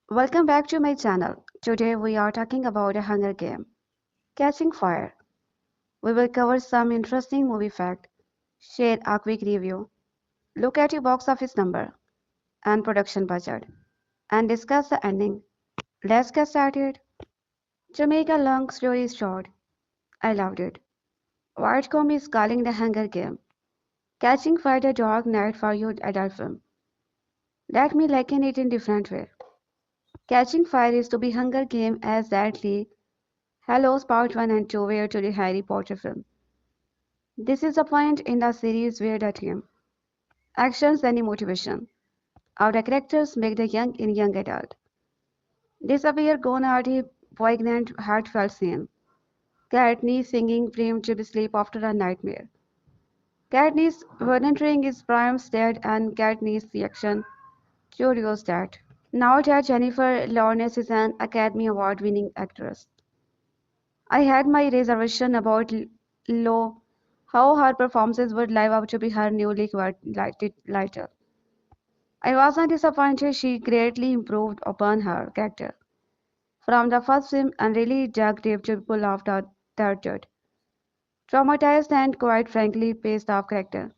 Welcome back to my channel. Today we are talking about a Hunger game, Catching Fire. We will cover some interesting movie fact, share a quick review, look at your box office number and production budget, and discuss the ending. Let's get started. To make a long story short, I loved it. Viacom is calling the Hunger Game, Catching Fire the Dark Knight for your adult film. Let me liken it in different way. Catching Fire is to be Hunger Game as Deadly Hallows Part 1 and 2 were to the Harry Potter film. This is a point in the series where the theme, actions and the motivation of the characters make the young in young adult. Disappear gone are the poignant, heartfelt scene. Katniss singing Dream to be sleep after a nightmare. Katniss volunteering his prime's dead and Katniss' reaction, curious that. Now that Jennifer Lawrence is an Academy Award winning actress. I had my reservation about Lo, how her performances would live up to be her newly lighted lighter. I wasn't disappointed she greatly improved upon her character from the first film and really dug deep to pull off the third traumatized and quite frankly pissed off character.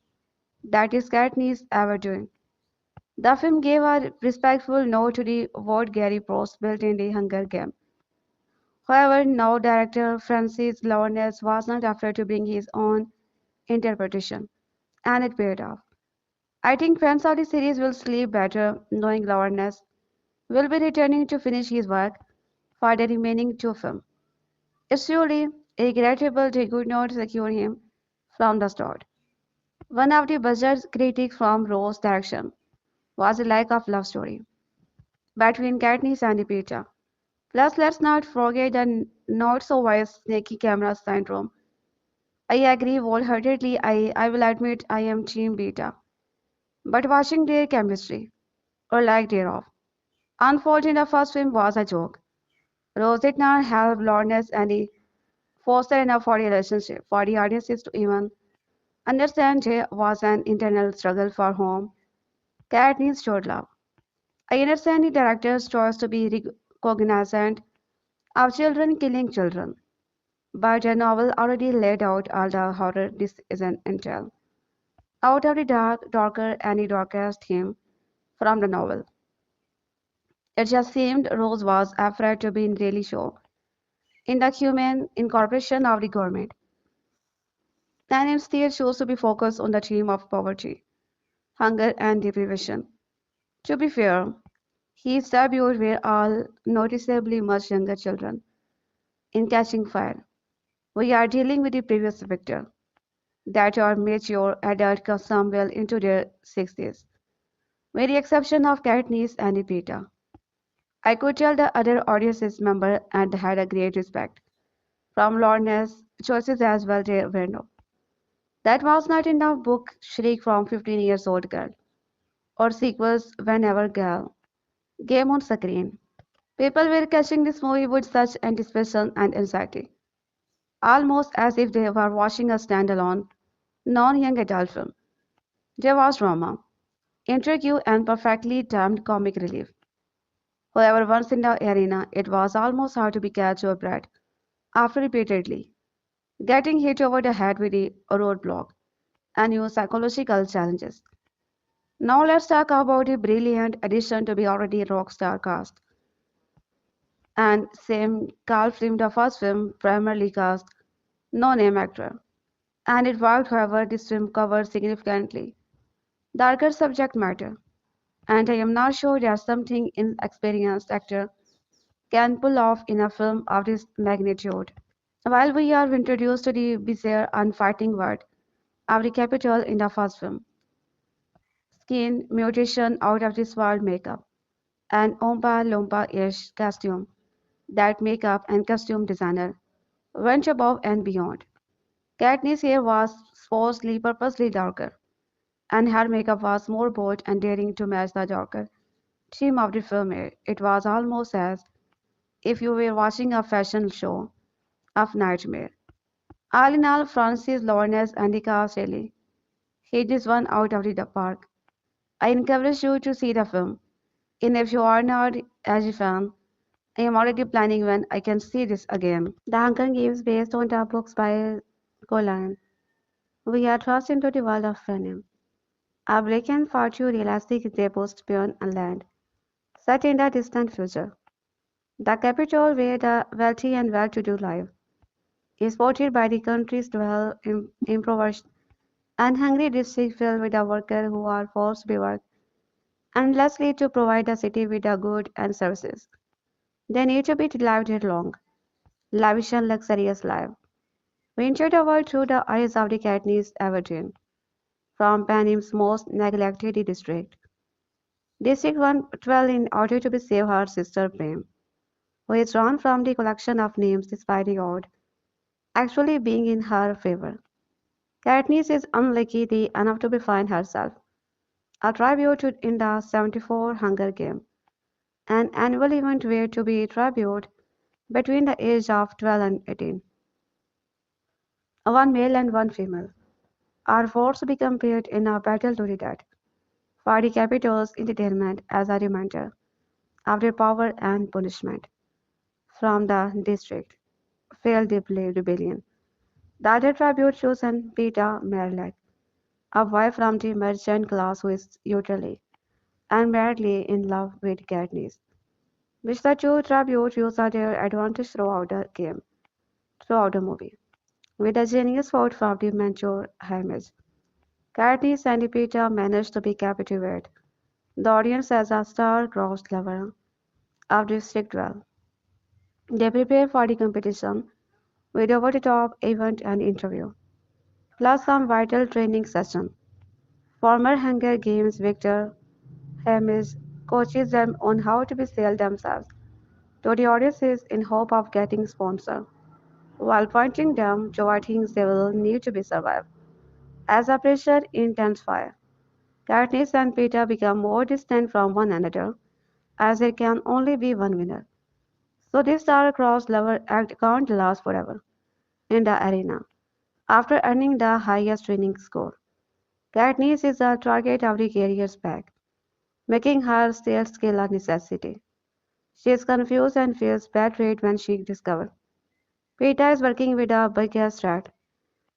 That is Katniss Everdeen. The film gave a respectful note to the what Gary Prost built in the Hunger Game. However, now director Francis Lawrence was not afraid to bring his own interpretation, and it paid off. I think fans of the series will sleep better knowing Lawrence will be returning to finish his work for the remaining two films. It's surely regrettable they could not secure him from the start. One of the biggest critiques from Rose's direction was the lack of love story between Katniss and Peeta. Plus, let's not forget the not so wise snaky camera syndrome. I agree wholeheartedly. I will admit I am Team Beta. But watching their chemistry, or lack thereof, unfold in the first film was a joke. Rose did not have Lawrence any foster enough for a relationship for the audiences to even understand there was an internal struggle for whom Katniss showed love. I understand the director's choice to be cognizant of children killing children, but the novel already laid out all the horror this isn't entail. Out of the darker and the darkest theme from the novel. It just seemed Rose was afraid to be really show in the human incorporation of the government, and instead chose to be focused on the theme of poverty, hunger, and deprivation. To be fair, his debut were all noticeably much younger children. In Catching Fire, we are dealing with the previous victor, that are mature adult some well into their 60s, with the exception of Katniss and Peeta. I could tell the other audiences member and had a great respect from Lorne's choices as well they were no. That was not in the book Shriek from 15 years old girl or sequels whenever girl game on screen. People were catching this movie with such anticipation and anxiety, almost as if they were watching a standalone, non-young adult film. There was drama, intrigue, and perfectly timed comic relief. However, once in the arena, it was almost hard to be catch your breath after repeatedly getting hit over the head with a roadblock and new psychological challenges. Now let's talk about a brilliant addition to the already rock star cast. And same Carl film, the first film, primarily cast no-name actor. And it worked, however, this film covered significantly darker subject matter. And I am not sure there's something inexperienced actor can pull off in a film of this magnitude. While we are introduced to the bizarre and fighting world of the capital in the first film, skin mutation out of this world makeup, and Oompa Loompa-ish costume, that makeup and costume designer went above and beyond. Katniss' hair was supposedly purposely darker, and her makeup was more bold and daring to match the darker theme of the film. It was almost as if you were watching a fashion show of nightmare. All in all, Francis Lawrence and the cast really hit this one out of the park. I encourage you to see the film. And if you are not as a fan, I am already planning when I can see this again. The Hunger Games based on the books by Golan. We are thrust into the world of Panem, a bleak and far too realistic depot beyond a land set in the distant future. The capital where the wealthy and well-to-do live is portrayed by the country's impoverished and hungry district filled with the workers who are forced to work endlessly to provide the city with the goods and services. They need to be lived long, lavish and luxurious life. We enter the world through the eyes of the Katniss Everdeen, from Panem's most neglected district. District 112 in order to be save her sister Prem, who is drawn from the collection of names despite the odd actually being in her favor. Katniss is unlucky enough to be find herself a tribute in the 74 Hunger Game, an annual event where to be tribute between the age of 12 and 18. One male and one female are forced to be compared in a battle to the death for the Capitol's entertainment as a reminder of their power and punishment from the district failed rebellion. The other tribute chosen Peeta Mellark, a boy from the merchant class who is utterly and madly in love with Katniss, which the two tributes use to their advantage throughout the movie. With a genius vote from the mentor Hamish, Katniss and Peeta managed to be captivated the audience as a star-crossed lover of District 12. They prepare for the competition with over-the-top event and interview, plus some vital training session. Former Hunger Games victor Hamish coaches them on how to be sell themselves to the audiences in hope of getting sponsor, while pointing them toward things they will need to be survive. As the pressure intensifies, Katniss and Peter become more distant from one another, as there can only be one winner. So this star-crossed lover act can't last forever in the arena. After earning the highest winning score, Katniss is the target of the carrier's pack, making her stealth skill a necessity. She is confused and feels betrayed when she discovers Peeta is working with a biggest threat,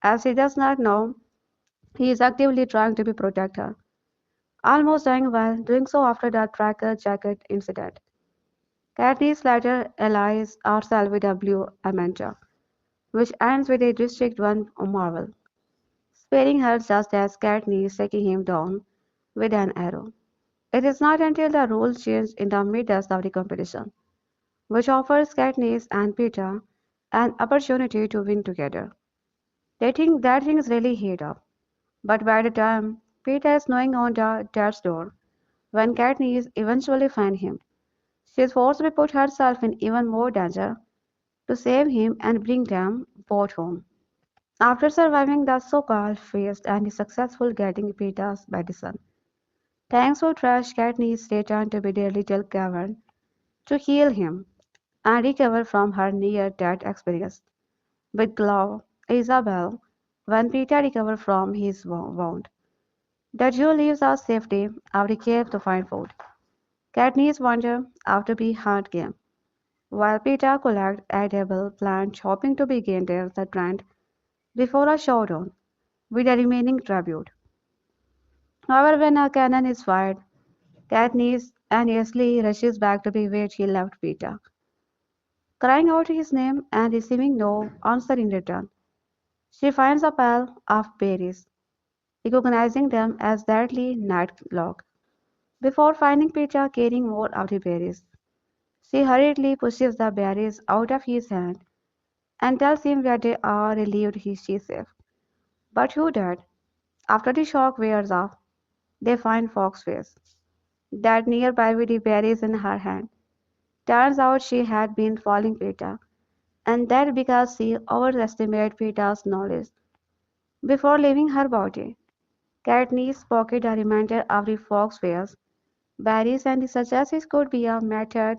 as he does not know he is actively trying to protect her, almost dying while doing so after the tracker jacket incident. Katniss later allies herself with a blue Amanda, which ends with a District 1 marvel, sparing her just as Katniss taking him down with an arrow. It is not until the rules change in the midst of the competition, which offers Katniss and Peeta an opportunity to win together. They think that things really heat up, but by the time Peeta is knocking on the death's door, when Katniss eventually finds him, she is forced to put herself in even more danger to save him and bring them both home. After surviving the so-called feast and is successful getting Peeta's medicine, thanks to Trash Katniss returned to their little cavern to heal him and recover from her near-death experience. With Glow, Isabel, when Peeta recovers from his wound, the duo leaves our safety of the cave to find food. Katniss wanders after the hard game, while Peeta collects edible plants hoping to begin their the trend before a showdown with the remaining tribute. However, when a cannon is fired, Katniss anxiously rushes back to be where she left Peeta, crying out his name and receiving no answer in return. She finds a pile of berries, recognizing them as deadly nightlock. Before finding Peeta carrying more of the berries, she hurriedly pushes the berries out of his hand and tells him that they are relieved she is safe. But who did? After the shock wears off, they find Fox's face, dead nearby with the berries in her hand. Turns out she had been following Peeta, and that because she overestimated Peeta's knowledge. Before leaving her body, Katniss pocket a reminder of the Fox wares, berries, and suggests it could be a method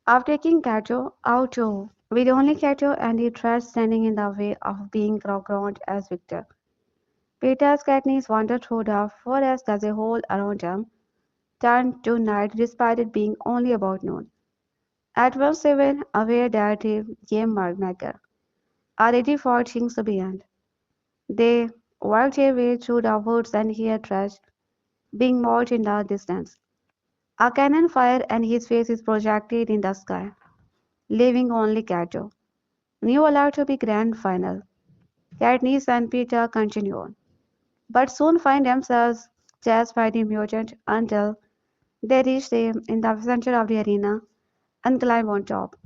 of taking Cato out too, with only Cato and the threat standing in the way of being crowned as victor. Peeta's Katniss wander through the forest as a whole around them, turned to night despite it being only about noon. At once they were aware that the game maker are ready for things to be end. They worked their way through the woods and heard trash being mauled in the distance. A cannon fired and his face is projected in the sky, leaving only Cato. New allowed to be grand final. Katniss and Peeta continue on, but soon find themselves chased by the mutant until they reach in the center of the arena and climb on top.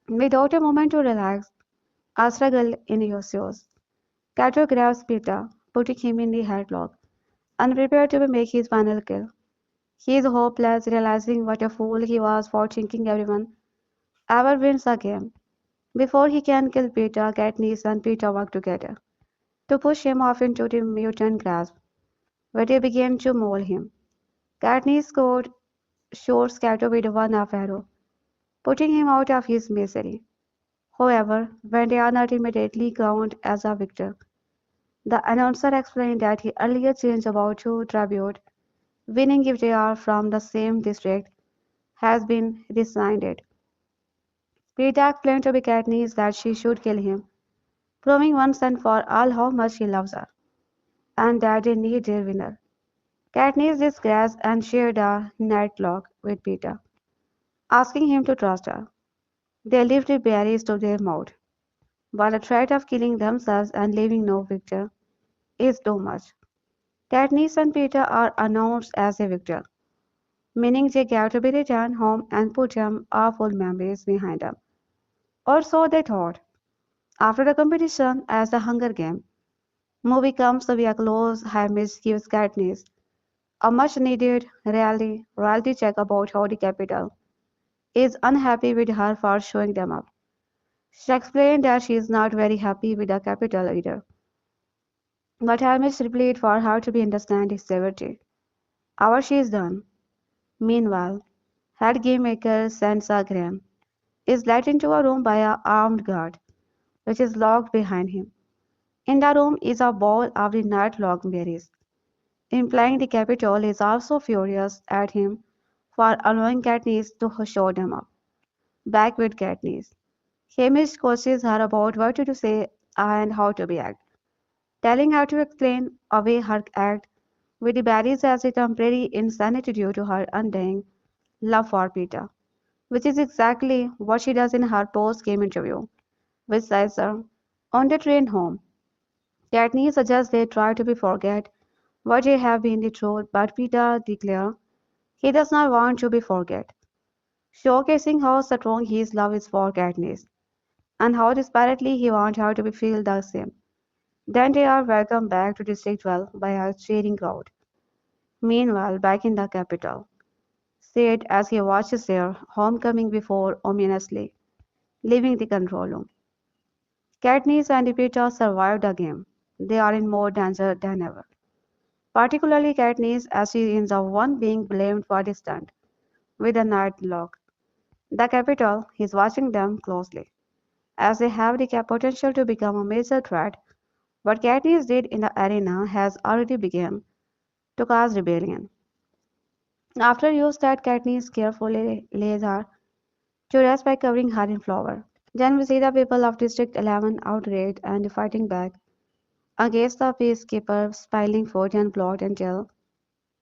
Without a moment to relax, a struggle ensues. Cato grabs Peeta, putting him in the headlock, and prepared to make his final kill. He is hopeless, realizing what a fool he was for thinking everyone ever wins a game. Before he can kill Peeta, Katniss and Peeta work together to push him off into the mutant grasp, where they begin to maul him. Katniss shoots Cato with one half arrow, putting him out of his misery. However, when they are not immediately crowned as a victor, the announcer explained that he earlier changed about to tribute, winning if they are from the same district has been decided. Peeta explained to Katniss that she should kill him, proving once and for all how much he loves her, and that they need their winner. Katniss disagrees and shared a nightlock with Peeta, asking him to trust her. They lift the berries to their mouth, but the threat of killing themselves and leaving no victor is too much. Katniss and Peeta are announced as a victor, meaning they get to be returned home and put them awful memories behind them. Or so they thought. After the competition, as the Hunger Game movie comes to a close, Hamish gives Katniss a much needed reality check about how the Capitol is unhappy with her for showing them up. She explained that she is not very happy with the Capitol either, but Hamish replied for her to be understand his severity. Our she is done. Meanwhile, head game maker Sansa Graham is led into a room by a armed guard, which is locked behind him. In the room is a ball of the night-locked berries, implying the Capitol is also furious at him for allowing Katniss to show them up. Back with Katniss. Hamish coaches her about what to say and how to act, telling her to explain away her act with the berries as a temporary insanity due to her undying love for Peter, which is exactly what she does in her post-game interview with Caesar. On the train home, Katniss suggests they try to forget what they have been the truth, but Peter declares he does not want to be forget, showcasing how strong his love is for Katniss and how desperately he wants her to feel the same. Then they are welcomed back to District 12 by a cheering crowd. Meanwhile, back in the capital, Sid as he watches their homecoming before ominously leaving the control room. Katniss and Peter survive the game. They are in more danger than ever. Particularly Katniss as she is the one being blamed for the stunt with a night lock. The Capitol is watching them closely, as they have the potential to become a major threat. What Katniss did in the arena has already begun to cause rebellion. After use that Katniss carefully lays her to rest by covering her in flour. Then we see the people of District 11 outraged and fighting back against the peacekeepers piling food and blood until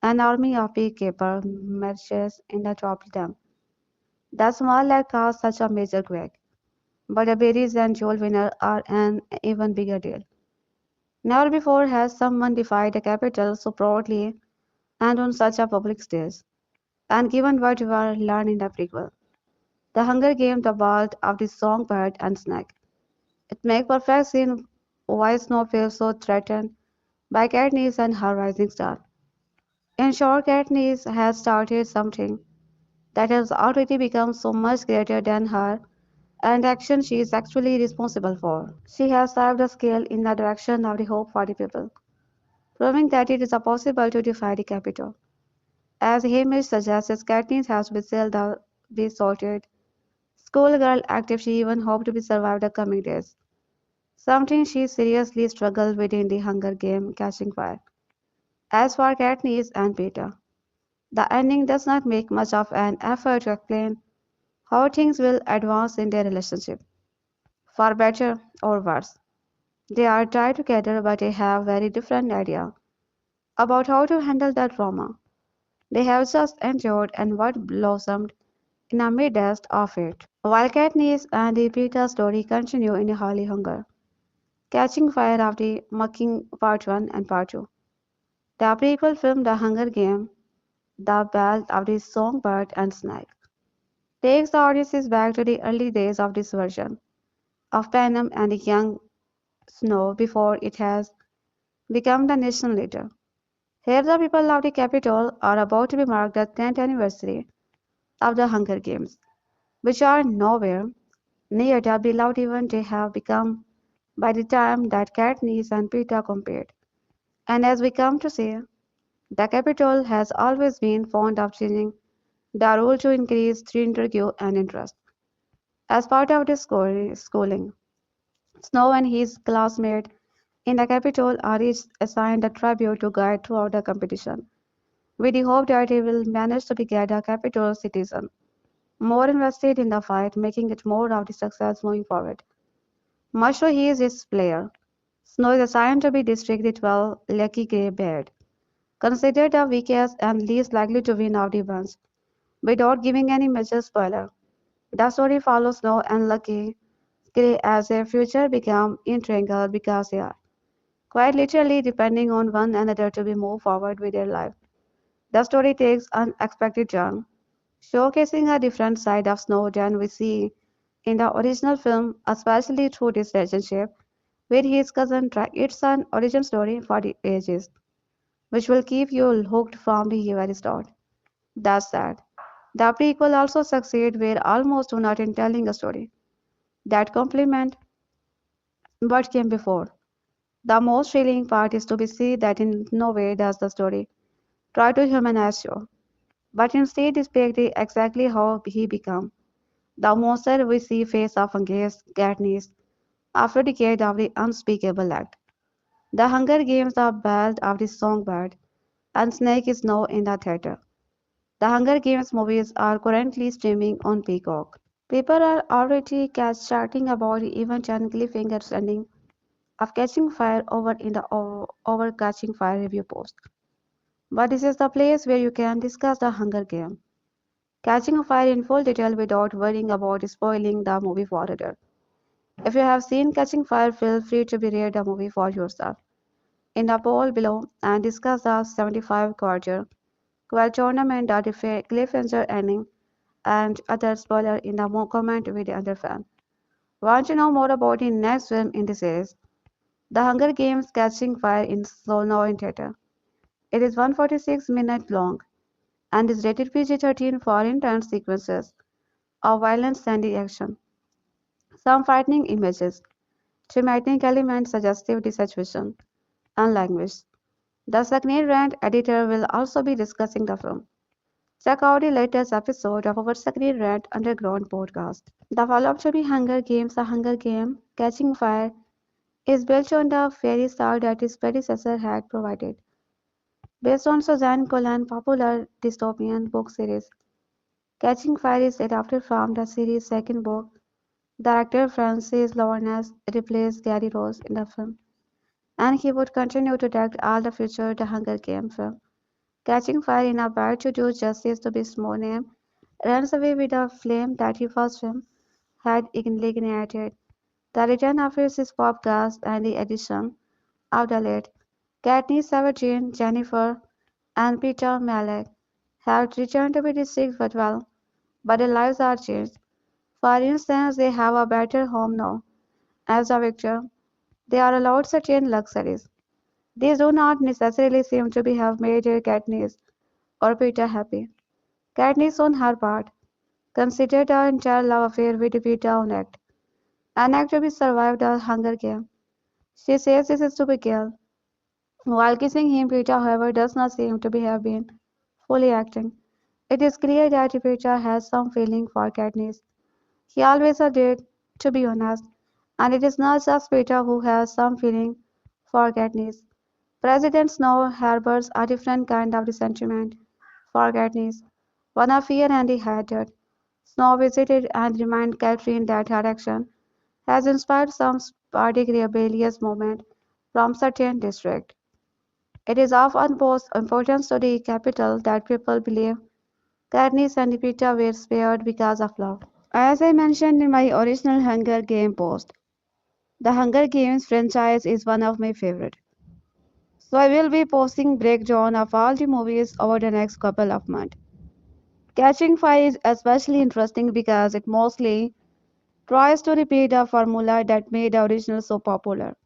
an army of peacekeepers marches in the top of them. The small lake caused such a major quake, but the berries and jewel winner are an even bigger deal. Never before has someone defied the capital so proudly and on such a public stage. And given what we were learned in the prequel, the Hunger Game, the vault of the songbird and snake, it makes perfect sense why Snow feels so threatened by Katniss and her rising star. In short, Katniss has started something that has already become so much greater than her and action she is actually responsible for. She has served the scale in the direction of the hope for the people, proving that it is possible to defy the capital. As Hamish suggests, Katniss has withheld the besotted schoolgirl act if she even hoped to survive the coming days, something she seriously struggled with in the Hunger Game catching fire. As for Katniss and Peter, The ending does not make much of an effort to explain how things will advance in their relationship, for better or worse. They are tied together, but they have very different idea about how to handle that trauma they have just endured and what blossomed in the midst of it. While Katniss and the Peeta story continue in Holy Hunger, catching fire after mucking Part 1 and Part 2. The prequel film The Hunger Game, The Ballad of the Songbird and Snake, takes the audiences back to the early days of this version of Panem and the young Snow before it has become the national leader. Here the people of the capital are about to be marked the 10th anniversary of the Hunger Games, which are nowhere near the beloved event they have become by the time that Katniss and Peeta compete. And as we come to see, the Capitol has always been fond of changing the rule to increase intrigue and interest. As part of this schooling, Snow and his classmate in the Capitol are each assigned a tribute to guide throughout the competition, with the hope that he will manage to get a Capitol citizen more invested in the fight, making it more of the success moving forward. Much to his player, Snow is assigned to be District 12 Lucky Grey Beard, considered the weakest and least likely to win of the bunch. Without giving any major spoiler, the story follows Snow and Lucky Grey as their future become entangled because they are quite literally depending on one another to be move forward with their life. The story takes an unexpected turn, showcasing a different side of Snow than we see in the original film, especially through this relationship with his cousin. It's an origin story for the ages, which will keep you hooked from the very start. That's sad. The prequel also succeed where almost do not in telling a story that complement what came before. The most thrilling part is to be see that in no way does the story try to humanize you, but instead depict exactly how he became the monster we see face off against Katniss after decade of the unspeakable act. The Hunger Games, the Ballad of the Songbird, and Snake is now in the theater. The Hunger Games movies are currently streaming on Peacock. People are already chatting about the event and cliffhanger ending of Catching Fire over in the over Catching Fire review post. But this is the place where you can discuss the Hunger Game. Catching Fire in full detail without worrying about spoiling the movie for others. If you have seen Catching Fire, feel free to be read the movie for yourself in the poll below and discuss the 75 Quarter Quell tournament, the cliffhanger ending, and other spoiler in the comment with the other fan. Want to know more about the next film in the series? The Hunger Games Catching Fire in Solo in theater. It is 146 minutes long and is rated PG-13 for intense sequences of violence and action. Some frightening images, thematic elements, suggestive situation, and language. The Second Rant editor will also be discussing the film. Check out the latest episode of our Second Rant Underground podcast. The follow-up to the Hunger Games, The Hunger Game, Catching Fire, is built on the fairy tale that its predecessor had provided. Based on Suzanne Collins' popular dystopian book series, Catching Fire is adapted from the series' second book. Director Francis Lawrence replaced Gary Ross in the film, and he would continue to direct all the future The Hunger Games film. Catching Fire in a bid to do justice to his small name, runs away with the flame that his first film had ignited. The return of his podcast and the addition of the late Katniss Everdeen, Jennifer, and Peter Mellark have returned to be District 12, but their lives are changed. For instance, they have a better home now. As a victor, they are allowed certain luxuries. These do not necessarily seem to be have made Katniss or Peter happy. Katniss, on her part, considered her entire love affair with Peter an act to be survived the Hunger Game. She says this is to be killed. While kissing him, Peter, however, does not seem to be have been fully acting. It is clear that Peter has some feeling for Katniss. He always did, to be honest, and it is not just Peter who has some feeling for Katniss. President Snow harbors a different kind of resentment for Katniss. One of fear and hated. Snow visited and reminded Catherine that her action has inspired some sporadic rebellious movement from certain district. It is of utmost importance to the capital that people believe Katniss and Peeta were spared because of love. As I mentioned in my original Hunger Game post, the Hunger Games franchise is one of my favorite. So I will be posting breakdown of all the movies over the next couple of months. Catching Fire is especially interesting because it mostly tries to repeat the formula that made the original so popular,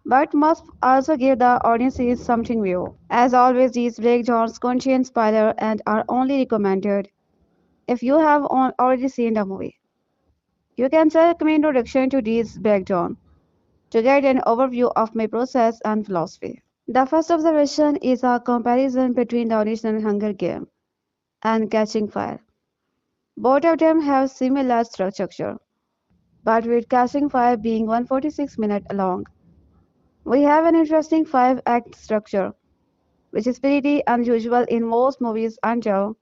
but must also give the audiences something new. As always, these breakdowns contain spoilers and are only recommended if you have already seen the movie. You can check my introduction to these breakdown to get an overview of my process and philosophy. The first observation is a comparison between the original Hunger Game and Catching Fire. Both of them have similar structure, but with Catching Fire being 146 minutes long, we have an interesting five-act structure, which is pretty unusual in most movies until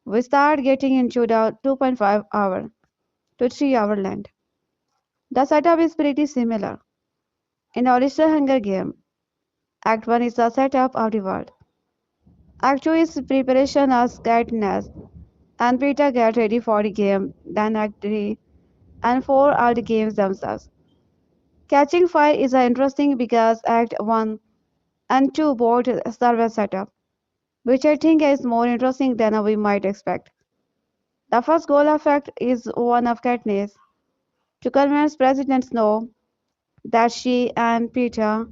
we start getting into the 2.5 hour to 3 hour length. The setup is pretty similar. In the original Hunger Game, Act 1 is the setup of the world. Act 2 is preparation as Katniss and Peeta get ready for the game. Then Act 3 and 4 are the games themselves. Catching Fire is interesting because Act 1 and 2 both serve as setup, which I think is more interesting than we might expect. The first goal of Act is one of Katniss to convince President Snow that she and Peeta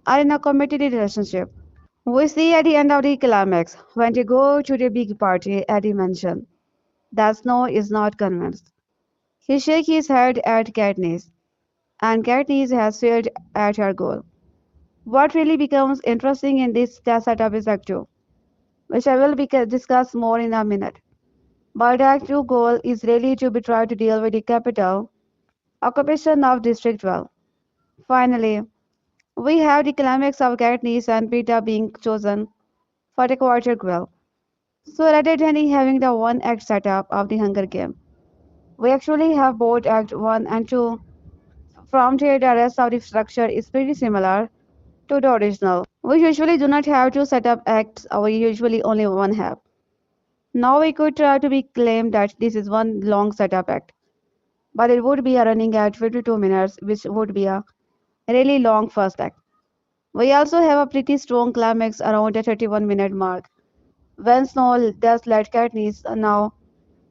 are in a committed relationship. We see at the end of the climax, when they go to the big party at the mansion, that Snow is not convinced. He shakes his head at Katniss, and Katniss has failed at her goal. What really becomes interesting in this setup is Act 2, which I will discuss more in a minute. But Act 2 goal is really to be try to deal with the capital occupation of District 12. Finally, we have the climax of Katniss and Peeta being chosen for the Quarter Quell. So rather than having the one act setup of the Hunger Game, we actually have both Act 1 and 2. From there, the rest of the structure is pretty similar to the original. We usually do not have two setup acts, we usually only one have. Now we could try to be claimed that this is one long setup act, but it would be a running at 52 minutes, which would be a really long first act. We also have a pretty strong climax around the 31-minute mark, when Snow does let Katniss know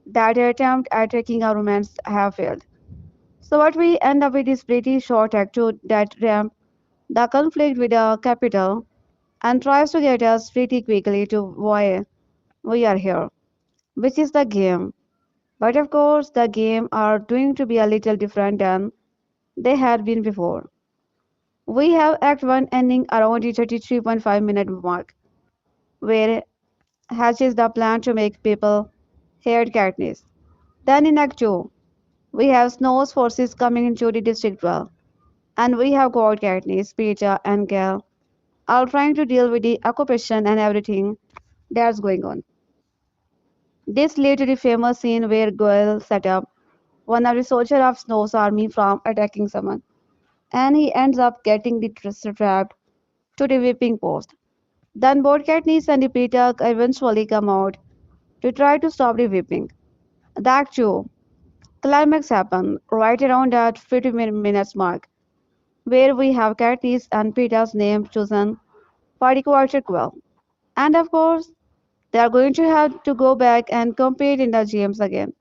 that her attempt at taking a romance have failed. So what we end up with is pretty short act to that ramp the conflict with the capital and tries to get us pretty quickly to why we are here, which is the game. But of course, the game are going to be a little different than they had been before. We have Act 1 ending around the 33.5-minute mark, where hatches the plan to make people hate Katniss. Then in Act 2, we have Snow's forces coming into the District 12, and we have got Katniss, Peeta, and Gal all trying to deal with the occupation and everything that's going on. This led to the famous scene where Goyle set up one of the soldiers of Snow's army from attacking someone, and he ends up getting the strapped to the whipping post. Then both Katniss and the Peeta eventually come out to try to stop the whipping. The actual climax happens right around that 50 minutes mark, where we have Katniss and Peeta's name chosen for the Quarter Quell. And of course, they are going to have to go back and compete in the games again.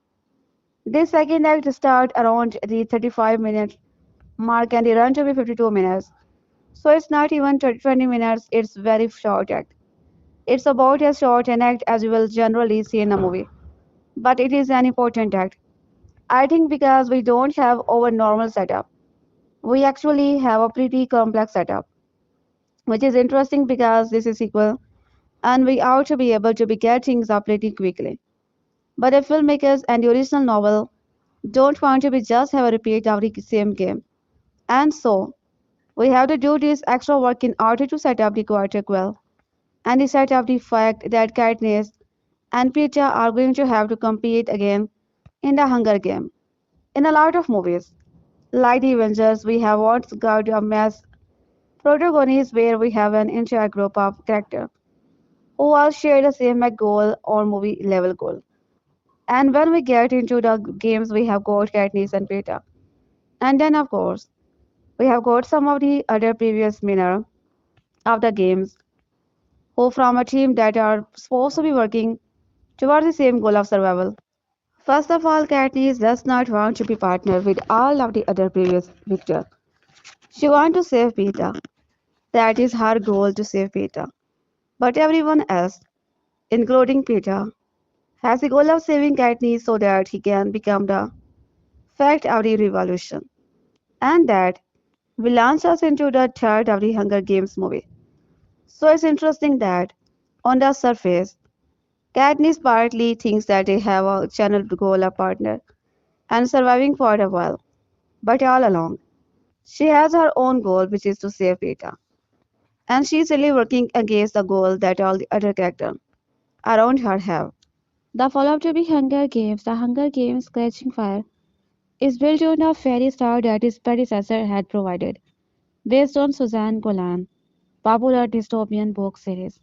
This second act starts around the 35-minute mark and they run to be 52 minutes. So it's not even 20 minutes, it's very short act. It's about as short an act as you will generally see in a movie. But it is an important act. I think because we don't have our normal setup. We actually have a pretty complex setup, which is interesting because this is sequel and we ought to be able to be get things up pretty quickly. But the filmmakers and the original novel don't want to be just have a repeat of the same game. And so we have to do this extra work in order to set up the quarter well. and the set up the fact that Katniss and Peeta are going to have to compete again in the Hunger Game. In a lot of movies, like the Avengers, we have once got a mass protagonist where we have an entire group of characters who all share the same goal or movie level goal. And when we get into the games, we have got Katniss and Peeta. And then, of course, we have got some of the other previous winners of the games who from a team that are supposed to be working towards the same goal of survival. First of all, Katniss does not want to be partnered with all of the other previous victors. She wants to save Peeta. That is her goal to save Peeta. But everyone else, including Peeta, has the goal of saving Katniss so that he can become the fact of the revolution. And that will launch us into the third of the Hunger Games movie. So it's interesting that, on the surface, Katniss partly thinks that they have a channel goal of partner and surviving for a while. But all along, she has her own goal, which is to save Peeta. And she's really working against the goal that all the other characters around her have. The follow-up to the Hunger Games Catching Fire, is built on a fairy tale that its predecessor had provided, based on Suzanne Golan, popular dystopian book series.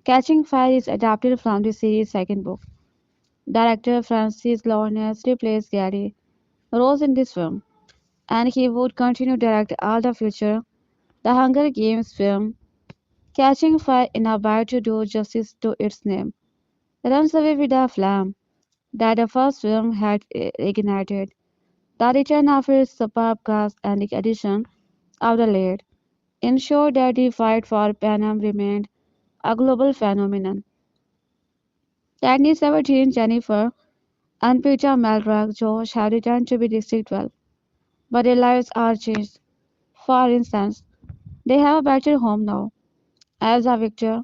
Catching Fire is adapted from the series' second book. Director Francis Lawrence replaced Gary Rose in this film, and he would continue to direct all the future The Hunger Games film. Catching Fire, in a bid to do justice to its name, runs away with the flame that the first film had ignited. The return of its superb cast and the addition of the lead ensured that the fight for Panem remained a global phenomenon. Katniss Everdeen, Jennifer, and Peter Mellark Josh have returned to be District 12, but their lives are changed. For instance, they have a better home now. As a victor,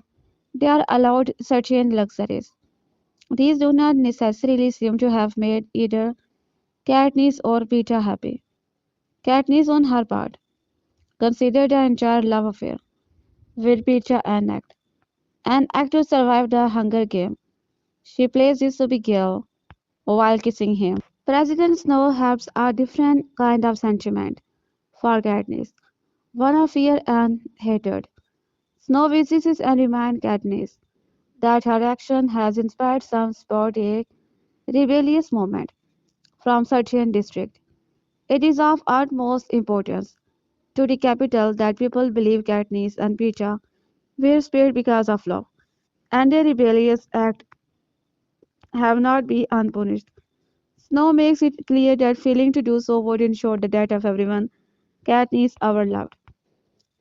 they are allowed certain luxuries. These do not necessarily seem to have made either Katniss or Peter happy. Katniss, on her part, considered the entire love affair with Peter an act to survive the Hunger Game. She plays this to be girl while kissing him. President Snow has a different kind of sentiment for Katniss, one of fear and hatred. Snow visits and reminds Katniss that her action has inspired some sporadic, rebellious movement from certain district. It is of utmost importance to the capital that people believe Katniss and Peeta were spared because of love, and their rebellious act have not been unpunished. Snow makes it clear that failing to do so would ensure the death of everyone Katniss ever loved.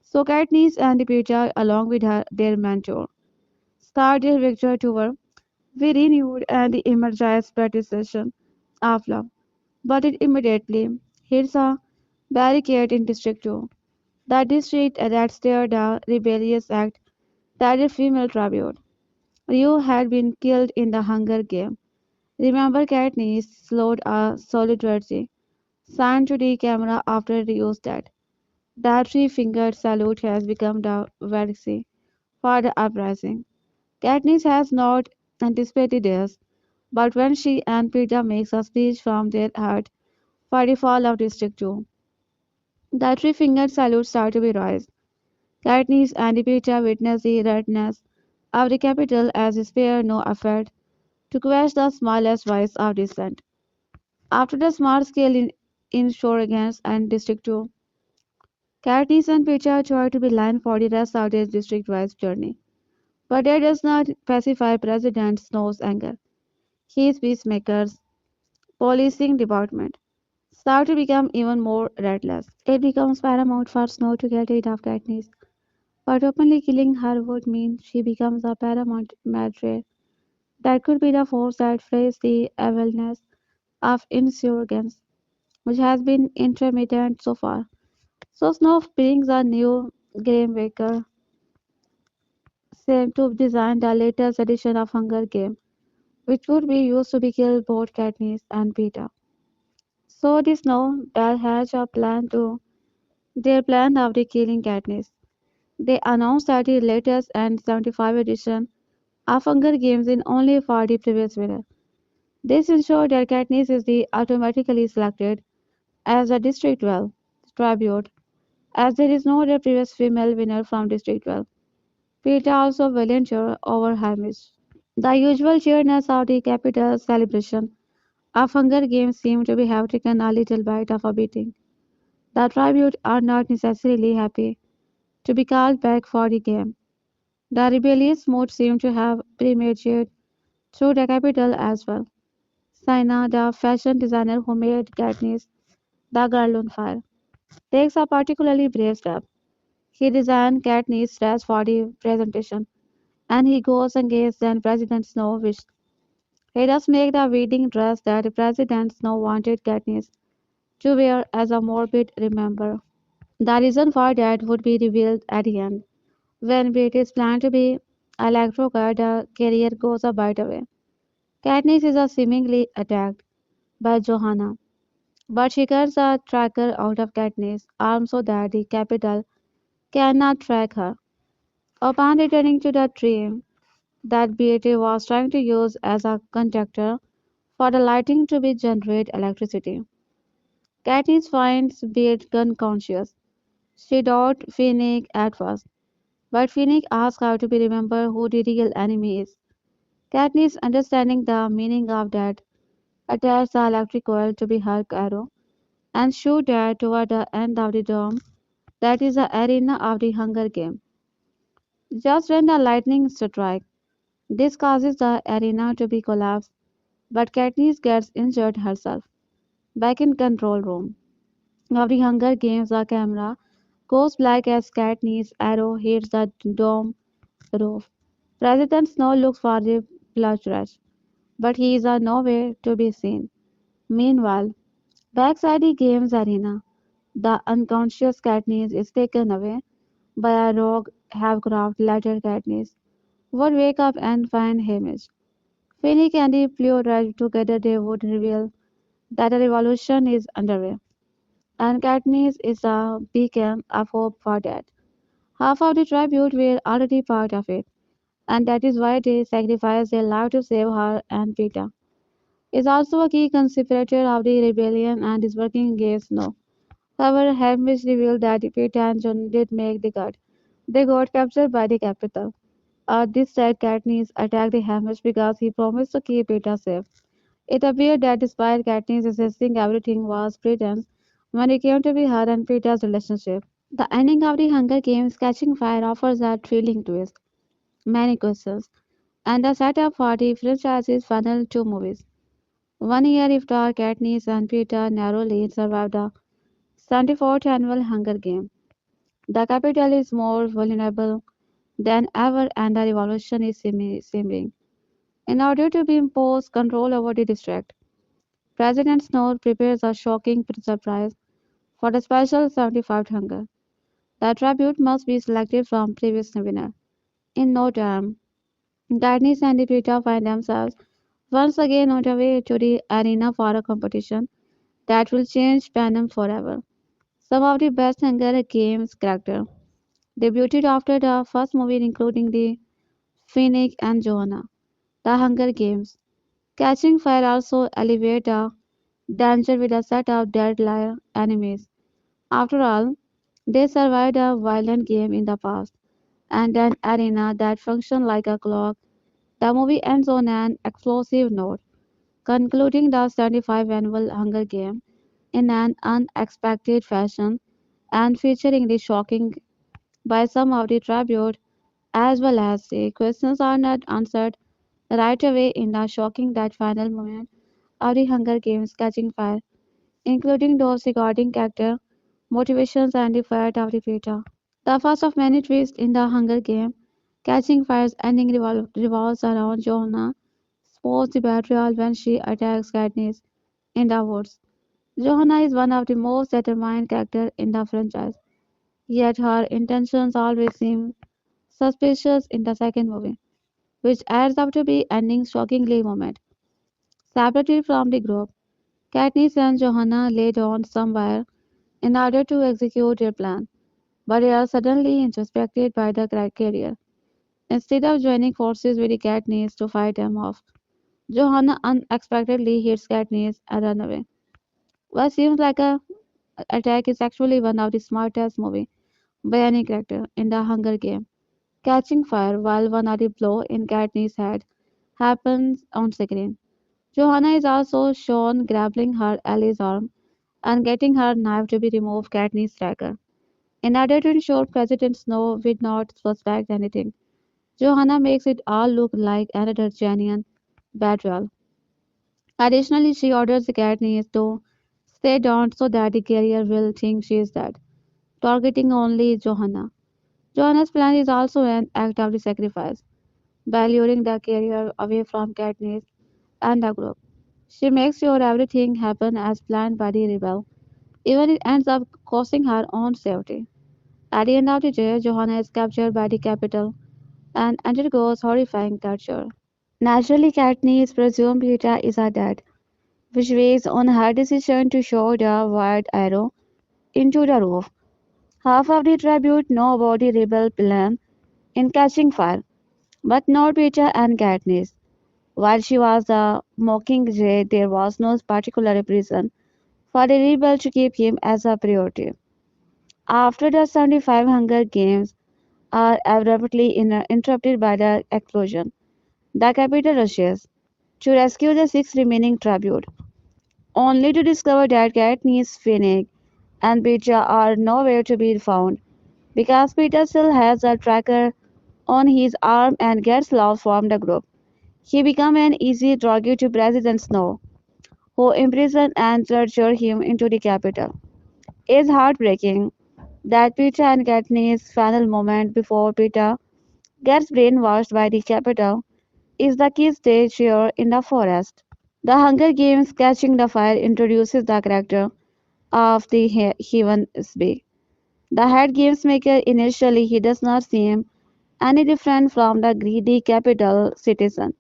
So Katniss and Peeta, along with their mentor, start their victory tour. We renewed and the energized participation of love, but it immediately hits a barricade in District 2. The district that stirred the rebellious act that a female tribute. Ryu had been killed in the Hunger Game. Remember Katniss slowed a solidarity sign to the camera after Ryu's death. The three-fingered salute has become the verdict for the uprising. Katniss has not anticipated this, but when she and Peeta makes a speech from their heart for the fall of District 2, the three-fingered salute starts to be raised. Katniss and Peeta witness the redness of the capital as they spare no effort to quench the smallest voice of dissent. After the small-scale insurgents and District 2, Katniss and Peeta try to be line for the rest of their district-wide journey. But that does not pacify President Snow's anger. His peacemakers, policing department, start to become even more reckless. It becomes paramount for Snow to get rid of Katniss, but openly killing her would mean she becomes a paramount martyr. That could be the force that frees the evilness of insurgents, which has been intermittent so far. So Snow brings a new game maker same to design the latest edition of Hunger Game, which would be used to be kill both Katniss and Peeta. So this Snow that has a plan to their plan of the killing Katniss. They announced that the latest and 75 edition of Hunger Games is only for the previous winner. This ensured that Katniss is the automatically selected as a District 12 tribute, as there is no other previous female winner from District 12. Peeta also volunteered over Hamish. The usual cheeriness of the capital celebration of Hunger Games seemed to be have taken a little bite of a beating. The tribute are not necessarily happy to be called back for the game. The rebellious mood seemed to have permeated through the capital as well. Sina, the fashion designer who made Katniss the girl on fire, takes a particularly brave step. He designed Katniss' dress for the presentation, and he goes against then President Snow wished. He does make the wedding dress that President Snow wanted Katniss to wear as a morbid remember. The reason for that would be revealed at the end. When British plan to be electrocuted, the carrier goes a bite away. Katniss is seemingly attacked by Johanna, but she cuts a tracker out of Katniss' arm so that the capital cannot track her. Upon returning to the tree that Beatty was trying to use as a conductor for the lighting to be generate electricity, Katniss finds Beat unconscious. She doubts Finnick at first, but Finnick asks her to be remember who the real enemy is. Katniss, understanding the meaning of that, attached the electric coil to be her arrow and shoot that toward the end of the dome that is the arena of the Hunger Game. Just when the lightning strikes, this causes the arena to be collapsed, but Katniss gets injured herself. Back in control room of the Hunger Games, the camera goes black as Katniss' arrow hits the dome roof. President Snow looks for the bloodshed, but he is nowhere to be seen. Meanwhile, backside the games arena, the unconscious Katniss is taken away by a rogue have-craft later Katniss would wake up and find Hamish. Finnick and the Plurite together they would reveal that a revolution is underway, and Katniss is a beacon of hope for that. Half of the tribute were already part of it, and that is why they sacrificed their life to save her and Peeta. Is also a key conspirator of the rebellion and is working against No. However, Hamish revealed that Peeta and John did make the cut. They got captured by the capital. This said Katniss attacked Hamish because he promised to keep Peeta safe. It appeared that despite Katniss insisting everything was pretense, when it came to be her and Peeta's relationship, the ending of the Hunger Games Catching Fire offers a thrilling twist, many questions, and the setup for the franchise's final two movies. 1 year after Katniss and Peeta narrowly survived the 74th annual Hunger Game, the capital is more vulnerable than ever and the revolution is seeming. In order to be imposed control over the district, President Snow prepares a shocking surprise for the special 75th Hunger. The tribute must be selected from previous winner. In no time, Katniss and Peeta find themselves once again on the way to the arena for a competition that will change Panem forever. Some of the best Hunger Games characters debuted after the first movie, including the Finnick and Joanna. The Hunger Games. Catching Fire also elevate the danger with a set of deadly enemies. After all, they survived a violent game in the past, and an arena that functioned like a clock. The movie ends on an explosive note, concluding the 75th annual Hunger Game in an unexpected fashion and featuring the shocking by some of the tribute as well as the questions are not answered right away in the shocking that final moment of the Hunger Games catching fire, including those regarding character, motivations and the fate of the Peter. The first of many twists in the Hunger Game, catching fire's ending revolves around Joanna Spore's betrayal when she attacks Katniss in the woods. Johanna is one of the most determined characters in the franchise, yet her intentions always seem suspicious in the second movie, which adds up to be ending shockingly moment. Separately from the group, Katniss and Johanna laid on somewhere in order to execute their plan. but they are suddenly introspected by the career. Instead of joining forces with the Katniss to fight them off, Johanna unexpectedly hits Katniss and runs away. What seems like a attack is actually one of the smartest movies by any character in the Hunger Game. Catching fire while one of the blow in Katniss' head happens on screen. Johanna is also shown grabbing her ally's arm and getting her knife to be removed Katniss' dagger. In order to ensure President Snow would not suspect anything, Johanna makes it all look like another genuine betrayal. Additionally, she orders Katniss to stay down so that the carrier will think she is dead, targeting only Johanna. Johanna's plan is also an act of sacrifice by luring the carrier away from Katniss and the group. She makes sure everything happens as planned by the rebel, even it ends up costing her own safety. At the end of the day, Johanna is captured by the capital and undergoes horrifying torture. Naturally, Katniss presumes Peeta is her dad, which weighs on her decision to shoot the wired arrow into the roof. Half of the tribute know about the rebel plan in catching fire, but not Peter and Katniss. While she was a mockingjay, there was no particular reason for the rebel to keep him as a priority. After the 75 Hunger Games are abruptly interrupted by the explosion, the capital rushes to rescue the six remaining tribute, only to discover that Katniss, Finnick, and Peter are nowhere to be found because Peter still has a tracker on his arm and gets lost from the group. He becomes an easy target to President Snow, who imprisoned and tortured him into the capital. It's heartbreaking that Peter and Katniss' final moment before Peter gets brainwashed by the capital is the kiss they share in the forest. The Hunger Games Catching the Fire introduces the character of the Heavensby. The head games maker initially he does not seem any different from the greedy capital citizen,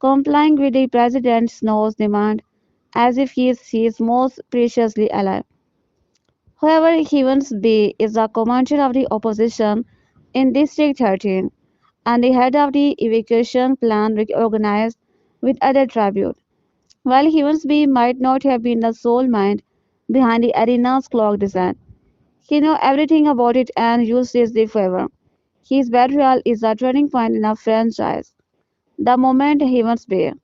complying with the President Snow's demand as if he is his most preciously alive. However, Heavensby is the commander of the opposition in District 13 and the head of the evacuation plan organized with other tributes. While Heavensby might not have been the sole mind behind the arena's clock design, he knew everything about it and used it the favor. His betrayal is a turning point in a franchise. The moment Heavensby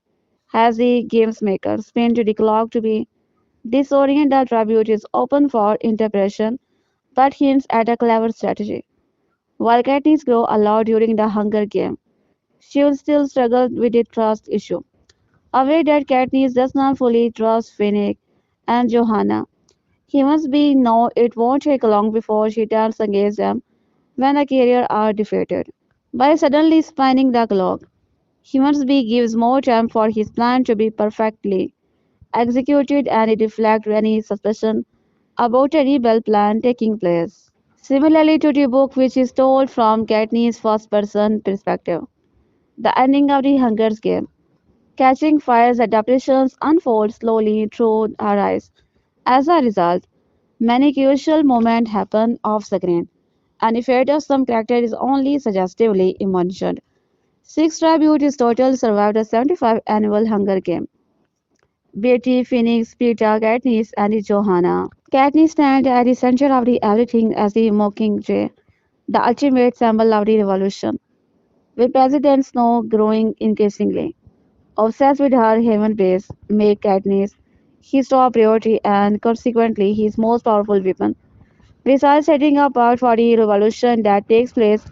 has the games maker spin to the clock to be disorient, the tribute is open for interpretation but hints at a clever strategy. While Katniss grows a lot during the Hunger Game, she will still struggle with the trust issue. Aware that Katniss does not fully trust Finnick and Johanna, he must be know it won't take long before she turns against them when the carrier are defeated. By suddenly spinning the clock, Humans-B gives more time for his plan to be perfectly executed and it reflects any suspicion about a rebel plan taking place. Similarly to the book which is told from Katniss' first-person perspective, the ending of the Hunger Games, Catching Fire's adaptations unfold slowly through her eyes. As a result, many crucial moments happen off-screen, and the fate of some character is only suggestively mentioned. Six tributes total survived the 75th annual Hunger Games. Betty, Phoenix, Peeta, Katniss, and Johanna. Katniss stands at the center of the everything as the Mockingjay, the ultimate symbol of the revolution, with President Snow growing increasingly obsessed with her heaven base, make Katniss his top priority and consequently his most powerful weapon. Besides setting up part for the revolution that takes place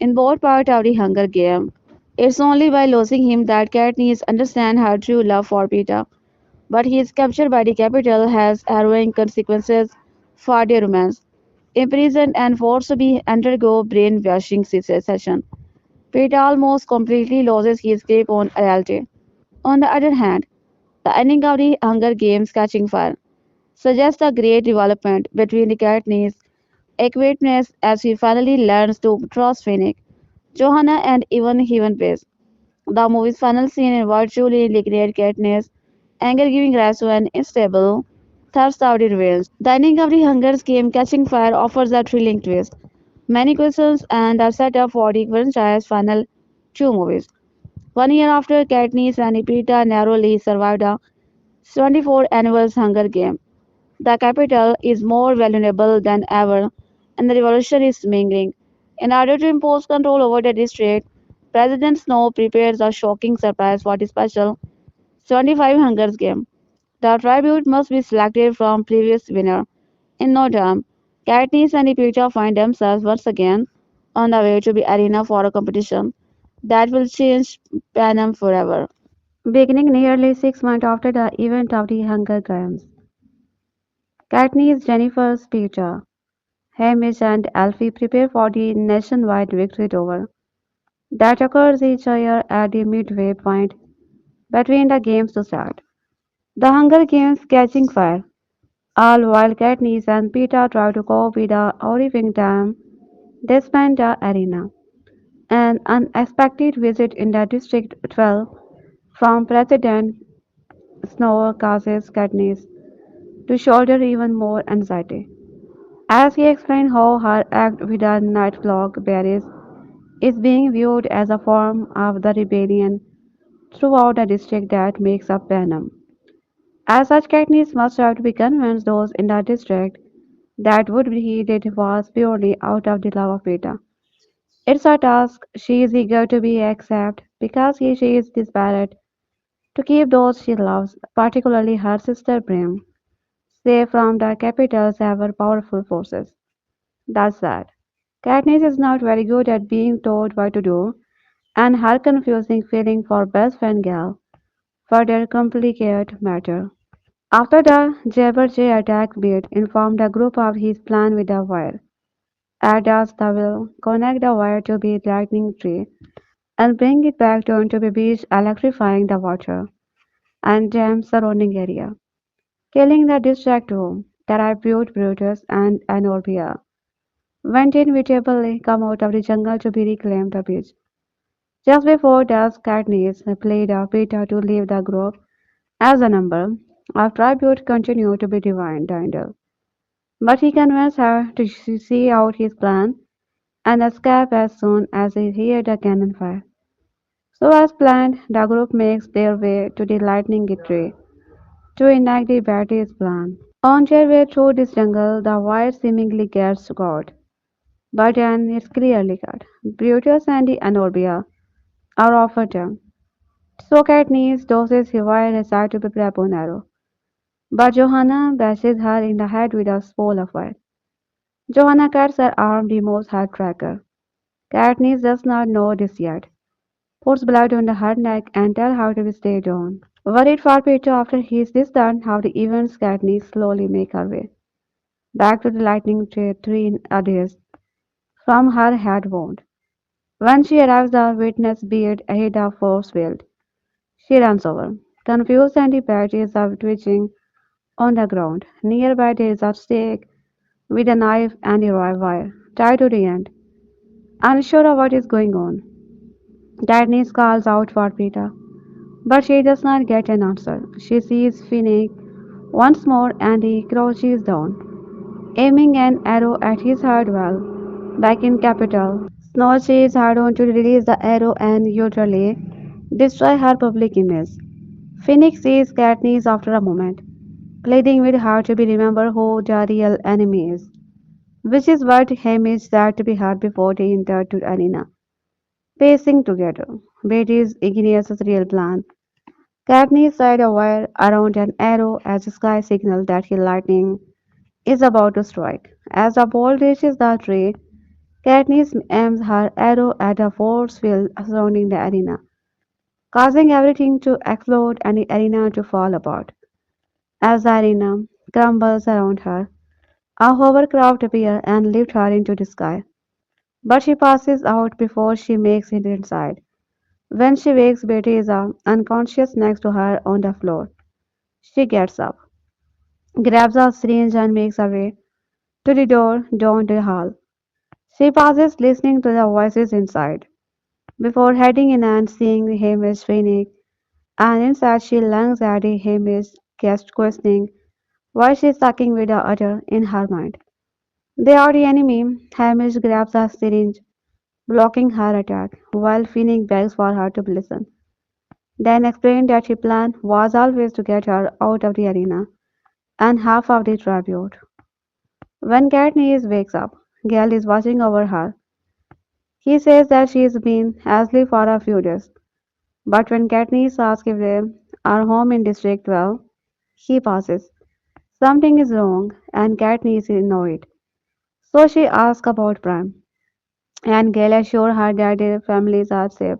in both parts of the Hunger Game, it's only by losing him that Katniss understands her true love for Peeta. But his capture by the capital has harrowing consequences for their romance. Imprisoned and forced to be undergo brainwashing session, Peeta almost completely loses his grip on reality. On the other hand, the ending of the Hunger Games Catching Fire suggests a great development between the Katniss Equateness as he finally learns to trust Finnick, Johanna, and even Heavenbase. The movie's final scene in virtually liquidate Katniss, anger giving rise to an unstable Third Saudi Revenge. The ending of the Hunger Game Catching Fire offers a thrilling twist. Many questions and are set up for the franchise's final two movies. 1 year after Katniss and Peeta narrowly survived the 24th annual Hunger Game, the capital is more vulnerable than ever, and the revolution is smoldering. In order to impose control over the district, President Snow prepares a shocking surprise for the special 75 Hunger Game. The tribute must be selected from previous winner. In no time, Katniss and Peeta find themselves once again on the way to the arena for a competition that will change Panem forever. Beginning nearly 6 months after the event of the Hunger Games, Katniss, Jennifer's Peter, Hamish, and Alfie prepare for the nationwide victory tour that occurs each year at the midway point between the games to start. The Hunger Games catching fire, all while Katniss and Peeta try to cope with the horrifying time they spend the arena. An unexpected visit in the District 12 from President Snow causes Katniss to shoulder even more anxiety. As he explained how her act with the Nightclock Berries is being viewed as a form of the rebellion throughout the district that makes up Panem. As such, Katniss must have to be convinced those in the district that what he did was purely out of the love of Peeta. It's a task she is eager to be accept because she is desperate to keep those she loves, particularly her sister Prim, safe from the capital's ever powerful forces. That's that. Katniss is not very good at being told what to do, and her confusing feeling for best friend Gal further complicate matter. After the Jabberjay attack, Beard informed the group of his plan with the wire. Ada's will connect the wire to the lightning tree and bring it back down to the beach, electrifying the water and dam surrounding area, killing the district too. That I viewed Brutus and Anorbia went inevitably come out of the jungle to be reclaimed the beach. Just before dusk, Katniss played a Peeta to leave the group as a number. Our tribute continued to be divine, Dandel. But he convinced her to see out his plan and escape as soon as he heard the cannon fire. So, as planned, the group makes their way to the lightning tree to enact the Betty's plan. On their way through this jungle, the wire seemingly gets caught, but then it's clearly cut. Brutus and the Anorbia are offered them. So Katniss doses the wire aside to be grab an arrow, but Johanna bashes her in the head with a spool of wire. Johanna cuts her arm, removes her tracker. Katniss does not know this yet. Pours blood on her neck and tells her to stay down. Worried for Peter after he is done, how the events Katniss slowly make her way back to the lightning tree in Addis from her head wound. When she arrives, the witness beard ahead of force field. She runs over. Confused and the badges are twitching on the ground. Nearby there is a stake with a knife and a wire tied to the end. Unsure of what is going on, Katniss calls out for Peter, but she does not get an answer. She sees Finnick once more and he crouches down, aiming an arrow at his heart while back in capital. Snow chases her on to release the arrow and utterly destroy her public image. Phoenix sees Katniss after a moment, pleading with her to be remember who the real enemy is, which is what Hamish said to be heard before they entered the arena. Pacing together, Betty's Igneous' real plan. Katniss tied a wire around an arrow as a sky signal that his lightning is about to strike. As the bolt reaches the tree, Katniss aims her arrow at the force field surrounding the arena, causing everything to explode and the arena to fall apart. As the arena crumbles around her, a hovercraft appears and lifts her into the sky. But she passes out before she makes it inside. When she wakes, Betty is unconscious next to her on the floor. She gets up, grabs a syringe, and makes her way to the door down the hall. She pauses, listening to the voices inside, before heading in and seeing Hamish Phoenix. And inside, she lunges at Hamish, questioning While she is sucking with the other in her mind. They are the enemy. Hamish grabs a syringe, blocking her attack, while Finnick begs for her to listen. Then explained that his plan was always to get her out of the arena and half of the tribute. When Katniss wakes up, Gale is watching over her. He says that she's been asleep for a few days, but when Katniss asks if they are home in District 12, he pauses. Something is wrong, and Katniss knows it. So she asks about Prime, and Gale assures her that their families are safe.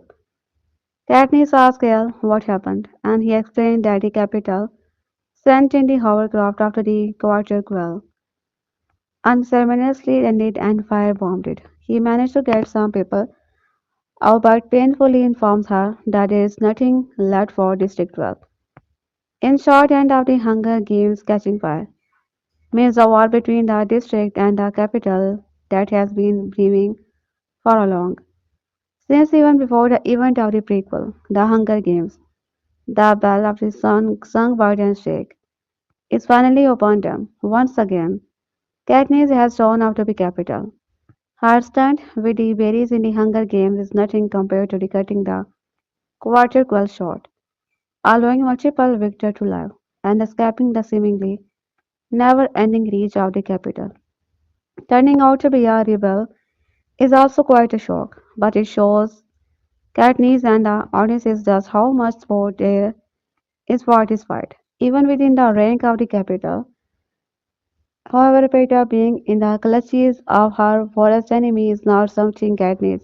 Katniss asks Gale what happened, and he explained that the capital sent in the hovercraft after the Quarter Quell unceremoniously ended and firebombed it. He managed to get some people out but painfully informs her that there is nothing left for District 12. In short, end of the Hunger Games catching fire means a war between the district and the capital that has been brewing for a long. Since even before the event of the prequel, The Hunger Games, the bell of the sun sung bird and shake, is finally opened up. Once again, Katniss has shown up to be capital. Her stunt with the berries in the Hunger Games is nothing compared to the cutting the Quarter Quell shot, allowing multiple victors to live, and escaping the seemingly never-ending reach of the capital. Turning out to be a rebel is also quite a shock, but it shows Katniss and the audiences just how much support there is for this fight. Even within the rank of the capital, however, Peeta being in the clutches of her forest enemy is not something Katniss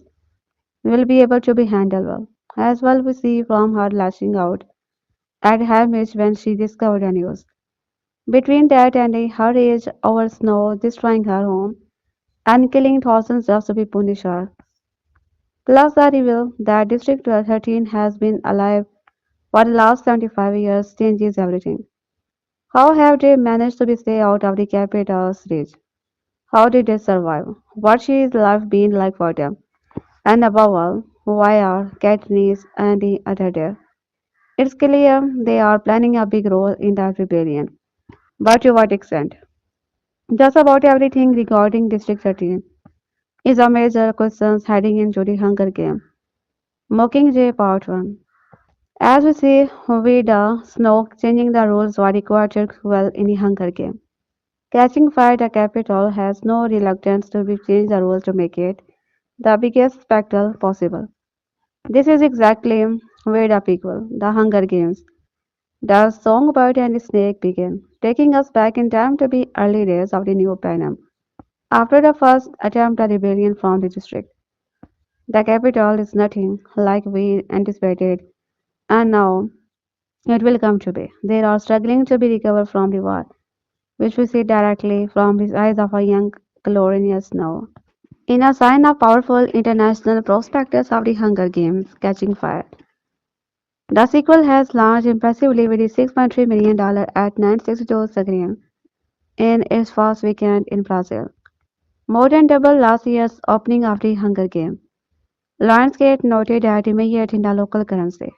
will be able to be handled well. As well, we see from her lashing out at Hamish when she discovered the news. Between that and her rage over Snow destroying her home and killing thousands just to be punished her, plus the reveal that District 13 has been alive for the last 75 years changes everything. How have they managed to be stay out of the capital's reach? How did they survive? What is life been like for them? And above all, why are Katniss and the other there? It's clear they are planning a big role in that rebellion. But to what extent? Just about everything regarding District 13 is a major question heading into the Hunger Game. Mockingjay Part 1. As we see Vida Snoke changing the rules for the Quarter Quell in the Hunger Game. Catching Fire the Capitol has no reluctance to be change the rules to make it the biggest spectacle possible. This is exactly where the prequel, The Hunger Games, the songbird and the snake begin, taking us back in time to the early days of the new Panem. After the first attempt at rebellion from the district, the capital is nothing like we anticipated, and now it will come to be. They are struggling to be recovered from the war, which we see directly from the eyes of a young glorious now. In a sign of powerful international prospectus of the Hunger Games catching fire, the sequel has launched impressively with $6.3 million at 962 screen in its first weekend in Brazil, more than double last year's opening of the Hunger Games. Lionsgate noted that immediate in the local currency.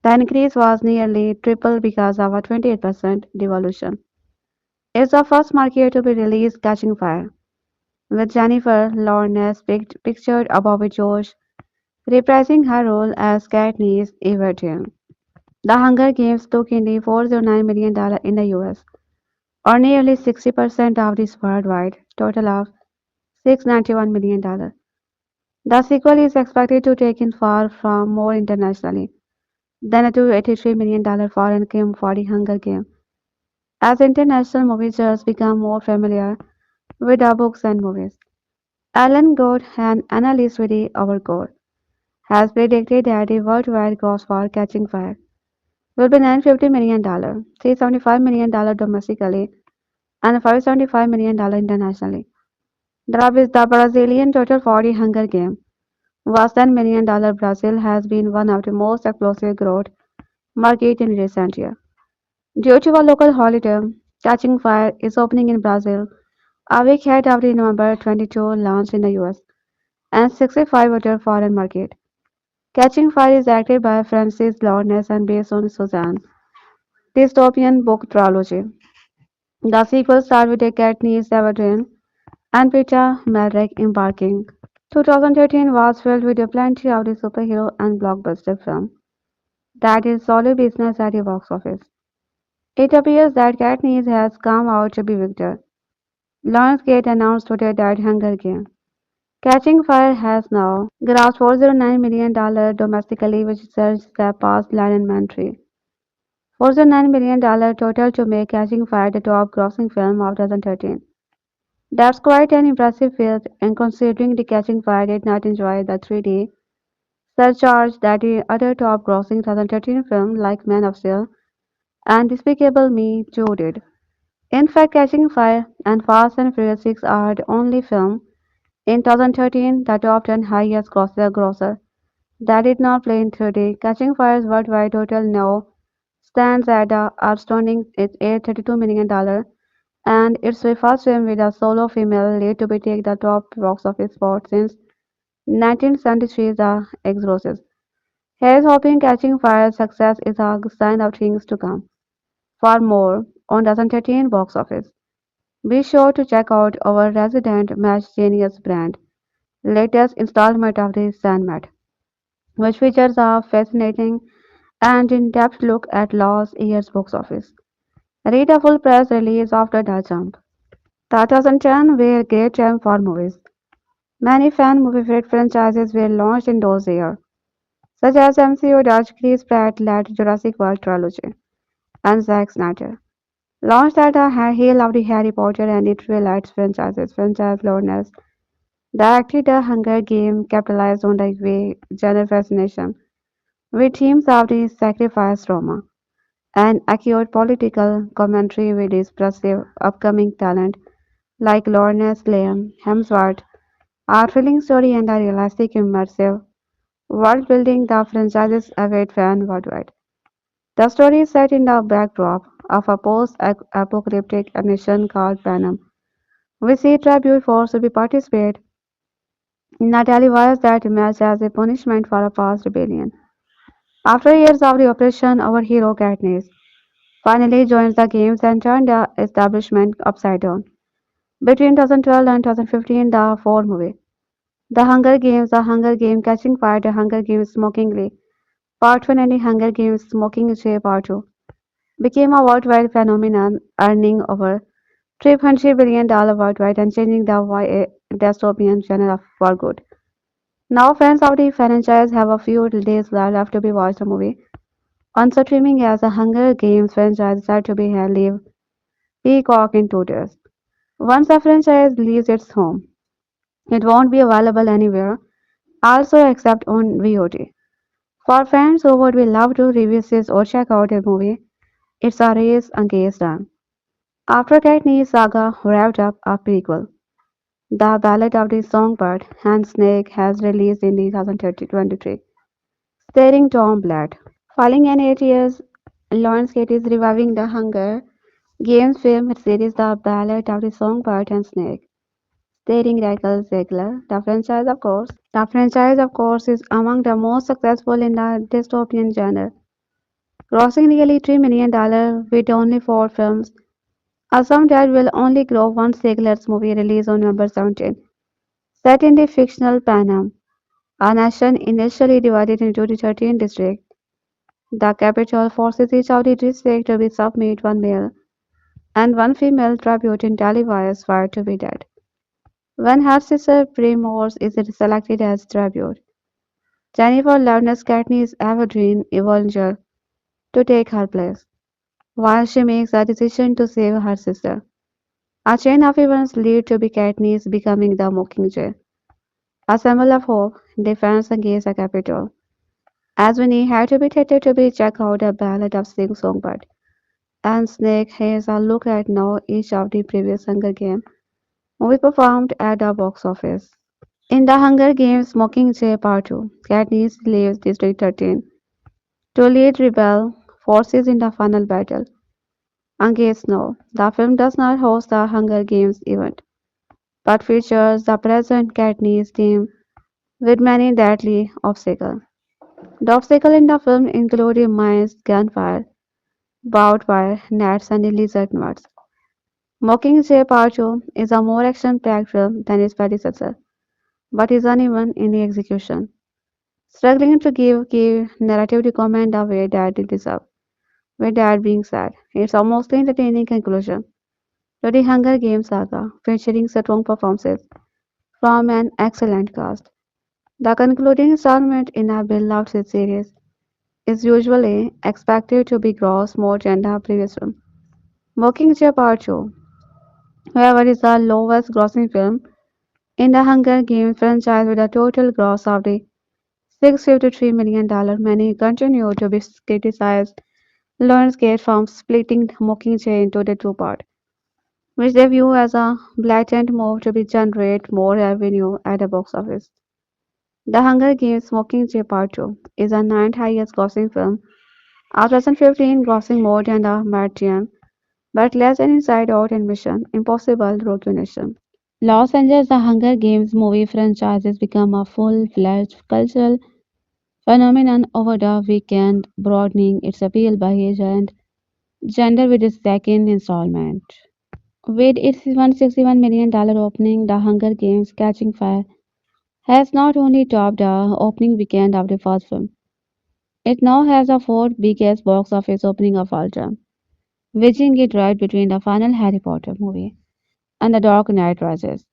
The increase was nearly triple because of a 28% devaluation. It's the first market to be released catching fire, with Jennifer Lawrence pictured above with Josh reprising her role as Katniss Everdeen. The Hunger Games took in the $409 million in the US, or nearly 60% of this worldwide total of $691 million. The sequel is expected to take in far from more internationally than a $283 million foreign game for the Hunger Games. As international movie judges become more familiar with the books and movies, Alan Gould, an analyst with the Overcore, has predicted that the worldwide gross for Catching Fire will be $950 million, $375 million domestically, and $575 million internationally. The Brazilian total for the Hunger Games was $10 million. Brazil has been one of the most explosive growth markets in recent years. Due to a local holiday, Catching Fire is opening in Brazil a week ahead of the November 22 launch in the US and 65 other foreign markets. Catching Fire is acted by Francis Lawrence and based on Suzanne dystopian book trilogy. The sequel starred with Katniss Everdeen and Peeta Mellark embarking. 2013 was filled with plenty of the superhero and blockbuster film that is solid business at the box office. It appears that Katniss has come out to be victor. Lionsgate announced today that Hunger Games Catching Fire has now grossed $409 million domestically, which surpassed Lion Man 3. $409 million total to make Catching Fire the top grossing film of 2013. That's quite an impressive feat, and considering the Catching Fire did not enjoy the 3D surcharge that the other top grossing 2013 films like Man of Steel and Despicable Me 2 did. In fact, Catching Fire and Fast and Furious 6 are the only film in 2013 that topped and highest grosser that did not play in 3D. Catching Fire's worldwide total now stands at a astounding $832 million, and it's the first film with a solo female lead to be take the top box office spot since 1973's The Exorcist. Here's hoping Catching Fire's success is a sign of things to come. For more on 2013 box office, be sure to check out our resident Match Genius brand latest installment of the Sandmat, which features a fascinating and in-depth look at last year's box office. Read a full press release after the jump. 2010 were a great time for movies. Many fan movie franchises were launched in those years, such as MCU Dutch Chris Pratt-led Jurassic World trilogy, and Zack Snyder launched at the heel of the Harry Potter and the Twilight franchise Lawrence. Directly the Hunger Games capitalized on the way genre fascination with themes of the sacrifice trauma and accurate political commentary with expressive upcoming talent like Lawrence Liam Hemsworth, a thrilling story and a realistic immersive world building the franchises await fans worldwide. The story is set in the backdrop of a post-apocalyptic nation called Panem. We see tribute forced to be participate in a televised that emerged as a punishment for a past rebellion. After years of the oppression, our hero Katniss finally joins the games and turned the establishment upside down. Between 2012 and 2015, the four movie The Hunger Games, The Hunger Game Catching Fire, The Hunger Games Smokingly, Part 1 and The Hunger Games Smoking Jay Part 2 became a worldwide phenomenon, earning over $300 billion worldwide and changing the YA dystopian genre for good. Now fans of the franchise have a few days left to be watched the movie. On streaming as the Hunger Games franchise is said to be leave Peacock in 2 days. Once the franchise leaves its home, it won't be available anywhere, also except on VOD. For fans who would be love to revisit or check out a movie, it's a race against time. After Katniss Saga wrapped up a prequel, The Ballad of the Songbird and Snake has released in 2023, starring Tom Blatt. Following an 8 years, Lionsgate is reviving the Hunger Games film series The Ballad of the Songbird and Snake, starring Rachel Zegler. The franchise, of course, is among the most successful in the dystopian genre, grossing nearly $3 million with only 4 films. A sum that will only grow once Zegler's movie release on November 17. Set in the fictional Panem, a nation initially divided into the 13 districts, the capital forces each of the districts to be submit one male and one female tribute in televised fire to be dead. When her sister Primrose is selected as tribute, Jennifer Lawrence Katniss Everdeen volunteers to take her place, while she makes a decision to save her sister. A chain of events lead to be Katniss becoming the Mockingjay, a symbol of hope, defense against the capital. As Winnie had to be theater to be check out the Ballad of Sing Songbird, and Snake has a look at now each of the previous Hunger Games movie performed at the box office. In the Hunger Games Mockingjay Part 2, Katniss leaves District 13 to lead rebel forces in the final battle against Snow. The film does not host the Hunger Games event, but features the present Katniss team with many deadly obstacles. The obstacles in the film include mines, gunfire, barbed wire, nets, and lizard nuts. Mockingjay Part 2 is a more action-packed film than its predecessor, but is uneven in the execution, struggling to give key narrative comment the way that it deserves. With that being said, it's a mostly entertaining conclusion to the Hunger Games saga, featuring strong performances from an excellent cast. The concluding installment in a beloved series is usually expected to be gross more than the previous film. Mockingjay Part 2, however, is the lowest grossing film in the Hunger Games franchise with a total gross of the $653 million. Many continue to be criticized Lionsgate from splitting Mockingjay into the two parts, which they view as a blatant move to be generate more revenue at the box office. The Hunger Games Mockingjay Part 2 is the ninth highest grossing film of 2015, grossing more than The Martian, but less than Inside Out and Mission Impossible Rogue Nation. Los Angeles, the Hunger Games movie franchise has become a full-fledged cultural phenomenon over the weekend, broadening its appeal by age and gender with its second installment. With its $161 million opening, The Hunger Games Catching Fire has not only topped the opening weekend of the first film, it now has the fourth biggest box office opening of all time, wedging it right between the final Harry Potter movie and The Dark Knight Rises.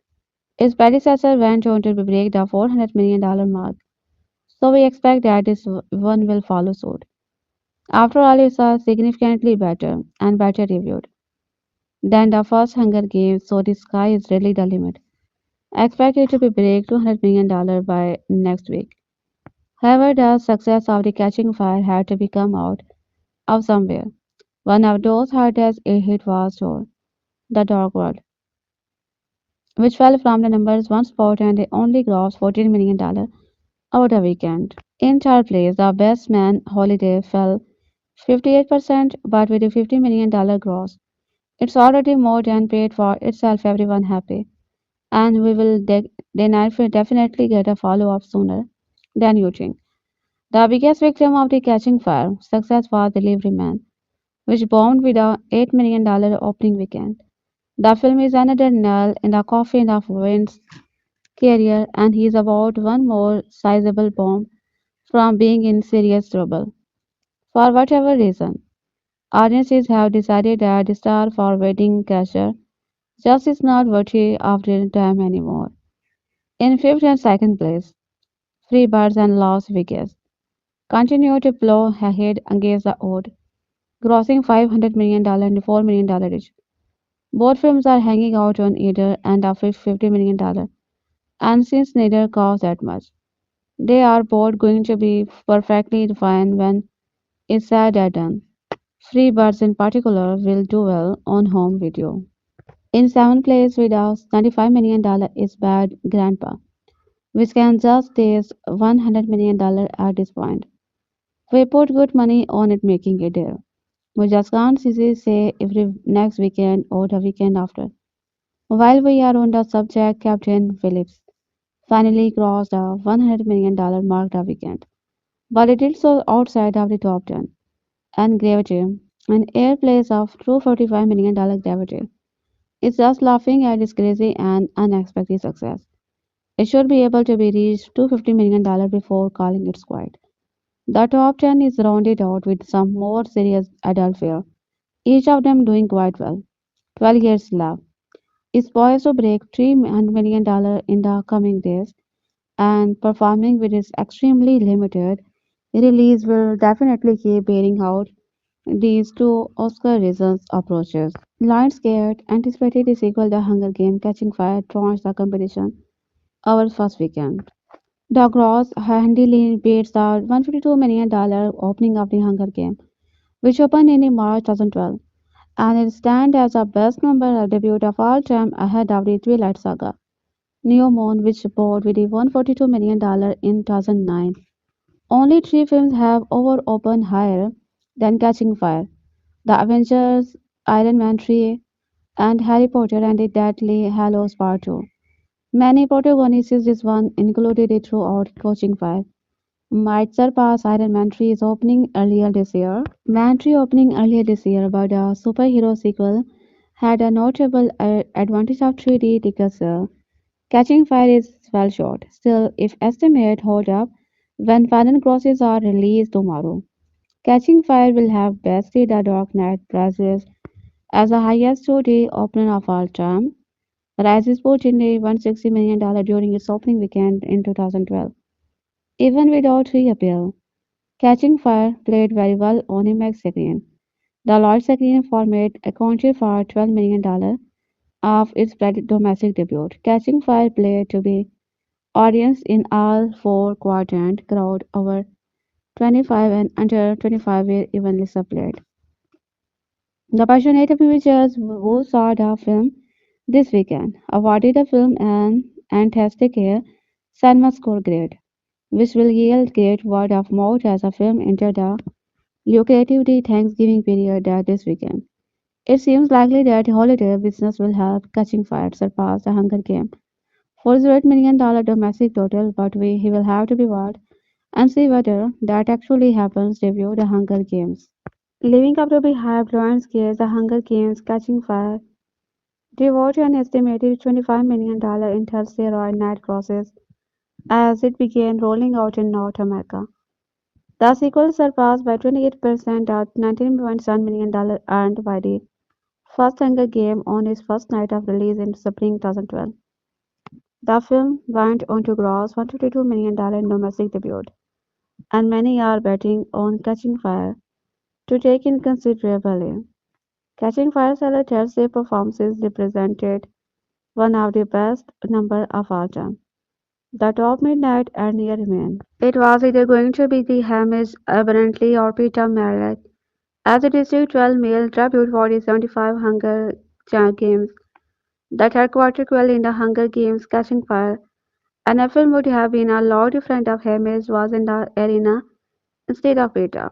Its predecessor went on to break the $400 million mark, so we expect that this one will follow suit. After all, it's significantly better and better reviewed than the first Hunger Games, so the sky is really the limit. Expect it to be break $200 million by next week. However, the success of the Catching Fire had to be come out of somewhere. One of those hardest hit was Door, The Dark World, which fell from the numbers one spot and they only grossed $14 million over the weekend. In third place, The Best Man Holiday fell 58%, but with a $50 million gross. It's already more than paid for itself, everyone happy. And we will definitely get a follow up sooner than you think. The biggest victim of the Catching Fire success was Delivery Man, which bombed with a $8 million opening weekend. The film is another nail in the coffin of Vince's career, and he's about one more sizable bomb from being in serious trouble. For whatever reason, audiences have decided that the star for Wedding Crasher just is not worthy of their time anymore. In fifth and second place, Freebirds and Las Vegas continue to plow ahead against the odds, grossing $500 million and $4 million each. Both films are hanging out on either end of $50 million, and since neither cost that much, they are both going to be perfectly fine when it's said and done. Freebirds in particular will do well on home video. In seventh place with a $95 million is Bad Grandpa, which can just taste $100 million at this point. We put good money on it making it there. We just can't easily say every next weekend or the weekend after. While we are on the subject, Captain Phillips finally crossed the $100 million mark the weekend, but it did so outside of the top 10. And Gravity, an airplays of $245 million Gravity, is just laughing at its crazy and unexpected success. It should be able to be reached $250 million before calling it quits. The top 10 is rounded out with some more serious adult fare, each of them doing quite well. 12 Years Love is poised to break $300 million in the coming days, and performing with its extremely limited release will definitely keep bearing out these two Oscar reasons approaches. Lionsgate anticipated the sequel The Hunger Games Catching Fire launched the competition our first weekend. The gross handily beats the $152 million opening of The Hunger Games, which opened in March 2012, and it stands as the best number debut of all time ahead of the Twilight Saga, New Moon, which bought with the $142 million in 2009. Only three films have over opened higher than Catching Fire: The Avengers, Iron Man 3, and Harry Potter and the Deathly Hallows Part 2. Many protagonists this one included it throughout Catching Fire might surpass Iron Man 3's opening earlier this year. Man 3 opening earlier this year, but a superhero sequel had a notable advantage of 3D because catching fire is well shot. Still, if estimates hold up, when final grosses are released tomorrow, Catching Fire will have bested The Dark Knight Rises as the highest 2D opener of all time. Rises put in a $160 million during its opening weekend in 2012. Even without reappeal, Catching Fire played very well on IMAX screen. The large screen format accounted for $12 million of its domestic debut. Catching Fire played to be audience in all four quadrant crowd over 25 and under 25 were evenly split. The passionate viewers who saw the film this weekend awarded the film an fantastic cinema score grade, which will yield great word of mouth as the film entered the lucrative Thanksgiving period this weekend. It seems likely that holiday business will help Catching Fire surpass The Hunger Games for $8 million domestic total, but he will have to be watched and see whether that actually happens. Review The Hunger Games. Living up to the hype, Lawrence Gates, The Hunger Games, Catching Fire, devoted an estimated $25 million in Thursday night grosses as it began rolling out in North America. The sequel surpassed by 28% at $19.7 million earned by the first Hunger Game on its first night of release in spring 2012. The film went on to gross $152 million in domestic debut, and many are betting on Catching Fire to take in considerably. Catching Fire Salad Thursday performances represented one of the best number of all time. The top midnight and near remain. It was either going to be the Hamish Abernathy or Peeta Mellark as the District 12 male tribute for the 75 Hunger Games. The third Quarter Quell in the Hunger Games Catching Fire, and a film would have been a lot different if Hamish was in the arena instead of Peeta.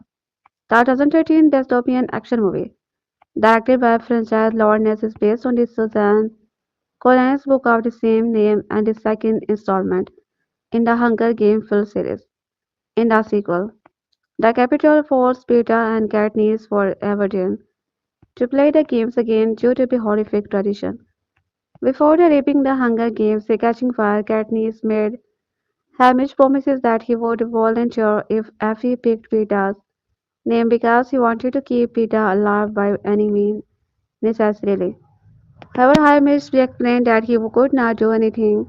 The 2013 dystopian action movie, directed by franchise Lawrence, is based on the Susan Collins book of the same name and the second installment in the Hunger Games film series. In the sequel, the Capitol forced Peeta and Katniss for Everdeen to play the games again due to the horrific tradition. Before the raping the Hunger Games, the Catching Fire, Katniss made Hamish promises that he would volunteer if Effie picked Peeta's name because he wanted to keep Peeta alive by any means necessarily. However, Hamish explained that he could not do anything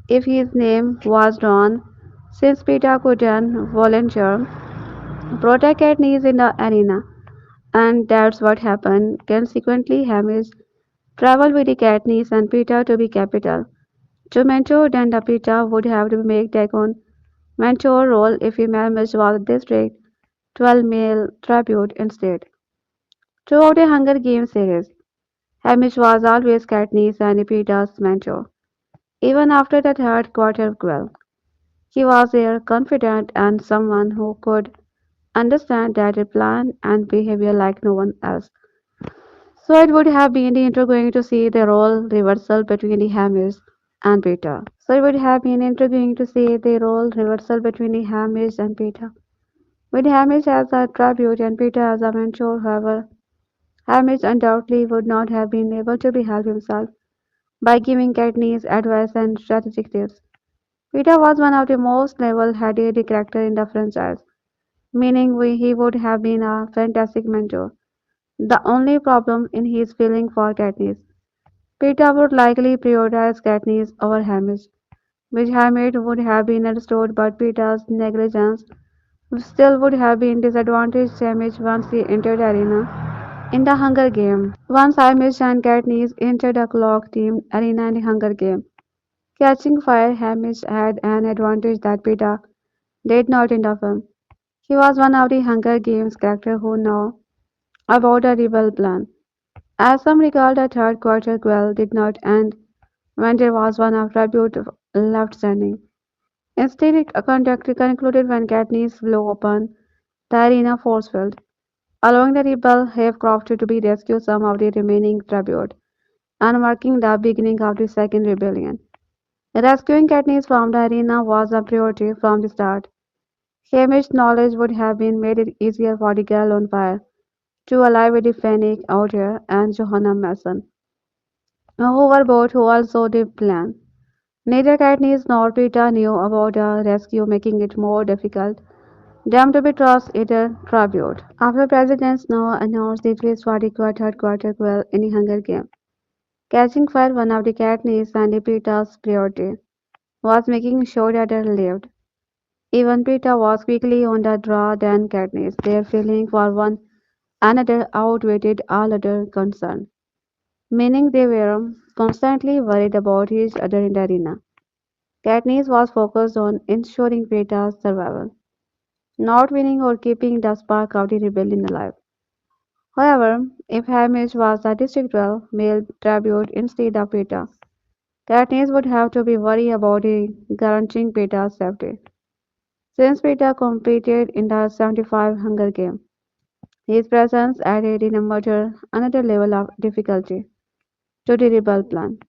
if his name was drawn, since Peeta couldn't volunteer protect Katniss in the arena. And that's what happened. Consequently, Hamish traveled with the Katniss and Peeta to the capital. To mentor, then the Peeta would have to take on mentor role if Hamish was a District 12 male tribute instead. Throughout the Hunger Games series, Hamish was always Katniss and Peeta's mentor. Even after the third quarter quell, he was there, confident and someone who could understand their plan and behavior like no one else. So it would have been intriguing to see the role reversal between the Hamish and Peeta. So it would have been intriguing to see the role reversal between the Hamish and Peeta. With Hamish as a tribute and Peeta as a mentor, however, Hamish undoubtedly would not have been able to be help himself by giving Katniss advice and strategic tips. Peeta was one of the most level-headed characters in the franchise, meaning he would have been a fantastic mentor. The only problem in his feeling for Katniss. Peeta would likely prioritize Katniss over Hamish, which Hamish would have been understood, but Peeta's negligence still would have been disadvantaged Hamish once he entered the arena in the Hunger Game. Once Hamish and Katniss entered the clock team arena in the Hunger Game, catching fire, Hamish had an advantage that Peeta did not in the film. He was one of the Hunger Games characters who knew about the rebel plan. As some recall, the third quarter quell did not end when there was one of tribute left standing. Instead, it concluded when Katniss blew open the arena force field, allowing the rebel Havecraft to be rescue some of the remaining tribute, and marking the beginning of the second rebellion. Rescuing Katniss from the arena was a priority from the start. Hamish's knowledge would have been made it easier for the girl on fire to ally with the Fennec out here and Johanna Mason. who were both who also did plan. Neither Katniss nor Peeta knew about the rescue, making it more difficult them to be trusted tribute. After President Snow announced the twist for the third quarter quell in the Hunger Game, catching fire one of the Katniss and the Peeta's priority was making sure that they lived. Even Peeta was quickly on the draw than Katniss. Their feeling for one another outweighed all other concern, meaning they were constantly worried about each other in the arena. Katniss was focused on ensuring Peeta's survival, not winning or keeping the spark of the rebellion alive. However, if Hamish was the district well male tribute instead of Peeta, Katniss would have to be worried about guaranteeing Peeta's safety. Since Peeta competed in the 75 Hunger Game, his presence added in another level of difficulty to the rebel plan.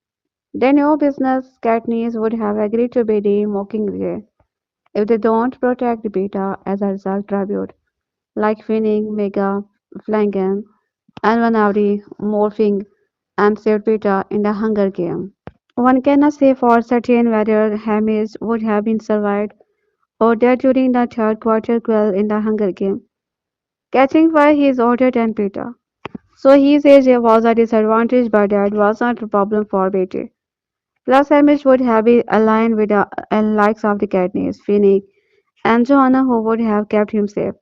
They knew business Katniss would have agreed to be the Mockingjay if they don't protect the Peeta as a result tribute, like Finning, Mega, Flangen, and Vanavdi morphing and saved Peeta in the Hunger Game. One cannot say for certain whether Hamish would have been survived or dead during the third quarter quell in the Hunger Game. Catching fire he is older than Peeta, so his age was a disadvantage but that was not a problem for Betty. Plus Hamish would have been aligned with the likes of the Katniss, Finnick, and Joanna who would have kept him safe.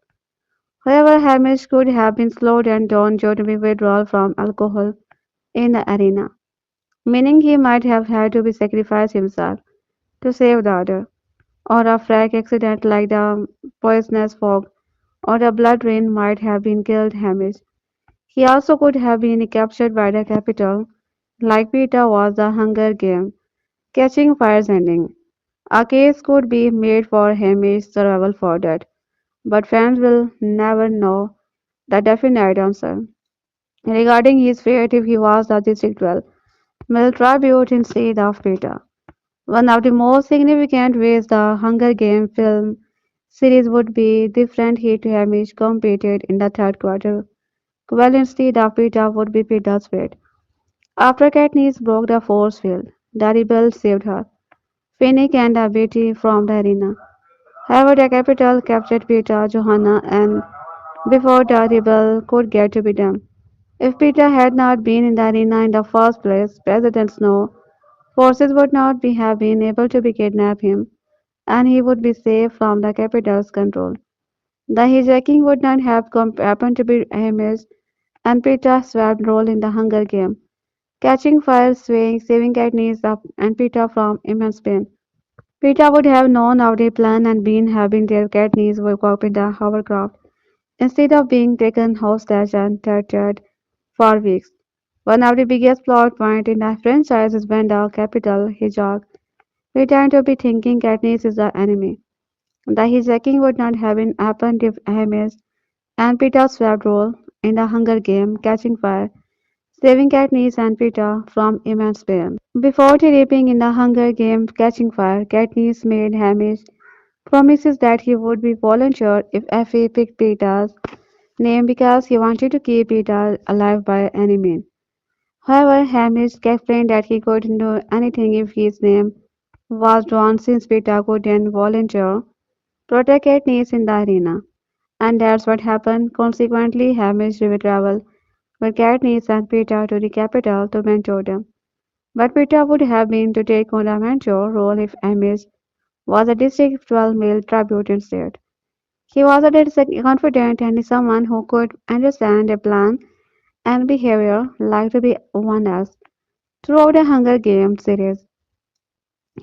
However, Hamish could have been slowed and done due to withdrawal from alcohol in the arena, meaning he might have had to be sacrificed himself to save the other, or a freak accident like the poisonous fog or the blood rain might have been killed Hamish. He also could have been captured by the Capitol, like Peter was the Hunger Game, catching fire's ending. A case could be made for Hamish's survival for that, but fans will never know the definite answer. Regarding his fate if he was the District 12 male tribute instead of Peter. One of the most significant ways the Hunger Games film series would be different hit Hamish competed in the third quarter. Well, instead of Peter would be Peter's fate. After Katniss broke the force field, the rebels saved her, Finnick and Betty from the arena. However, the capital captured Peter, Johanna, and before the rebel could get to be them. If Peter had not been in the arena in the first place, President Snow forces would not be have been able to be kidnap him, and he would be safe from the capital's control. The hijacking would not have happened to be Hamish and Peter's swapped role in the Hunger Game, catching fire, swaying, saving Katniss up and Peter from immense pain. Peter would have known of the plan and been having their Katniss woke up in the hovercraft instead of being taken hostage and tortured for weeks. One of the biggest plot points in the franchise is when the capital hijack. We tend to be thinking Katniss is the enemy. The hijacking would not have been happened if Hamish and Peeta swapped role in the Hunger Game, catching fire, saving Katniss and Peeta from immense pain. Before leaping in the Hunger Game, catching fire, Katniss made Hamish promises that he would be volunteer if Effie picked Peeta's name because he wanted to keep Peeta alive by any means. However, Hamish explained that he couldn't do anything if his name was drawn since Peeta couldn't volunteer protect Katniss in the arena. And that's what happened. Consequently, Hamish will travel with Katniss and Peeta to the capital to mentor them. But Peeta would have been to take on the mentor role if Hamish was a District 12 male tribute instead. He was a dead confident and someone who could understand a plan and behavior like to be one else. Throughout the Hunger Games series,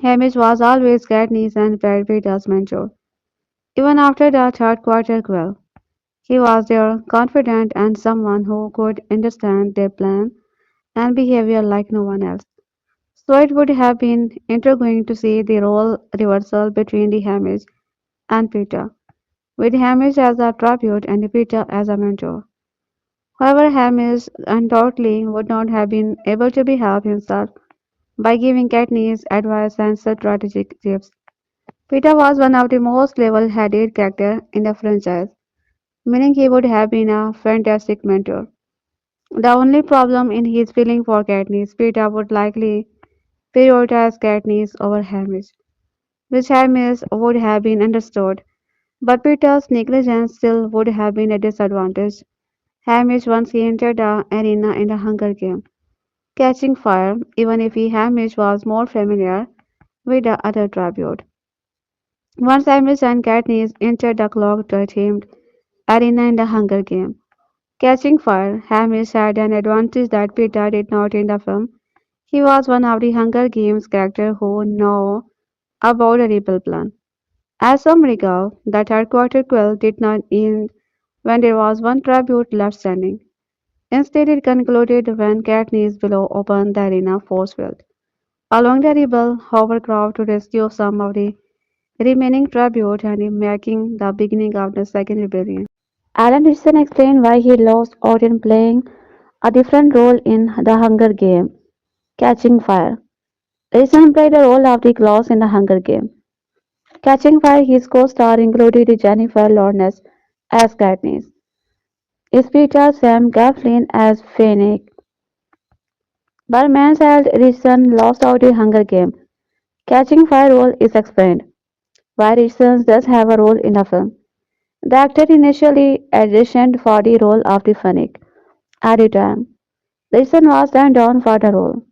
Hamish was always Katniss and Peeta's mentor. Even after the third quarter quell, he was their confidant and someone who could understand their plan and behavior like no one else. So it would have been intriguing to see the role reversal between the Hamish and Peeta, with Hamish as a tribute and Peeta as a mentor. However, Hamish undoubtedly would not have been able to be help himself by giving Katniss advice and strategic tips. Peeta was one of the most level-headed characters in the franchise, meaning he would have been a fantastic mentor. The only problem in his feeling for Katniss, Peeta would likely prioritize Katniss over Hamish, which Hamish would have been understood, but Peeta's negligence still would have been a disadvantage. Hamish once he entered the arena in the Hunger Game, catching fire, even if Hamish was more familiar with the other tribute. Once Hamish and Katniss entered the clock-themed arena in the Hunger Game, catching fire, Hamish had an advantage that Peeta did not in the film. He was one of the Hunger Games characters who know about a rebel plan. As some recall, the third Quarter Quell did not end when there was one tribute left standing. Instead, it concluded when Katniss below opened the arena force field, allowing the rebel hovercraft to rescue some of the remaining tribute and marking the beginning of the Second Rebellion. Alan Richardson explained why he lost out in playing a different role in The Hunger Game, Catching Fire. Richardson played the role of the Claus in The Hunger Game. Catching Fire, his co-star included Jennifer Lawrence as Katniss, Peter Sam Gafflin as Fennec. But Mansell Richardson lost out in Hunger Game. Catching Fire role is explained. Why Richardson does have a role in the film. The actor initially auditioned for the role of the Fennec. At the time, Richardson was turned down for the role,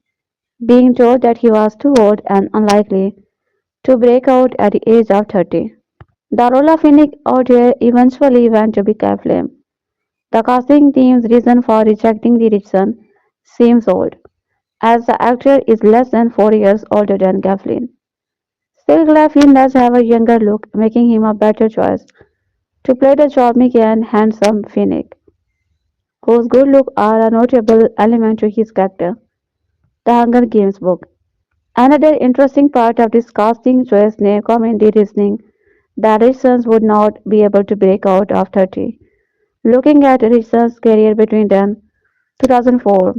being told that he was too old and unlikely to break out at the age of 30. The role of Finnick Ogier eventually went to be Kathleen. The casting team's reason for rejecting the Richardson seems old, as the actor is less than 4 years older than Kathleen. Still, Kathleen does have a younger look, making him a better choice to play the charming and handsome Finnick, whose good looks are a notable element to his character. The Hunger Games book. Another interesting part of this casting choice may come in the reasoning that Richardson would not be able to break out of 30. Looking at Richardson's career between then 2004,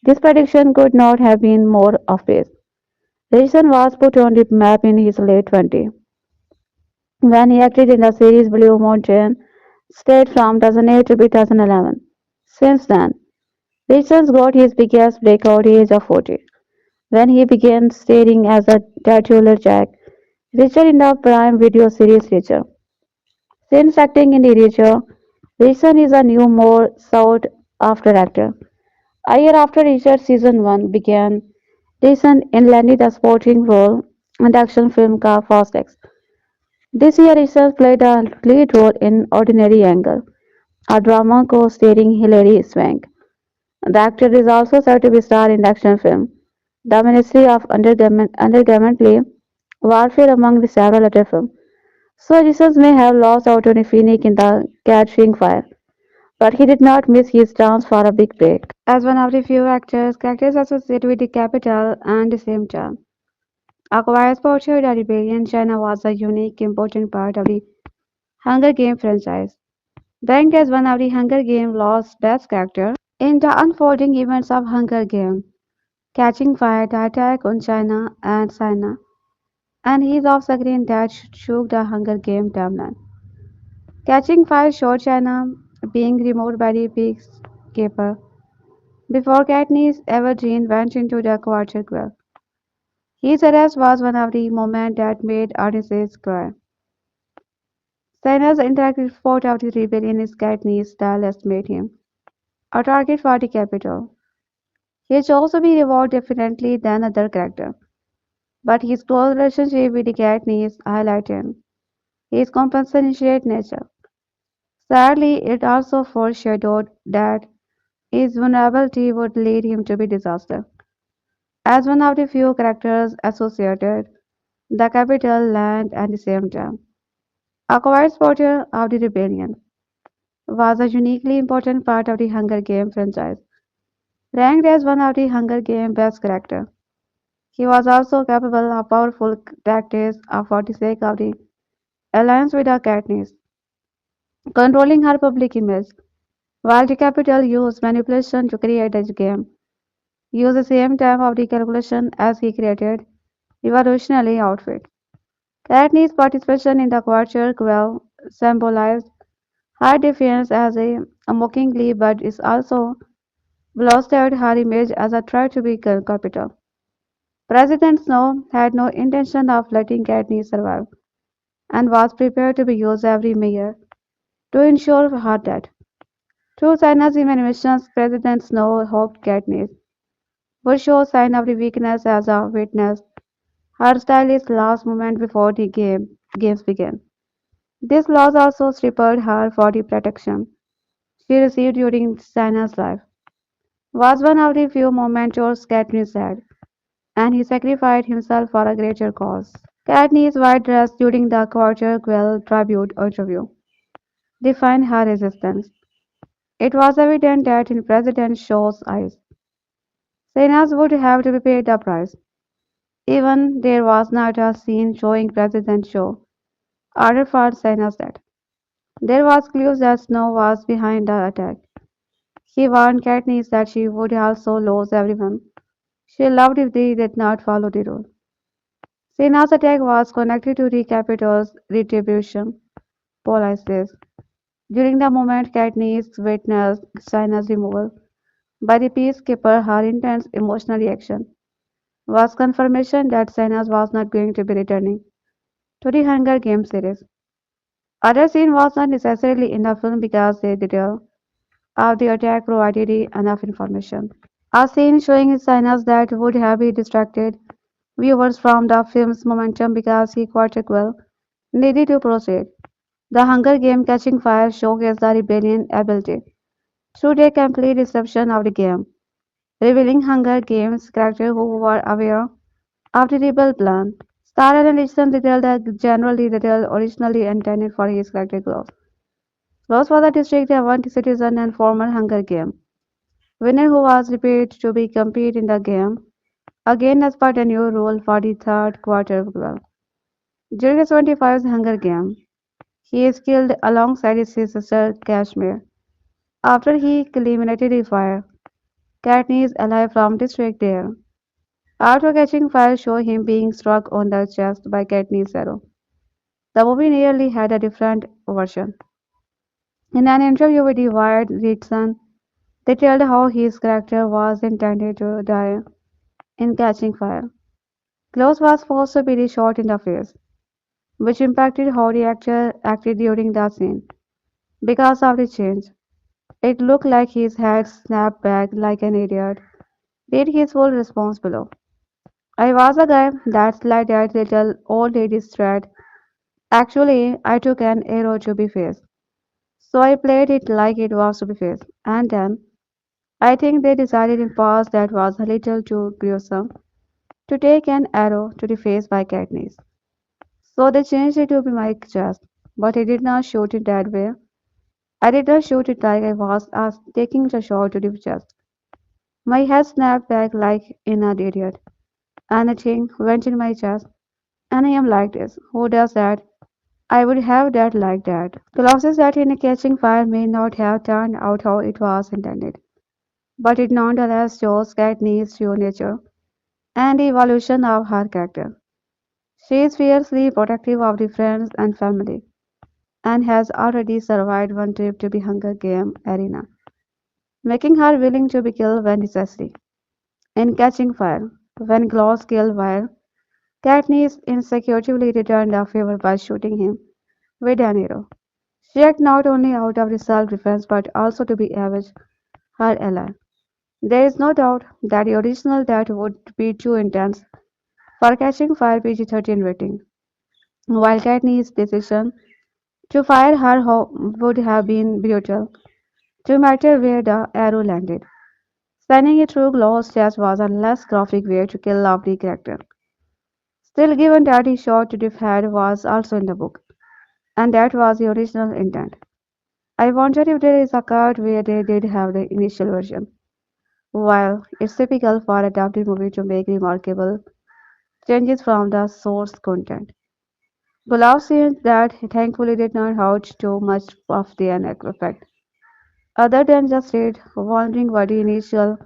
this prediction could not have been more off base. Richardson was put on the map in his late 20s when he acted in the series Blue Mountain State from 2008 to 2011. Since then, Richards got his biggest breakout age of 40 when he began starring as a titular Jack Reacher in the Prime Video series Reacher. Since acting in the Reacher, Richardson is a new, more sought after actor. A year after Reacher season 1 began, Richardson landed a supporting role in the action film car Fast X. This year, Richardson played a lead role in Ordinary Angle, a drama co-starring Hilary Swank. The actor is also said to be star in the action film The Ministry of Undergarmently Warfare among the several other films. So Jesus may have lost out on a phoenix in the catching fire, but he did not miss his chance for a big break. As one of the few actors, characters associated with the capital and the same term. Aquarius portrayed a rebellion. China was a unique, important part of the Hunger Game franchise. Ranked as one of the Hunger Game Law's best characters in the unfolding events of Hunger Game, catching fire, the attack on China and China, and his off-screen death shook the Hunger Game timeline. Catching fire showed China being removed by the peacekeeper before Katniss Everdeen went into the Quarter Quell. His arrest was one of the moments that made audiences cry. China's interactive report of the rebellion is Katniss' stylist made him a target for the capital. He chose to be rewarded differently than other characters, but his close relationship with the Katniss highlighted his compassionate nature. Sadly, it also foreshadowed that his vulnerability would lead him to be disaster. As one of the few characters associated the capital, land, and the same time, a quiet supporter of the rebellion, was a uniquely important part of the Hunger Game franchise. Ranked as one of the Hunger Game best characters, he was also capable of powerful tactics for the sake of the alliance with the Katniss, controlling her public image, while the capital used manipulation to create the game. Used the same time of the calculation as he created revolutionary outfit. Katniss' participation in the Quarter Quell symbolized her defiance as a mockingly, but is also blasted her image as a threat to be capital. President Snow had no intention of letting Katniss survive and was prepared to be used every measure to ensure her death. Through China's evaluations, President Snow hoped Katniss would show sign of the weakness as a witness her stylish last moment before the games began. This loss also stripped her for the protection she received during China's life. Was one of the few moments Katniss had, and he sacrificed himself for a greater cause. Katniss' white dress during the Quarter Quell tribute interview defined her resistance. It was evident that in President Shaw's eyes, Senas would have to be paid the price. Even there was not a scene showing President Shaw ordered for Sena's death. There was clues that Snow was behind the attack. He warned Katniss that she would also lose everyone she loved if they did not follow the rule. Sena's attack was connected to the capital's retribution policies. During the moment Katniss witnessed Sena's removal by the peacekeeper, her intense emotional reaction was confirmation that Senas was not going to be returning to the Hunger Games series. Other scene was not necessarily in the film because the detail of the attack provided enough information. A scene showing Senas that would have distracted viewers from the film's momentum because he quite well needed to proceed. The Hunger Game Catching Fire showcased the rebellion ability through their complete disruption of the game, revealing Hunger Games characters who were aware of the rebel plan. Star analysts detailed the general detail originally intended for his character Gloss. Gloss was a district Avanti citizen and former Hunger Game winner who was prepared to be compete in the game again as per the new rule for the third quarter. During the 25th Hunger Game, he is killed alongside his sister Kashmir after he eliminated the fire. Katniss alive from district there. After catching fire show him being struck on the chest by Katniss' arrow. The movie nearly had a different version. In an interview with the Wired, Ritson detailed how his character was intended to die in catching fire. Close was forced to be shot in the face, which impacted how the actor acted during the scene. Because of the change, it looked like his head snapped back like an idiot. Read his full response below. I was a guy that's like that little old lady's thread. Actually, I took an arrow to be faced. So I played it like it was to be faced. And then, I think they decided in past that was a little too gruesome to take an arrow to the face by Katniss. So they changed it to be my chest. But I did not shoot it that way. I did not shoot it like I was taking the shot to the chest. My head snapped back like in an idiot. And a thing went in my chest. And I am like this. Who does that? I would have that like that. Colossus that in a catching fire may not have turned out how it was intended, but it nonetheless shows Katniss' true nature and the evolution of her character. She is fiercely protective of the friends and family, and has already survived one trip to the Hunger Game arena, making her willing to be killed when necessary. In Catching Fire, when Gloss killed Wire, Katniss instinctively returned the favor by shooting him with an arrow. She acted not only out of self-defense but also to be avenge her ally. There is no doubt that the original death would be too intense for Catching Fire PG-13 rating, while Katniss' decision to fire her would have been brutal, no matter where the arrow landed. Sending it through Glow's chest was a less graphic way to kill off the character. Still, given that the shot to the head was also in the book, and that was the original intent. I wonder if there is a cut where they did have the initial version. While it's typical for a adapted movie to make remarkable changes from the source content, Gulav says that he thankfully did not have too much of the effect, other than just it wondering what the initial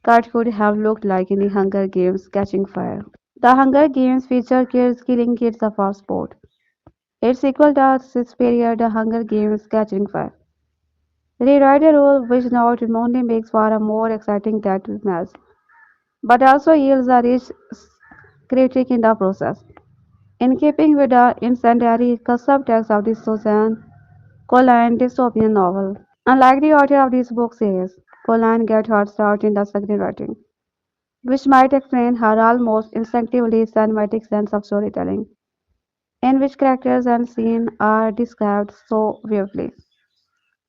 cut could have looked like in the Hunger Games Catching Fire. The Hunger Games feature kids killing kids of our sport. Its sequel, the superior The Hunger Games Catching Fire, Rewrite a rule which not only makes for a more exciting title match, but also yields a rich critique in the process. In keeping with the incendiary subtext of the Susan Collins dystopian novel, unlike the author of this book series, Collins gets her start in the screenwriting, which might explain her almost instinctively cinematic sense of storytelling, in which characters and scenes are described so vividly.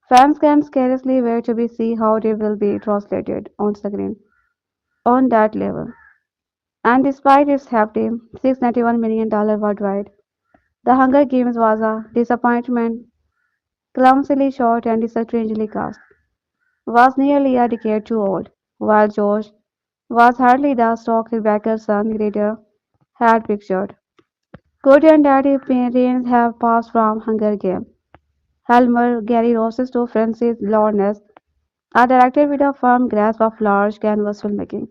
Fans can scarcely wait to be see how they will be translated on screen on that level. And despite its hefty $691 million worldwide, The Hunger Games was a disappointment, clumsily shot and strangely cast, was nearly a decade too old, while Josh was hardly the stock Rebecca's son reader had pictured. Good and Daddy reigns have passed from Hunger Games. Helmer, Gary Ross's to Francis Lawrence are directed with a firm grasp of large canvas filmmaking,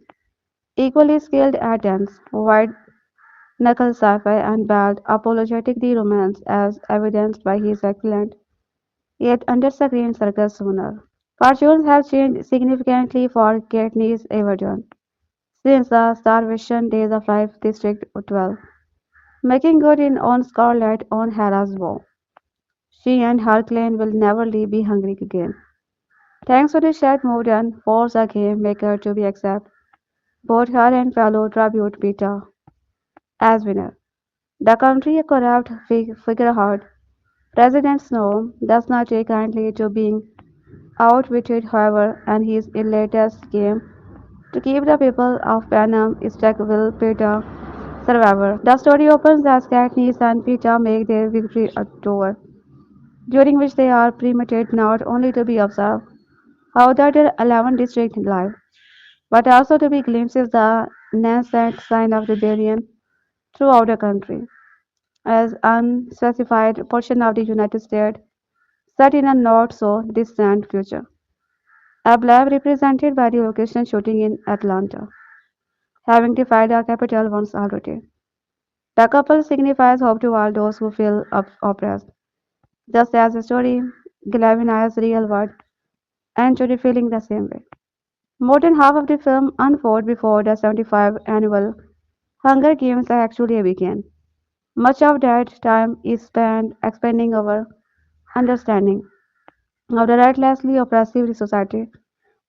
equally skilled at dense, wide-knuckle sci-fi and bad, apologetic romance as evidenced by his excellent yet under-screen circus sooner. Fortunes have changed significantly for Katniss Everdeen since the starvation days of Life District 12, making good in on Scarlet O'Hara's vow. She and her clan will never be hungry again. Thanks to the shared mood and force a game maker to be accept both her and fellow tribute Peeta as winner. The country corrupt figurehead President Snow does not take kindly to being outwitted, however, and his latest game to keep the people of Panem stuck will Peeta survivor. The story opens as Katniss and Peeta make their victory tour, during which they are permitted not only to be observed how the other 11 districts live, but also to be glimpses the nascent sign of rebellion throughout the country, as unspecified portion of the United States set in a not so distant future. A blab represented by the location shooting in Atlanta, having defied our capital once already. The couple signifies hope to all those who feel oppressed, just as the story galvanizes real world and Judy feeling the same way. More than half of the film unfolded before the 75th annual Hunger Games actually began. Much of that time is spent expanding our understanding of the relentlessly oppressive society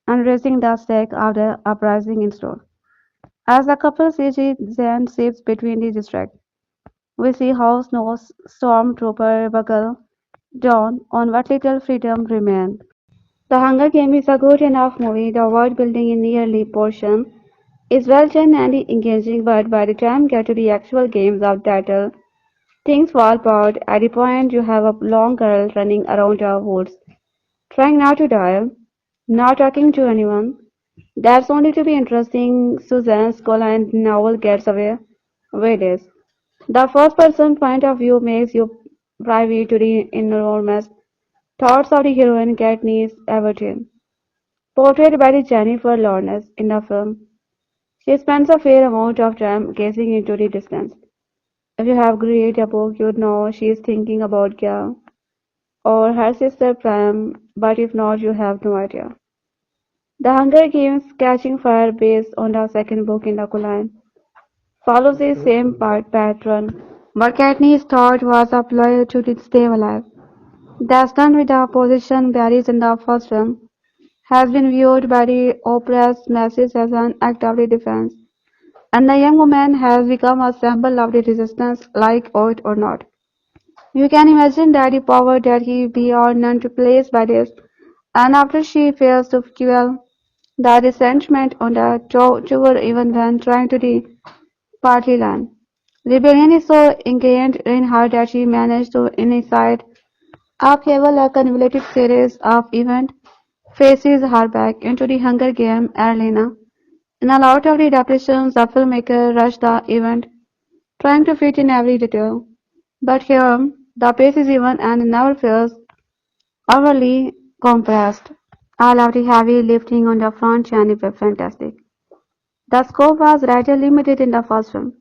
and raising the stake of the uprising in store. As the couple then shifts between the districts, we see how Snow's stormtrooper buckle down on what little freedom remains. The Hunger Games is a good enough movie. The world building in nearly portion is well done and engaging, but by the time you get to the actual games of battle, things fall apart. At the point you have a long girl running around the woods, trying not to die, not talking to anyone. That's only to be interesting. Susan's Collins novel gets away with this. The first person point of view makes you privy to the enormous thoughts of the heroine Katniss Everdeen, portrayed by the Jennifer Lawrence in the film. She spends a fair amount of time gazing into the distance. If you have read a book, you'd know she is thinking about Gil or her sister Pam, but if not, you have no idea. The Hunger Games Catching Fire, based on the second book in the colline, follows the same pattern. What Katniss thought was a ploy to stay alive. That's done with the opposition barriers in the first film, has been viewed by the oppressed masses as an act of defense, and the young woman has become a symbol of the resistance, like it or not. You can imagine that the power that he be or none to place by this, and after she fails to quell the resentment on the tour even when trying to the partly land. Rebellion is so ingrained in her that she managed to incite upheaval. A convoluted series of events faces her back into the Hunger Game arena. In a lot of the adaptations, the filmmaker rushed the event, trying to fit in every detail. But here, the pace is even and never feels overly compressed. All of the heavy lifting on the front end is fantastic. The scope was rather limited in the first film,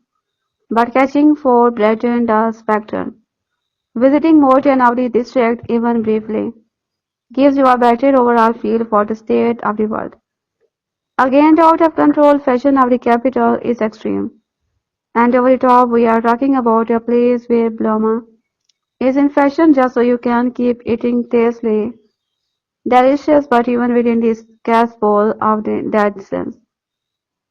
but catching for broadened the spectrum, visiting more than of the district even briefly. gives you a better overall feel for the state of the world. Again, the out of control fashion of the capital is extreme. And over the top, we are talking about a place where Bloma is in fashion just so you can keep eating tastefully, delicious, but even within this casserole of that sense.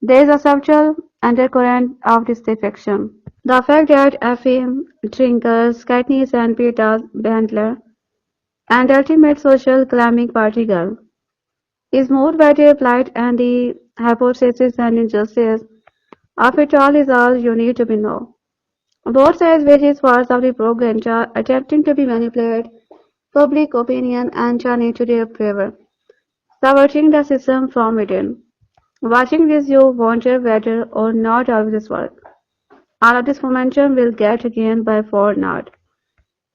There is a subtle undercurrent of dissatisfaction. The fact that Effie drinkers, Katniss and Peeta's Bandler, and ultimate social climbing party girl, is more better plight and the hypothesis and injustice of it all is all you need to be know. Both sides various parts of the propaganda attempting to be manipulate public opinion and turn into their favor, subverting the system from within. Watching this you wonder whether or not all of this work. All of this momentum will get again by for not.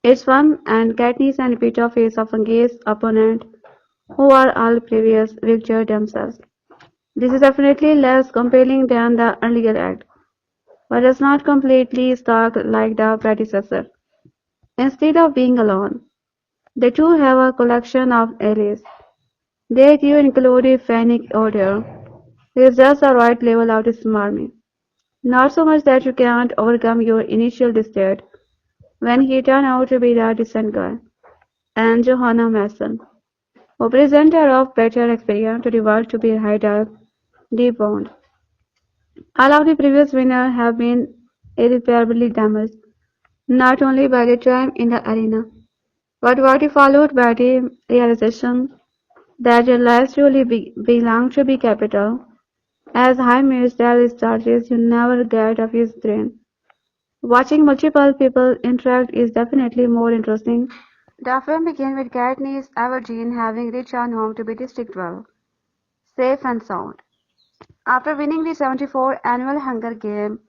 It's fun and Katniss and Peeta face off against opponent who are all previous victor themselves. This is definitely less compelling than the earlier act, but it's not completely stark like the predecessor. Instead of being alone, the two have a collection of allies. Their crew included Fennec Order, who is just the right level of smarmy. Not so much that you can't overcome your initial distrust when he turned out to be the decent guy, and Johanna Mason, who presenter of better experience to the world to be high up, deep bound. All of the previous winners have been irreparably damaged, not only by the time in the arena, but what followed by the realization that their lives truly belong to be capital, as high ministerial charges you never get off his brain. Watching multiple people interact is definitely more interesting. The film begins with Katniss Everdeen having returned home to be District 12, safe and sound. After winning the 74th annual Hunger Game,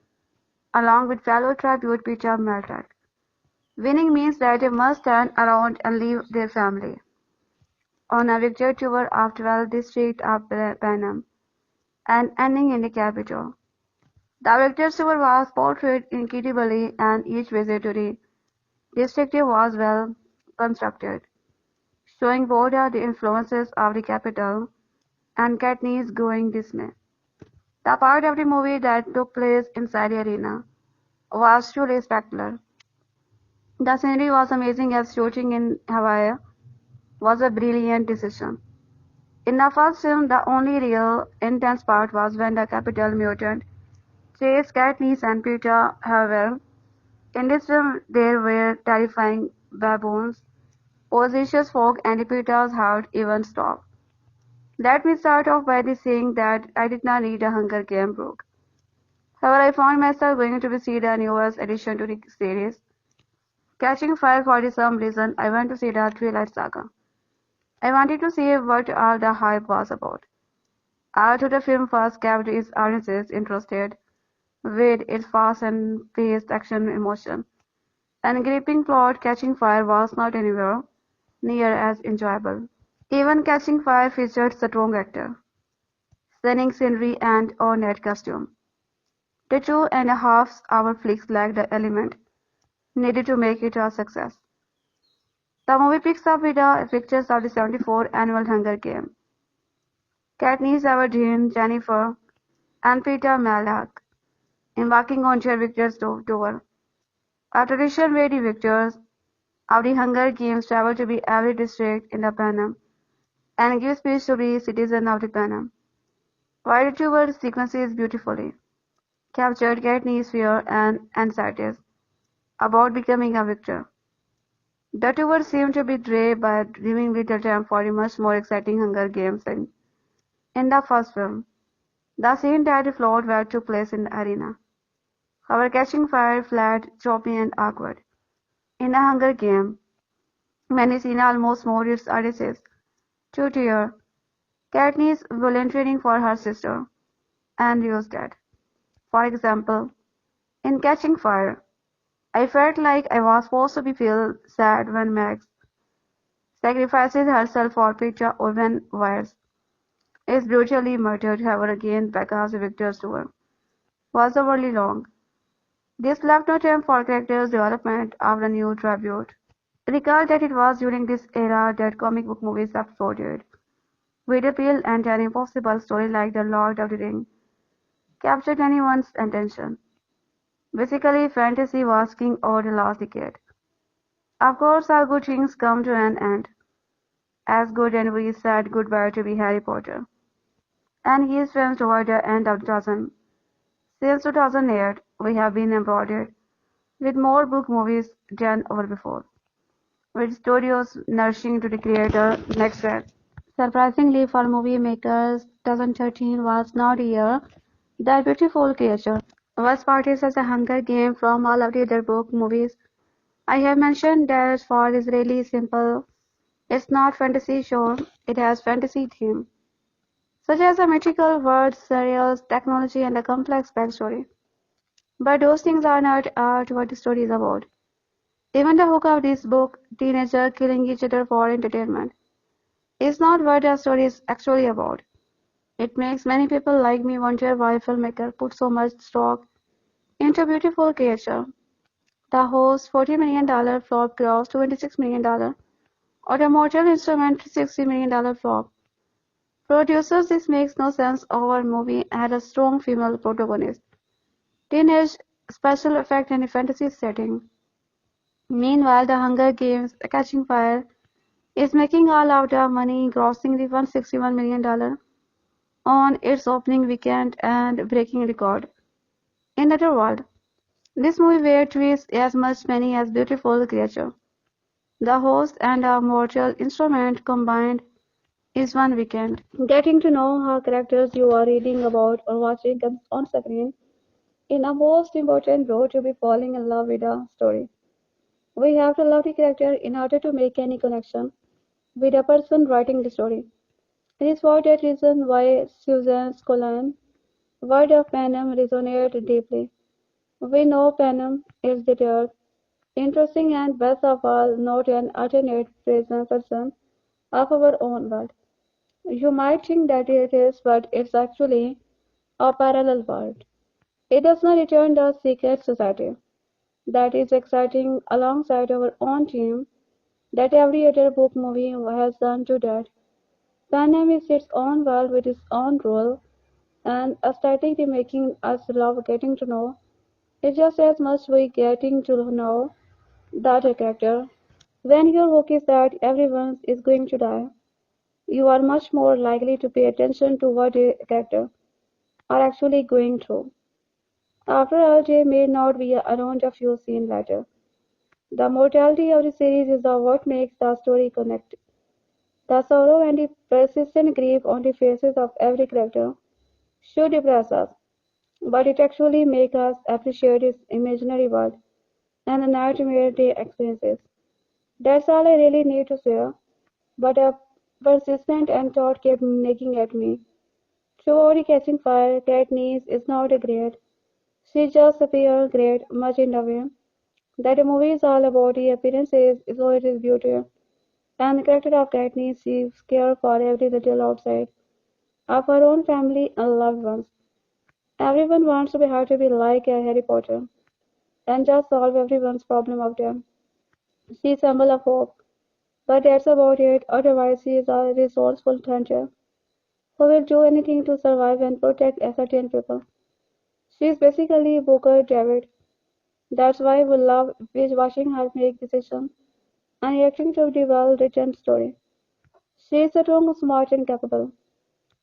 along with fellow tribute Peeta Mellark. Winning means that they must turn around and leave their family on a victory tour of 12 districts of Panem and ending in the capital. The victory tour was portrayed incredibly and each visit to the district was well constructed, showing both the influences of the capital and Katniss' growing dismay. The part of the movie that took place inside the arena was truly spectacular. The scenery was amazing as shooting in Hawaii was a brilliant decision. In the first film, the only real intense part was when the capital mutant chased Katniss and Peeta. However, in this film, there were terrifying baboons, audacious folk, and Peeta's heart even stopped. Let me start off by saying that I did not need a Hunger Game book. However, I found myself going to see the newest addition to the series, Catching Fire for some reason. I went to see the Twilight Saga. I wanted to see what all the hype was about. Although the film first kept its audiences interested with its fast and paced action emotion and gripping plot, Catching Fire was not anywhere near as enjoyable. Even Catching Fire featured strong actor, stunning scenery and ornate costume. The 2.5-hour flick lacked the element needed to make it a success. The movie picks up with the pictures of the 74th annual Hunger Game. Katniss Everdeen, Jennifer, and Peeta Mellark embarking on their victor's tour. A tradition where the victors of the Hunger Games travel to be every district in the Panem and give speech to the citizens of the Panem. While the tour sequences beautifully captured Katniss' fear and anxieties about becoming a victor. The tour seemed to be dry by leaving little time for the much more exciting Hunger Games in the first film. The scene that the float where took place in the arena. However, Catching Fire flat, choppy and awkward. In a Hunger Game, many scenes almost moved its audiences to tear. Katniss volunteering for her sister, and used that. For example, in Catching Fire, I felt like I was supposed to be feel sad when Max sacrifices herself for Petra or when Wires is brutally murdered. However, again because Victor's tour was overly long. This left no time for characters' development of the new tribute. Recall that it was during this era that comic book movies exploded, with appeal and an impossible story like The Lord of the Rings captured anyone's attention. Basically, fantasy was king over the last decade. Of course, all good things come to an end. As good and we said goodbye to be Harry Potter and his films toward the end of 2000. Since 2008, we have been embroidered with more book movies than ever before, with studios nourishing to the creator next gen. Surprisingly for movie makers, 2013 was not a year that beautiful creature was parties as a Hunger Game from all of the other book movies I have mentioned. That for is really simple. It's not fantasy show, it has fantasy theme, such as a mythical world, serials, technology, and a complex backstory. But those things are not what the story is about. Even the hook of this book, teenagers killing each other for entertainment, is not what the story is actually about. It makes many people like me wonder why filmmakers put so much stock into beautiful creature. The Host $40 million flop grossed $26 million, or the Mortal Instrument $60 million flop. Producers, this makes no sense. Our movie had a strong female protagonist, teenage, special effect and a fantasy setting. Meanwhile, The Hunger Games: Catching Fire is making all of the money, grossing the $161 million on its opening weekend and breaking record. In other words, this movie where twists as much money as beautiful creature. The Host and a Mortal Instrument combined is one weekend. Getting to know how characters you are reading about or watching comes on screen in a most important role to be falling in love with a story. We have to love the character in order to make any connection with the person writing the story. It is for that reason why Susan Scolan's word of Panem resonated deeply. We know Panem is the truth, interesting and best of all not an alternate present person of our own world. You might think that it is, but it's actually a parallel world. It does not return the secret society that is exciting alongside our own team that every other book movie has done to that. Panem is its own world with its own rule and aesthetic making us love getting to know it just as much we getting to know the other character. When your hook is that everyone is going to die, you are much more likely to pay attention to what a character are actually going through. After all, they may not be around a few scenes later. The mortality of the series is what makes the story connect. The sorrow and the persistent grief on the faces of every character should depress us, but it actually makes us appreciate its imaginary world and the nightmare they experiences. That's all I really need to say, but a persistent and thought kept nagging at me. Through the catching fire, Katniss is not a great. She just appears great, much in the way that a movie is all about the appearances, so it is beauty. And the character of Katniss, she cares for every little outside of her own family and loved ones. Everyone wants to be her to be like a Harry Potter and just solve everyone's problem of them. She's a symbol of hope, but that's about it. Otherwise, she is a resourceful hunter who will do anything to survive and protect a certain people. She's basically Booker David. That's why we love watching her make decisions and reacting to the well-written story. She is strong, smart, and capable,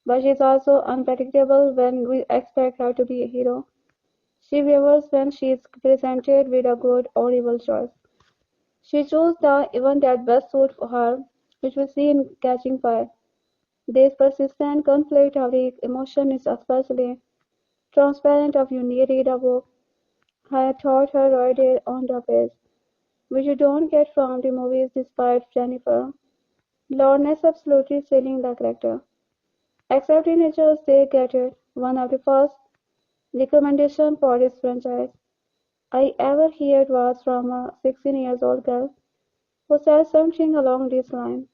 but she is also unpredictable when we expect her to be a hero. She wavers when she is presented with a good or evil choice. She chose the event that best suits her, which we see in Catching Fire. This persistent conflict of the emotion is especially transparent if you read a book. I thought her right there on the page, which you don't get from the movies despite Jennifer Lawrence absolutely selling the character. Except teenagers, they get it. One of the first recommendations for this franchise I ever heard was from a 16-year-old girl who said something along this line.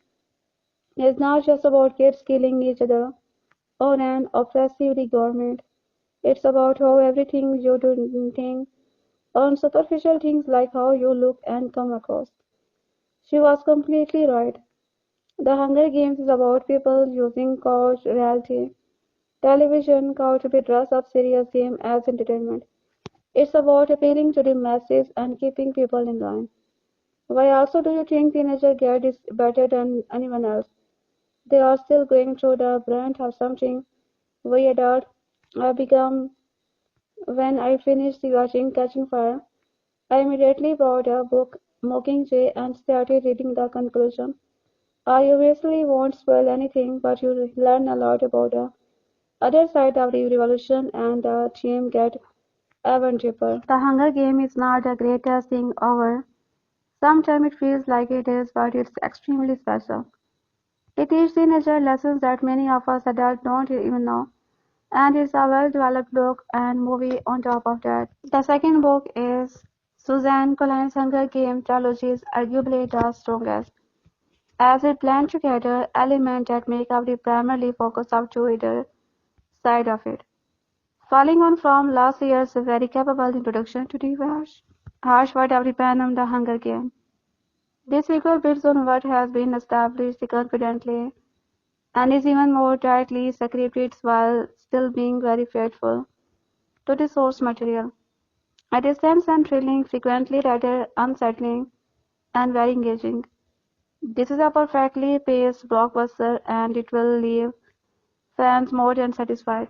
It's not just about kids killing each other or an oppressive government. It's about how everything you do think on superficial things like how you look and come across. She was completely right. The Hunger Games is about people using couch reality, television, couch to be dressed up serious game as entertainment. It's about appealing to the masses and keeping people in line. Why also do you think teenagers get this better than anyone else? They are still going through the brunt of something we adult I become when I finished watching Catching Fire. I immediately bought a book, Mockingjay, and started reading the conclusion. I obviously won't spoil anything, but you learn a lot about the other side of the revolution and the team get even deeper. The Hunger Game is not the greatest thing ever. Sometimes it feels like it is, but it's extremely special. It teaches teenagers lessons that many of us adults don't even know, and it's a well-developed book and movie on top of that. The second book is Suzanne Collins' Hunger Games trilogy is arguably the strongest, as it blends together elements that make up the primary focus of two either side of it. Following on from last year's very capable introduction to the harsh world of the Panem, the Hunger Game, this sequel builds on what has been established confidently and is even more tightly scripted while still being very faithful to the source material. It is tense and thrilling, frequently rather unsettling, and very engaging. This is a perfectly paced blockbuster and it will leave fans more than satisfied.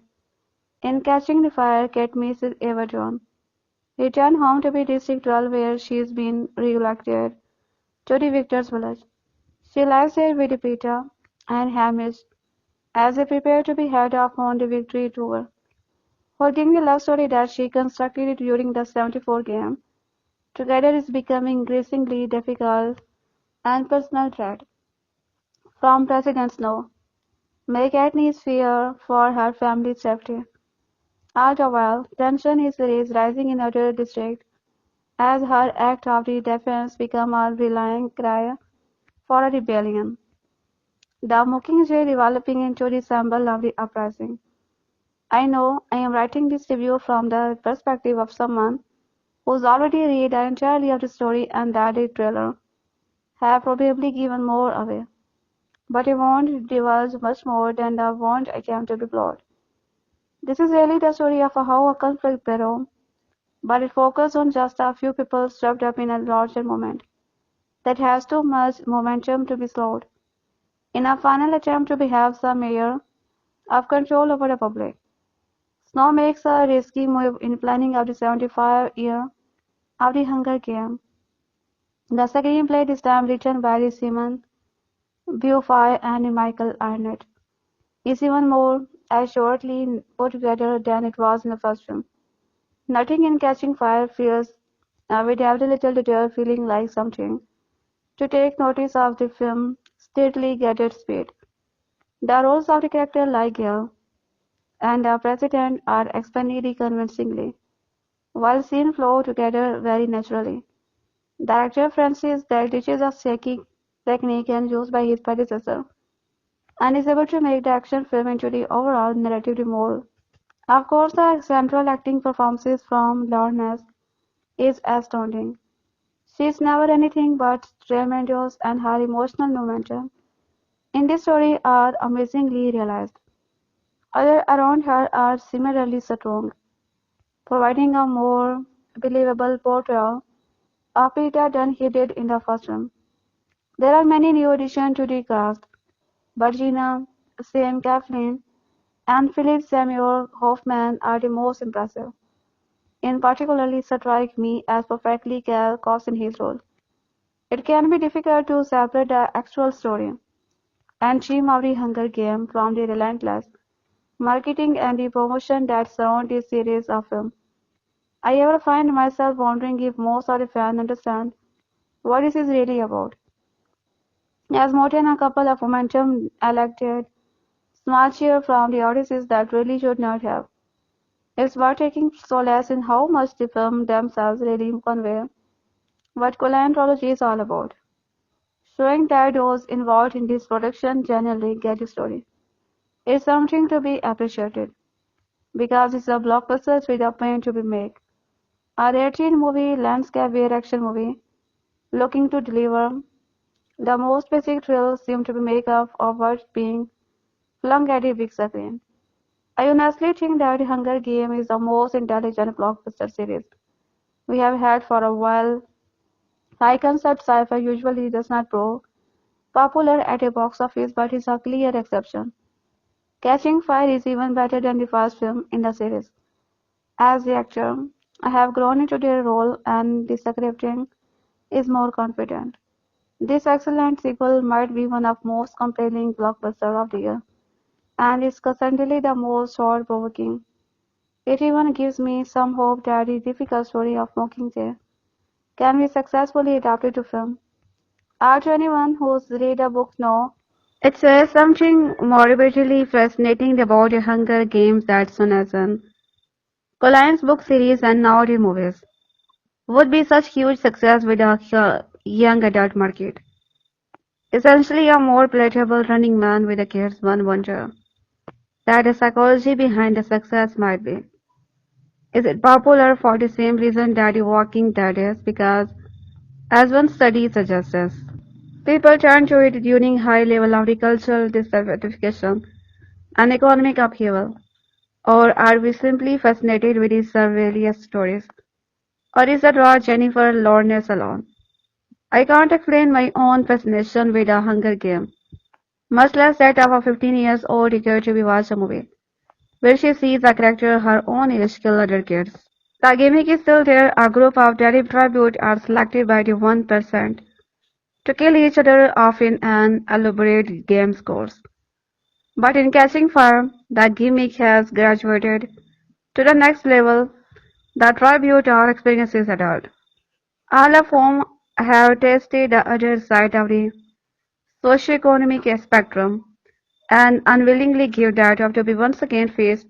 In Catching the Fire, Katniss is Everdeen. Returned home to be District 12 where she is being re-elected to the Victor's Village. She lives there with Peeta and Hamish as they prepare to be head off on the victory tour. Holding the love story that she constructed during the 74 game together is becoming increasingly difficult and personal threat. From President Snow, May Katniss' fear for her family's safety. All the while, tension is rising in other districts as her act of the defiance become a rallying cry for a rebellion. The Mockingjay developing into the symbol of the uprising. I know I am writing this review from the perspective of someone who's already read the entirety of the story and that the trailer have probably given more away. But I won't divulge much more than the won't attempt to be plot. This is really the story of how a conflict grew, but it focuses on just a few people swept up in a larger moment that has too much momentum to be slowed. In a final attempt to have some air of control over the public, Snow makes a risky move in planning of the 75-year of the Hunger Game. The screenplay, this time written by Simon Beaufoy and Michael Arnett, is even more assuredly put together than it was in the first film. Nothing in Catching Fire feels with every little detail feeling like something to take notice of the film steadily gathered speed. The roles of the characters like Gale and the President are explained convincingly, while scenes flow together very naturally. Director Francis Drake teaches a shaky technique and used by his predecessor, and is able to make the action film into the overall narrative more. Of course, the central acting performances from Lawrence is astounding. She is never anything but tremendous and her emotional momentum in this story are amazingly realized. Others around her are similarly strong, providing a more believable portrayal of Peeta than he did in the first film. There are many new additions to the cast. Virginia, Sam Claflin, and Philip Seymour Hoffman are the most impressive. In particularly strike me as perfectly cast in his role. It can be difficult to separate the actual story and theme of the Hunger Game from the relentless marketing and the promotion that surround this series of films. I ever find myself wondering if most of the fans understand what this is really about. As more than a couple of momentum elected small cheer from the audiences that really should not have. It's worth taking solace in how much the film themselves really convey what Trilogy is all about, showing that those involved in this production genuinely get the story. It's something to be appreciated, because it's a blockbuster with a point to be made. A 18 movie landscape where action movie looking to deliver. The most basic thrills seem to be make up of what's being flung at a big screen. I honestly think that Hunger Game is the most intelligent blockbuster series we have had for a while. High concept sci-fi usually does not prove popular at a box office but is a clear exception. Catching Fire is even better than the first film in the series. As the actor, I have grown into their role and the scripting is more confident. This excellent sequel might be one of most compelling blockbusters of the year, and is certainly the most thought-provoking. It even gives me some hope that the difficult story of Mockingjay can be successfully adapted to film. As anyone who's read the book knows, it says something morbidly fascinating about the Hunger Games that Susan Collins' book series and now the movies would be such huge success with a young adult market. Essentially a more palatable Running Man with the kids one wonder that the psychology behind the success might be. Is it popular for the same reason that The Walking Dead is? Because, as one study suggests, people turn to it during high level agricultural disaffection and economic upheaval. Or are we simply fascinated with these surrealist stories? Or is it raw Jennifer Lawrence alone? I can't explain my own fascination with a Hunger Game, much less that of a 15 years old girl to be watch a movie, where she sees a character her own age kill other kids. The gimmick is still there. A group of derived tribute are selected by the 1% to kill each other off in an elaborate game course. But in Catching Fire, the gimmick has graduated to the next level. The tribute are experiences adult, all of whom have tasted the other side of the socioeconomic spectrum and unwillingly give that up to be once again face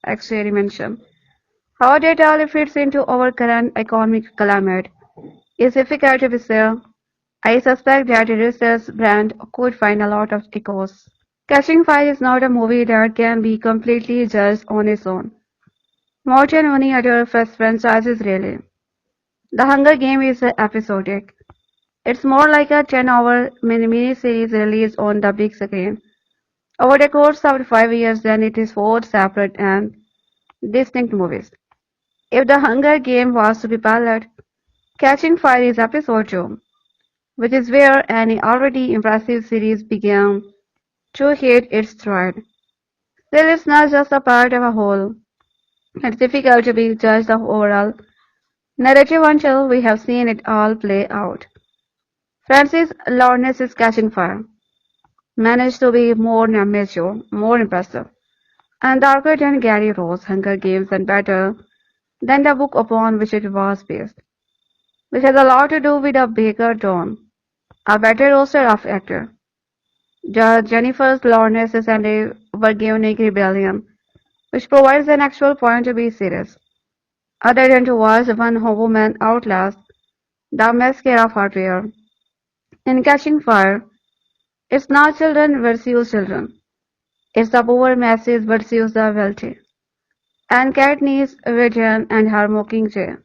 experimentation. How that all fits into our current economic climate is difficult to be said. I suspect that the research brand could find a lot of echoes. Catching Fire is not a movie that can be completely judged on its own. More than any other franchises really. The Hunger Game is episodic. It's more like a 10-hour mini-series released on the big screen over the course of 5 years than it is four separate and distinct movies. If The Hunger Game was to be pilot, Catching Fire is episode 2, which is where an already impressive series began to hit its stride. Still, it's not just a part of a whole. It's difficult to be judged the overall narrative until we have seen it all play out. Francis Lawrence's Catching Fire managed to be more mature, more impressive, and darker than Gary Rose's Hunger Games and better than the book upon which it was based, which has a lot to do with a Baker Dawn, a better roster of actors. Jennifer Lawrence's and a Virginic Rebellion, which provides an actual point to be serious, other than to watch one woman outlast the masquerade of hardware. In Catching Fire, it's not children versus children. It's the poor masses versus the wealthy. And Katniss, Everdeen, and her Mockingjay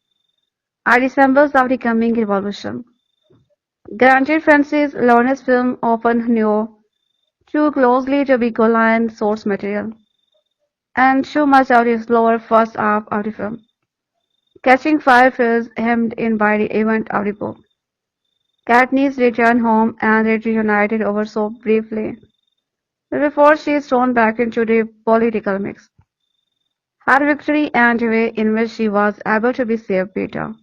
are the symbols of the coming revolution. Granted, Francis Lawrence's film often knew too closely to be Golan source material, and too much of the slower first half of the film. Catching Fire feels hemmed in by the event of the book. Katniss returned home and they reunited over so briefly before she is thrown back into the political mix. Her victory and the way in which she was able to be saved Peeta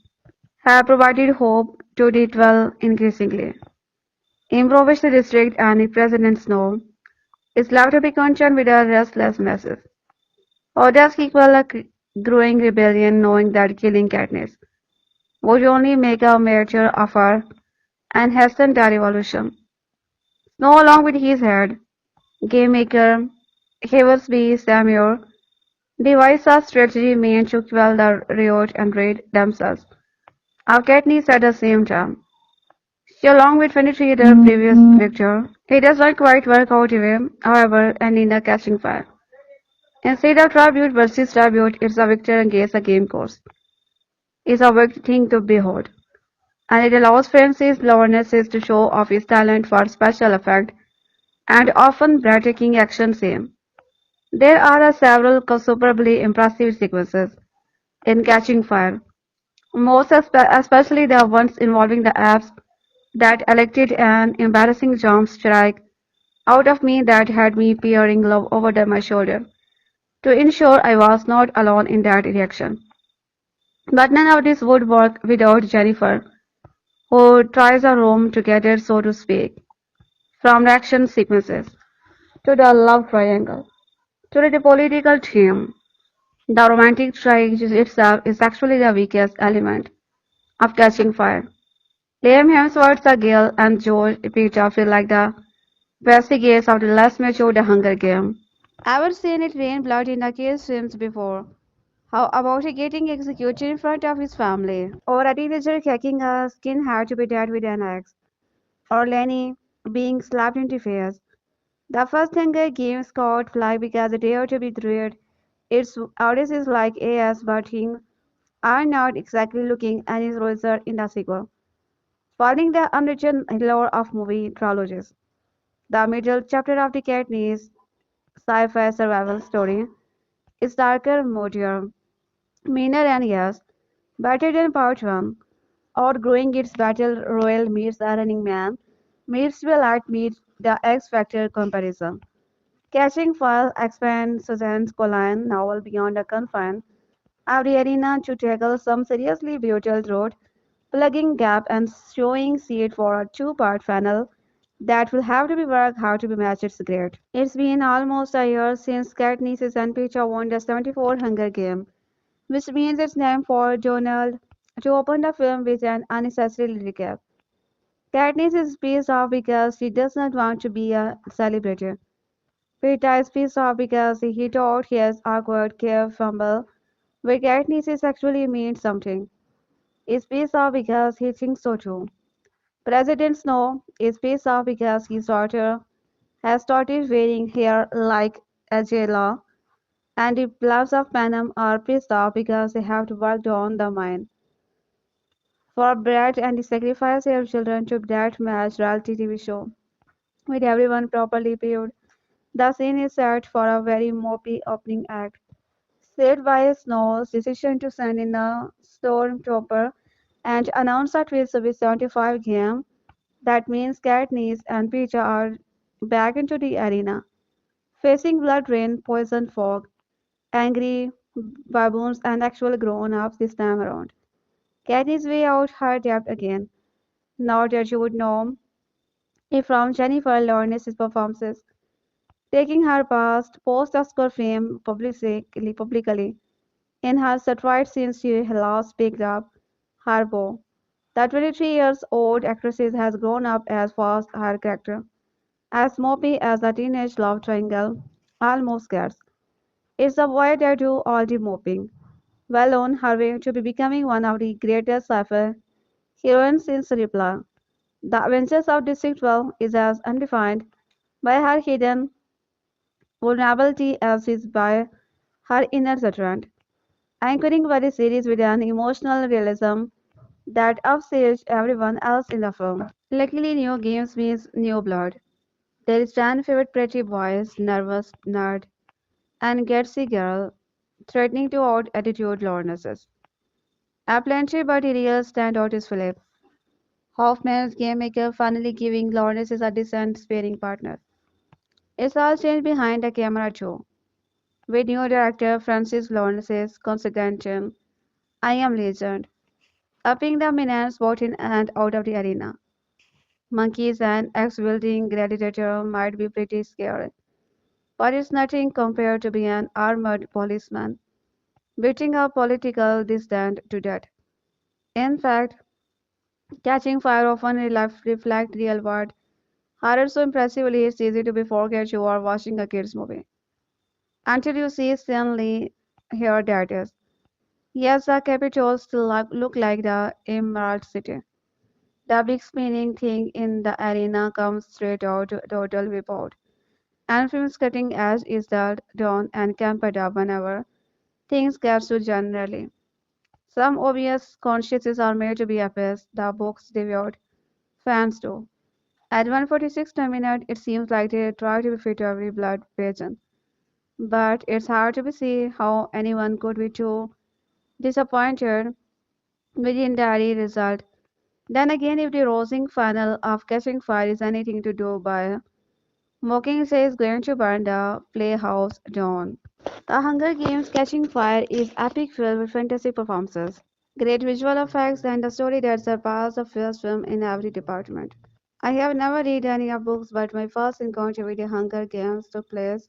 have provided hope to the 12 increasingly impoverished district and the President Snow is left to be concerned with a restless masses. Or does equal a growing rebellion knowing that killing Katniss would only make a martyr of her and hasten the revolution? Snow along with his head, game maker Havelsby Samuel devised a strategy meant to quell the riot and rid themselves of Katniss at the same time. She along with 23 other previous victor. It does not quite work out away, however, and in the Catching Fire. Instead of tribute versus tribute, it's a victor against a game course. It's a wicked thing to behold. and it allows Francis Lawrence to show off his talent for special effect and often breathtaking action scenes. There are several superbly impressive sequences in Catching Fire, especially the ones involving the apes that elected an embarrassing jump strike out of me that had me peering over my shoulder to ensure I was not alone in that reaction. But none of this would work without Jennifer, who tries a room together, so to speak, from the action sequences to the love triangle to the political theme. The romantic triangle itself is actually the weakest element of Catching Fire. Liam Hemsworth's Gale and George Peeta feel like the investigates of the less mature The Hunger Game. Ever seen it rain blood in the case swims before? How about he getting executed in front of his family? Or a teenager kicking a skinhead to be dead with an axe? Or Lenny being slapped in the face? The first Hunger Games caught fly because they dare to be thrilled. Its audience is like AS, but things are not exactly looking any rosier in the sequel. Following the unwritten lore of movie trilogies, the middle chapter of the Katniss sci-fi survival story is darker, moodier, meaner, and yes, better than part one. Outgrowing its battle royal meets the running man, meets Twilight meets the X Factor comparison. Catching Fire expands Susan Collins' novel beyond the confines of the arena to tackle some seriously brutal truth, plugging gap and showing seed for a two-part final that will have to be worked hard to be matched its grade. It's been almost a year since Katniss and Peeta won the 74 Hunger Game, which means it's time for Donald to open the film with an unnecessary recap. Katniss is pissed off because she does not want to be a celebrity. Peeta is pissed off because he thought his awkward cave fumble with Katniss is actually means something. Is pissed off because he thinks so too. President Snow is pissed off because his daughter has started wearing hair like Angela, and the bloods of Panem are pissed off because they have to work on the mine for bread and sacrifice their children to that match reality TV show. With everyone properly paid, the scene is set for a very mopey opening act, saved by Snow's decision to send in a stormtrooper and announce a twist with 75 game. That means Katniss and Peeta are back into the arena, facing blood rain, poison fog, angry baboons, and actual grown-ups this time around. Katniss way out her depth again. Not that you would know if from Jennifer Lawrence's performances, taking her past post-Oscar fame publicly in her satire since she last picked up her bow. The 23 years old actress has grown up as fast her character, as mopey as a teenage love triangle almost gets. It's the boy that do all the moping, well on her way to be becoming one of the greatest sci-fi heroines since Reply. The Adventures of District 12 is as undefined by her hidden vulnerability as is by her inner strength, anchoring the series with an emotional realism that upstages everyone else in the film. Luckily, new games means new blood. There is fan favorite pretty boys, nervous nerd, and gutsy girl threatening to out attitude Lawrence's. A plenty but a real standout is Philip, Hoffman's game maker finally giving Lawrence a decent sparring partner. It's all changed behind the camera too. With new director Francis Lawrence's concentration, I Am Legend, upping the menace both in and out of the arena. Monkeys and ex-wielding gladiator might be pretty scary, but it's nothing compared to being an armored policeman, beating a political dissident to death. In fact, Catching Fire often reflect real world horror so impressively it's easy to be forget you are watching a kids movie. Until you see suddenly here that is. Yes, the Capitol still look like the Emerald City. The big spinning thing in the arena comes straight out total report. And film's cutting edge is that dawn and camp it up whenever things get too generally. Some obvious consciences are made to be appeased, the book's devout fans do. At 146 minute, it seems like they try to be fit to every blood pageant. But it's hard to see how anyone could be too disappointed with the entire result. Then again, if the rousing final of Catching Fire is anything to do by Mocking says going to burn the playhouse down. The Hunger Games Catching Fire is epic filled with fantasy performances, great visual effects, and a story that surpasses the first film in every department. I have never read any of books, but my first encounter with the Hunger Games took place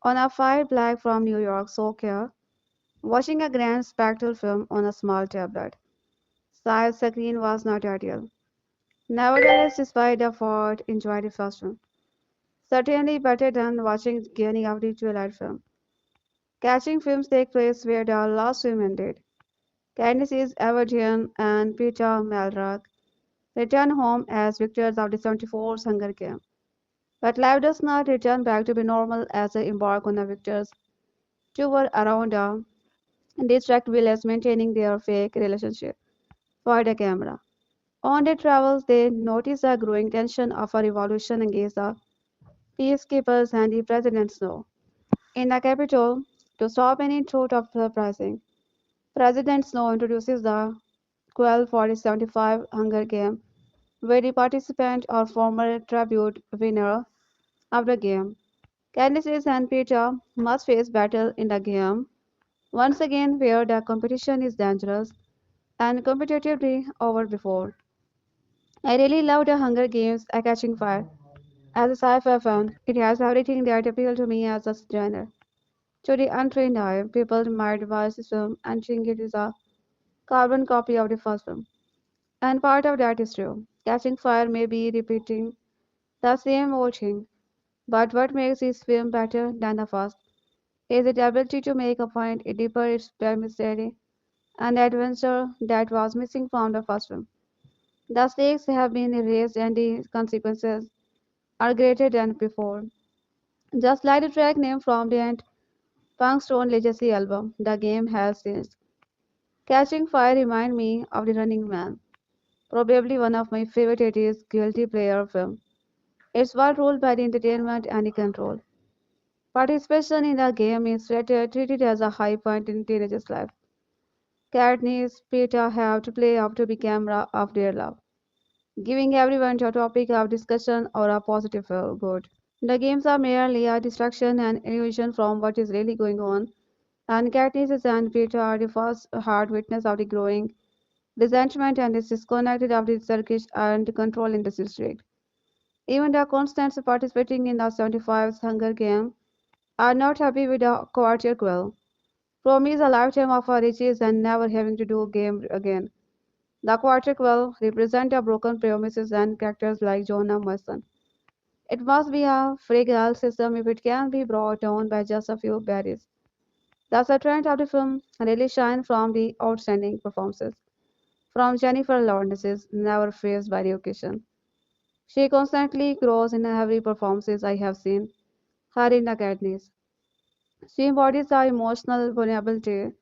on a fire black from New York soak here, watching a grand spectral film on a small tablet. Size screen was not ideal. Nevertheless, despite the fault, enjoyed the first one. Certainly better than watching any of the Twilight film. Catching films take place where the last film ended. Katniss is Everdeen and Peeta Mellark return home as victors of the 74th Hunger Game. But life does not return back to be normal as they embark on a victor's tour around a district village maintaining their fake relationship for the camera. On their travels, they notice a growing tension of a revolution against the peacekeepers and the president's no. In the capital, to stop any thought of uprising, President Snow introduces the Quell for the 75 Hunger Game, where the participant or former tribute winner of the game, Candice and Peter, must face battle in the game, once again where the competition is dangerous and competitively over before. I really love the Hunger Games A Catching Fire. As a sci-fi fan, it has everything that appealed to me as a genre. To the untrained eye, people might watch this film and think it is a carbon copy of the first film. And part of that is true. Catching Fire may be repeating the same old thing, but what makes this film better than the first is its ability to make a point deeper its mystery and adventure that was missing from the first film. The stakes have been erased and the consequences are greater than before. Just like the track name from the end Punk Stone Legacy album, the game has changed. Catching Fire reminds me of The Running Man, probably one of my favorite 80s guilty pleasure films. It's what ruled by the entertainment and the control. Participation in the game is treated as a high point in teenagers' life. Katniss, Peeta have to play up to be camera of their love, giving everyone a topic of discussion or a positive feel good. The games are merely a distraction and illusion from what is really going on, and Katniss and Peeta are the first hard witness of the growing resentment and is disconnected of the circus and control in the district. Even the constants participating in the 75's Hunger Game are not happy with the Quarter Quell. Promise a lifetime of our riches and never having to do a game again. The Quarter Quell represent a broken promises and characters like Jonah Mason. It must be a fragile system if it can be brought down by just a few berries. The strength of the film really shine from the outstanding performances from Jennifer Lawrence's never faced by the occasion. She constantly grows in every performance I have seen her in the Katniss. She embodies the emotional vulnerability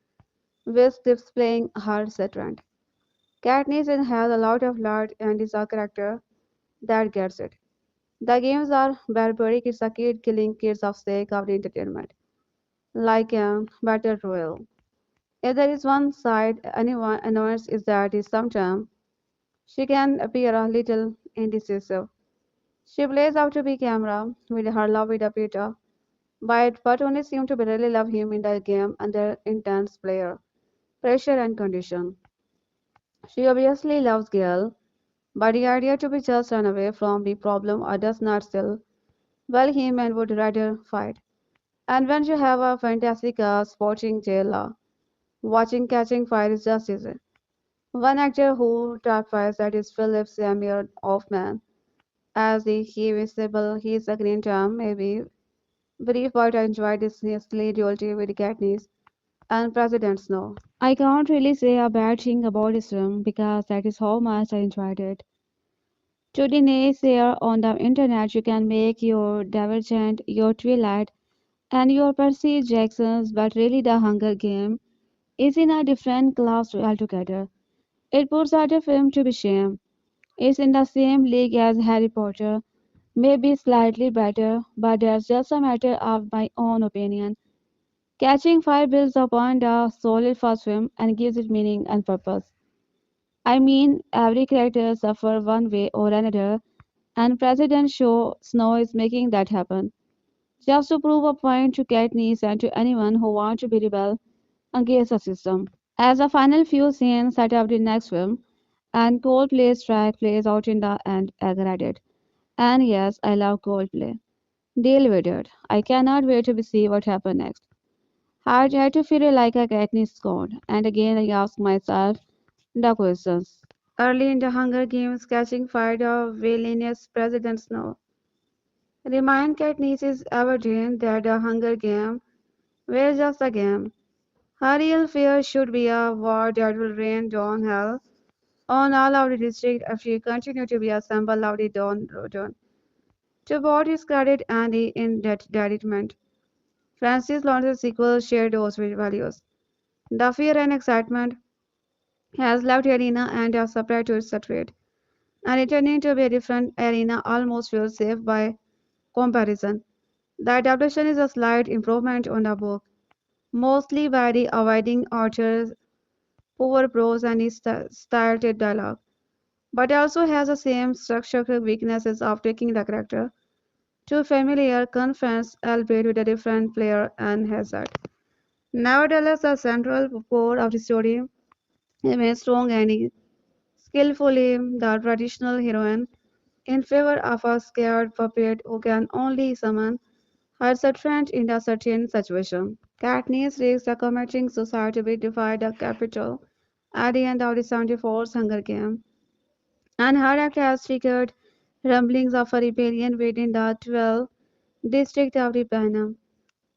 with displaying her strength. Katniss has a lot of blood and is a character that gets it. The games are barbaric, it's a kid killing kids of sake of the entertainment, like a battle royal. If there is one side anyone annoys is that is sometimes she can appear a little indecisive. She plays out to be camera with her love with Peter, but only seem to really love him in the game under intense player pressure and condition. She obviously loves Gale, but the idea to be just run away from the problem or does not still well him and would rather fight. And when you have a fantastic sporting jailer, watching Catching Fire is just easy. One actor who terrifies that is Philip Seymour Hoffman, as the he visible his screen time maybe brief, but I enjoyed this silly duality with Katniss and President Snow. I can't really say a bad thing about this film because that is how much I enjoyed it. To the naysayer on the internet, you can make your Divergent, your Twilight, and your Percy Jacksons, but really the Hunger Game is in a different class altogether. It puts out a film to be shame. It's in the same league as Harry Potter, maybe slightly better, but that's just a matter of my own opinion. Catching Fire builds upon the solid first film and gives it meaning and purpose. I mean, every character suffers one way or another, and President Snow is making that happen. Just to prove a point to Katniss and to anyone who wants to be rebel against the system. As the final few scenes set up the next film, and Coldplay's track plays out in the end aggregate. And yes, I love Coldplay. Deal with it. I cannot wait to see what happens next. I try to feel like a Katniss scorned, and again I ask myself the questions. Early in the Hunger Games, catching fire the villainous President Snow. Remind Katniss Everdeen that the Hunger Game were just a game. Her real fear should be a war that will rain down hell on all of the district if she continue to be a symbol of the Dawn Road. To both his credit and the indictment, Francis Lawrence's sequel shared those values. The fear and excitement has left the arena and are separate to its threat, and returning to be a different arena almost feels safe by comparison. The adaptation is a slight improvement on the book, mostly by the avoiding author's poor prose and his stilted dialogue, but also has the same structural weaknesses of taking the character to familiar confronts, albeit with a different player and hazard. Nevertheless, the central core of the story remains strong and skillfully the traditional heroine in favor of a scared puppet who can only summon her strength in a certain situation. Katniss risks a committing society will defy the capital at the end of the 74th Hunger Game, and her act has triggered rumblings of a rebellion within the 12th district of the Panem.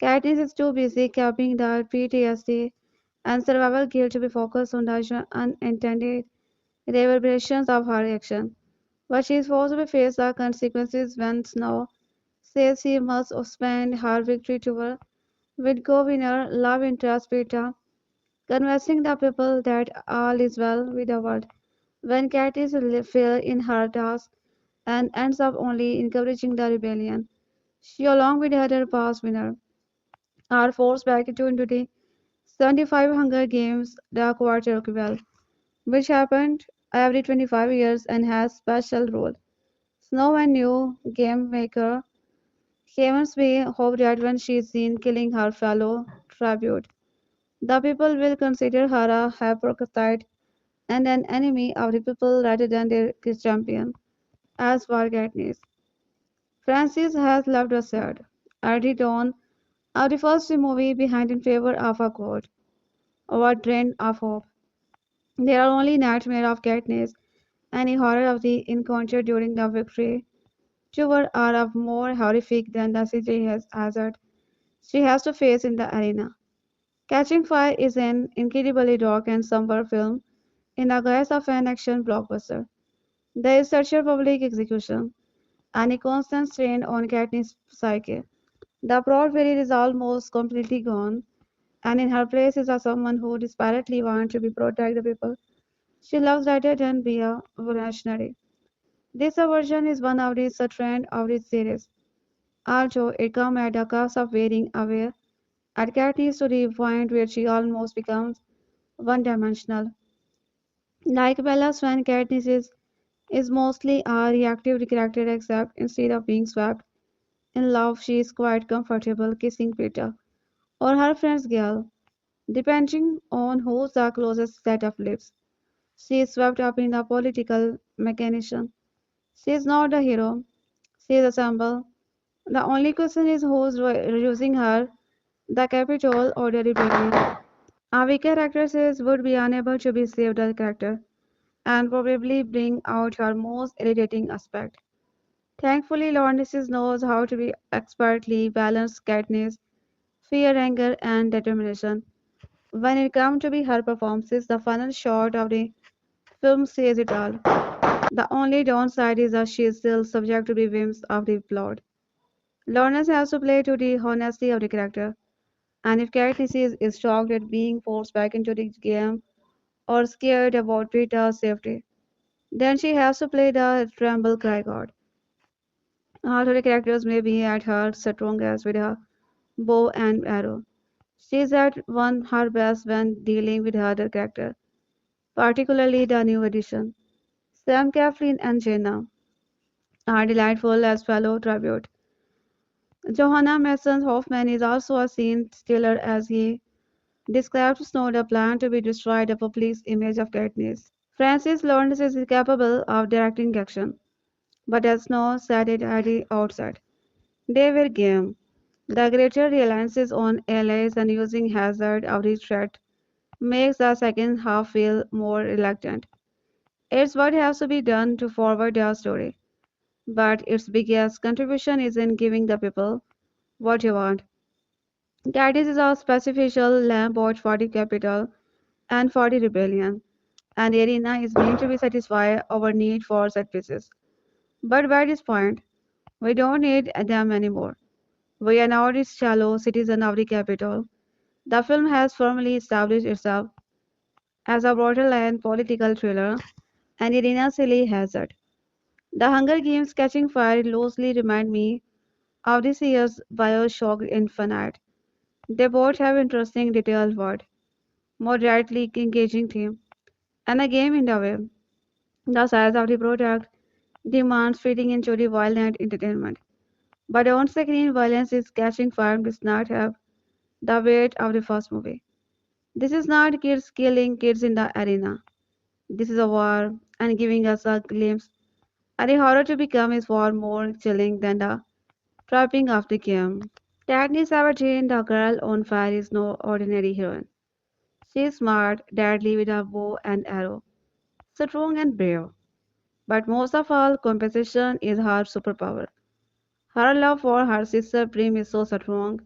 Katniss is too busy coping the PTSD and survival guilt to be focused on the unintended reverberations of her action, but she is forced to face the consequences when Snow says she must spend her victory tour with go-winner love interest Peeta, convincing the people that all is well with the world. When Katniss fails in her task and ends up only encouraging the rebellion, she, along with the other past winners, are forced back into the 75 Hunger Games, the Quarter Quell, which happened every 25 years and has special rule. Snow and new game maker Hammersby hoped that when she is seen killing her fellow tribute, the people will consider her a hypocrite and an enemy of the people rather than their champion. As for Katniss, Francis has loved us said, early dawn of the first movie behind in favor of a god, or drained of hope. There are only nightmare of Katniss, any horror of the encounter during the victory. Two are of more horrific than the CJ hazard she has to face in the arena. Catching Fire is an incredibly dark and somber film in the guise of an action blockbuster. There is such a public execution and a constant strain on Katniss' psyche. The proud fairy is almost completely gone, and in her place is a someone who desperately wants to be protect the people she loves rather than be a revolutionary. This version is one of the trend of this series, although it comes at the cost of wearing away at Katniss to the point where she almost becomes one-dimensional. Like Bella Swan, Katniss is mostly a reactive character except instead of being swept in love, she is quite comfortable kissing Peter or her friend's girl, depending on who's the closest set of lips. She is swept up in the political mechanism. She is not the hero. She is a symbol. The only question is who's using her, the Capitol or the rebellion. A weaker actress would be unable to be saved the character and probably bring out her most irritating aspect. Thankfully, Lawrence knows how to be expertly balance Katniss' fear, anger, and determination. When it comes to be her performances, the final shot of the film says it all. The only downside is that she is still subject to the whims of the plot. Lawrence has to play to the honesty of the character, And if Katniss is shocked at being forced back into the game or scared about Peeta's safety, then she has to play the tremble cry god. All her characters may be at her strongest with her bow and arrow. She is at one her best when dealing with other characters, particularly the new addition. Sam, Kathleen, and Jenna are delightful as fellow tribute. Johanna Mason Hoffman is also a scene stealer as he describes Snow the plan to be destroyed the public's image of Katniss. Francis Lawrence is capable of directing action, but as Snow said it at the outset, they were game. The greater reliance on allies and using hazard of the threat makes the second half feel more reluctant. It's what has to be done to forward the story, but its biggest contribution is in giving the people what you want. Gadis is a special lamp both for the capital and for the rebellion, and the arena is meant to be satisfy our need for set pieces. But by this point, we don't need them anymore. We are now the shallow citizen of the capital. The film has firmly established itself as a borderline political thriller and arena silly hazard. The Hunger Games Catching Fire loosely remind me of this year's Bioshock Infinite. They both have interesting detailed world, moderately engaging theme, and a game in the way. The size of the product demands fitting into the violent entertainment. But on-screen violence is catching fire does not have the weight of the first movie. This is not kids killing kids in the arena. This is a war, and giving us a glimpse at the horror to become is far more chilling than the trapping of the game. Katniss Everdeen, the girl on fire, is no ordinary heroine. She is smart, deadly with a bow and arrow, strong and brave. But most of all, competition is her superpower. Her love for her sister Prim is so strong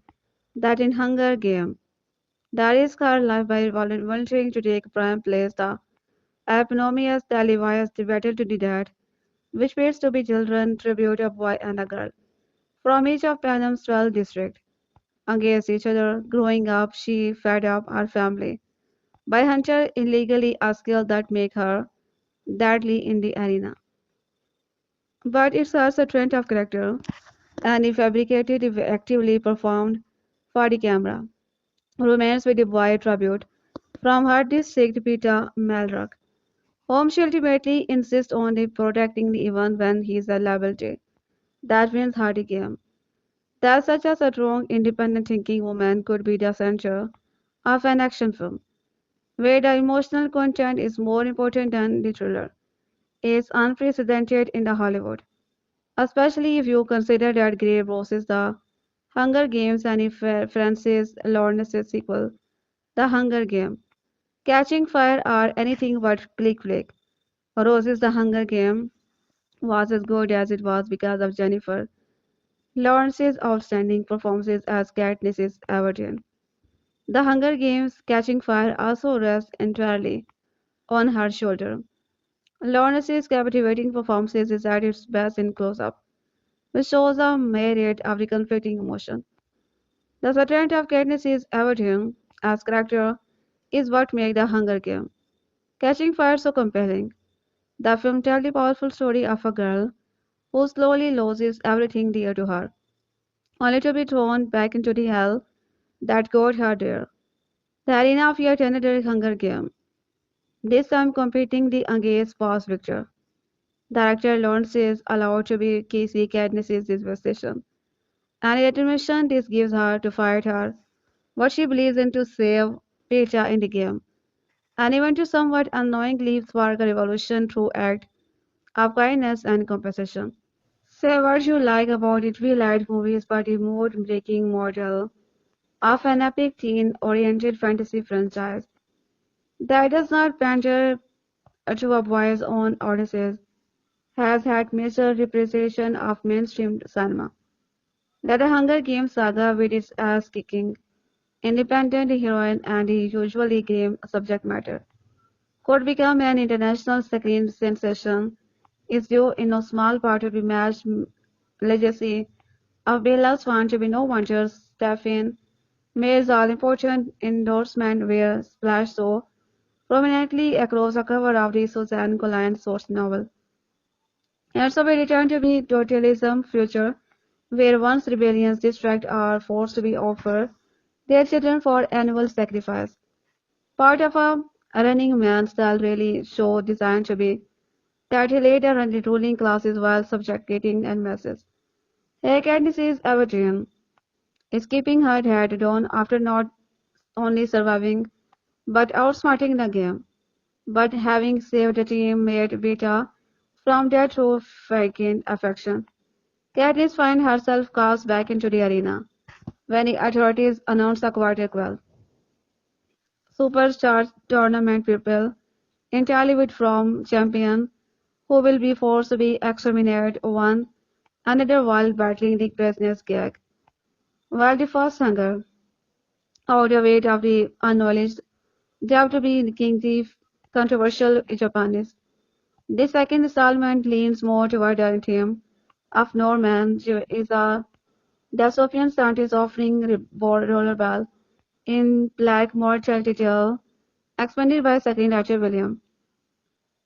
that in Hunger Game, that risk her life by volunteering to take prime place. The eponymous televised the battle to the death, which pays to be children, tribute a boy and a girl, from each of Panem's 12 districts, against each other. Growing up, she fed up her family by hunter illegally a skill that make her deadly in the arena. But it's her strength of character, and if fabricated, if actively performed for the camera. Romance with the boy tribute from her district Peeta Mellark, whom she ultimately insists on the protecting even when he's a liability. That wins her the game. That such a strong, independent thinking woman could be the center of an action film, where the emotional content is more important than the thriller. Is unprecedented in the Hollywood, especially if you consider that Grey Roses the Hunger Games and if Francis Lawrence's sequel, The Hunger Game, Catching Fire are anything but click flick. Roses The Hunger Game was as good as it was because of Jennifer Lawrence's outstanding performances as Katniss Everdeen. The Hunger Games Catching Fire also rests entirely on her shoulder. Lawrence's captivating performances is at its best in close-up, which shows a myriad of the conflicting emotion. The strength of Katniss Everdeen as character is what makes The Hunger Game Catching Fire so compelling. The film tells the powerful story of a girl who slowly loses everything dear to her, only to be thrown back into the hell that got her there. The arena of yet another Hunger Game, this time competing the against past victor. Director Lawrence is allowed to be Casey Katniss' devastation, and the determination this gives her to fight her, what she believes in to save Peeta in the game, and even to somewhat unknowingly spark a revolution through act of kindness and compassion. Say what you like about it, Twilight movies, but the mood-breaking model of an epic teen-oriented fantasy franchise that does not pander to a boy's own audiences has had major representation of mainstream cinema. That the Hunger Games saga with its ass-kicking, independent heroine and the usually grim subject matter could become an international screen sensation is due in no small part to the matched legacy of Bella's fan to be no wonder Stephen May's all-important endorsement were splashed so prominently across the cover of the Suzanne Collins source novel. And so we return to the totalism future, where once rebellions distract are forced to be offered their children for annual sacrifice. Part of a running man's style really show designed to be that he later run the ruling classes while subjugating and masses. Here Katniss is Everdeen, is keeping her head down after not only surviving but outsmarting the game, but having saved the teammate Peeta from death through vacant affection. Katniss finds herself cast back into the arena when the authorities announce the Quarter Quell supercharged tournament people entirely with from champion who will be forced to be exterminated one another while battling the craziness gag. While the first hunger out the weight of the unknowledge have to be king the controversial Japanese. The second installment leans more toward the theme of Norman is a dystopian scientist offering rollerball in black mortal detail expanded by second Archer William.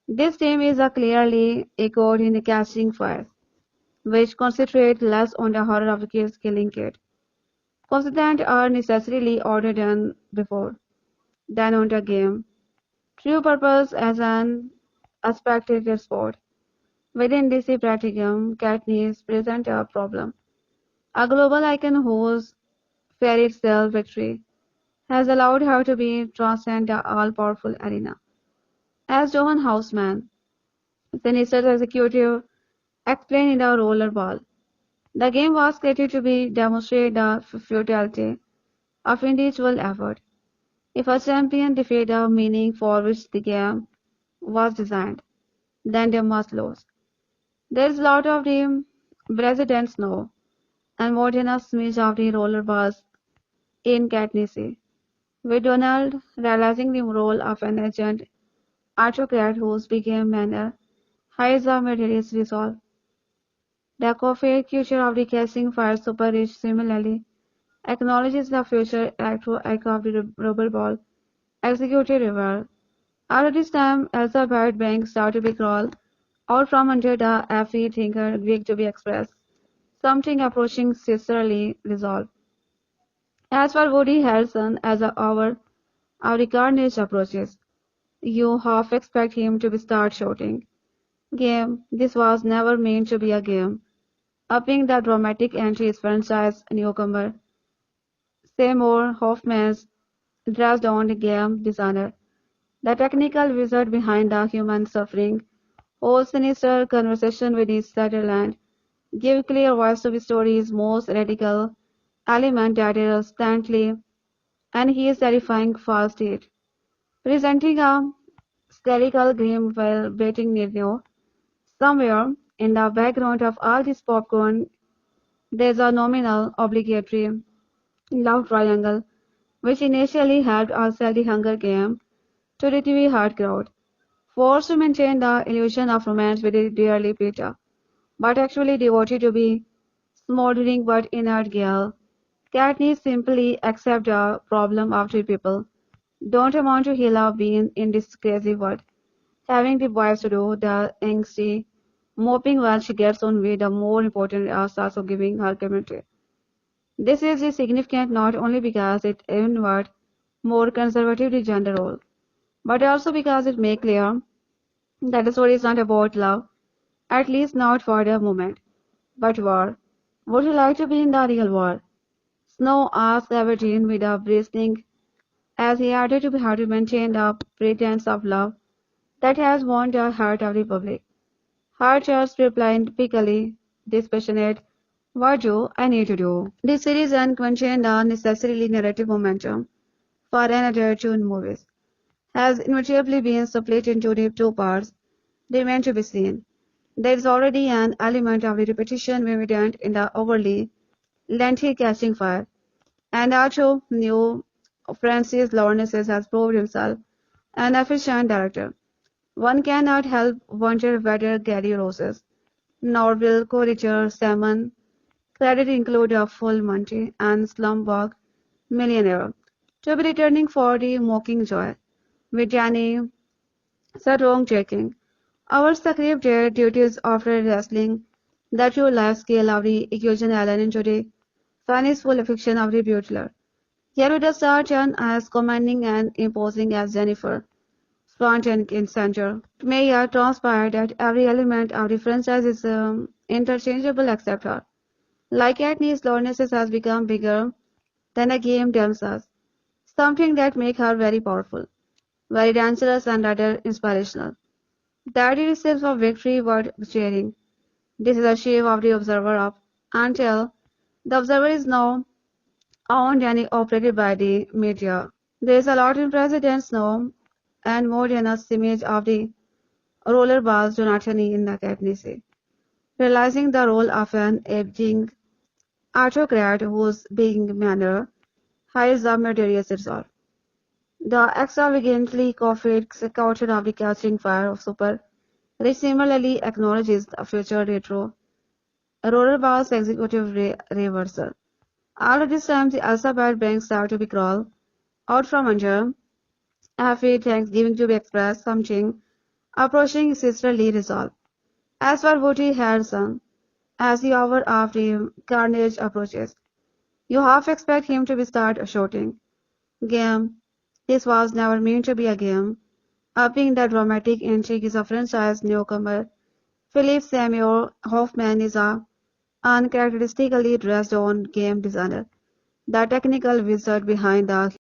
This theme is a clearly echoed in the Casting Fire, which concentrate less on the horror of the kids killing kid. Constant are necessarily ordered than before, than on the game. True purpose as an aspected sport. Within DC Pratigum, Katniss present a problem. A global icon whose fairy tale victory has allowed her to be transcend the all-powerful arena. As Johan Houseman, Sinister's executive, explained in the rollerball, the game was created to be demonstrate the futility of individual effort. If a champion defeats the meaning for which the game was designed, then they must lose. There is a lot of the President's snow and more than a smidge of the rollerballs in Katniss, with Donald realizing the role of an agent autocrat whose became manner hides a murderous resolve. The coffee future of the casting fire super rich similarly acknowledges the future act of the rubber ball executed river. At this time, Elizabeth Banks started to be crawled out from under the Effie thinker Greek to be expressed, something approaching sisterly resolve. As for Woody Harrelson as our carnage approaches, you half expect him to be start shouting. Game, this was never meant to be a game. Upping the dramatic entry is franchise newcomer Seymour Hoffman's dressed on the game designer, the technical wizard behind the human suffering, whole sinister conversation with his Sutherland, give clear voice to the story's most radical element that is instantly and he is terrifying false state, presenting a spherical grim while waiting near you. Somewhere in the background of all this popcorn, there's a nominal, obligatory love triangle, which initially helped us sell the Hunger Game to the TV hard crowd, forced to maintain the illusion of romance with the dearly Peter, but actually devoted to be smoldering but inert girl. Katniss simply accept the problem of three people don't amount to heal of being in this crazy world. Having the boys to do the angsty moping while she gets on with the more important tasks of giving her community. This is significant not only because it inward more conservative the gender role, but also because it makes clear that the story is not about love, at least not for the moment, but war. Would you like to be in the real war? Snow asked Everdeen with a bristling as he added to how to maintain the pretense of love that has won the heart of the public. Her just replied typically dispassionate, what do I need to do? This series and contain the necessarily narrative momentum for another two movies has inevitably been split into the two parts, remain to be seen. There is already an element of the repetition evident in the overly lengthy casting fire, and also new Francis Lawrence has proved himself an efficient director. One cannot help wonder whether Gary Rose's Norville, Corriger, Salmon credit include a full Monty and Slumdog millionaire, to be returning for the mocking joy, with Danny Sadong checking. Our scripted duties after wrestling, the true life scale of the equation Allen in today, Fanny's full affection of the butler. Here with the sergeant as commanding and imposing as Jennifer, front and in center. Mayor transpired that every element of the franchise is interchangeable except her. Like Katniss, Lornesis has become bigger than a game themselves, something that makes her very powerful, very dangerous and rather inspirational. Daddy receives a victory worth cheering. This is a shave of the observer up until the observer is now owned and operated by the media. There is a lot in President Snow and more than a image of the rollerballs Jonathan in the Katniss, realizing the role of an aging autocrat whose being manner hides the mysterious resolve. The extravagantly coiffed culture of the catching fire of super rich similarly acknowledges the future retro rollerball's executive reversal. All of this time, the alphabet banks start to be crawled out from under, happy Thanksgiving to be expressed, something approaching sisterly resolve. As for Woody Harrison, as the hour of the carnage approaches, you half expect him to be start shouting, "Game, this was never meant to be a game." Upping the dramatic intrigue is a franchise newcomer. Philip Seymour Hoffman is a uncharacteristically dressed-on game designer, the technical wizard behind the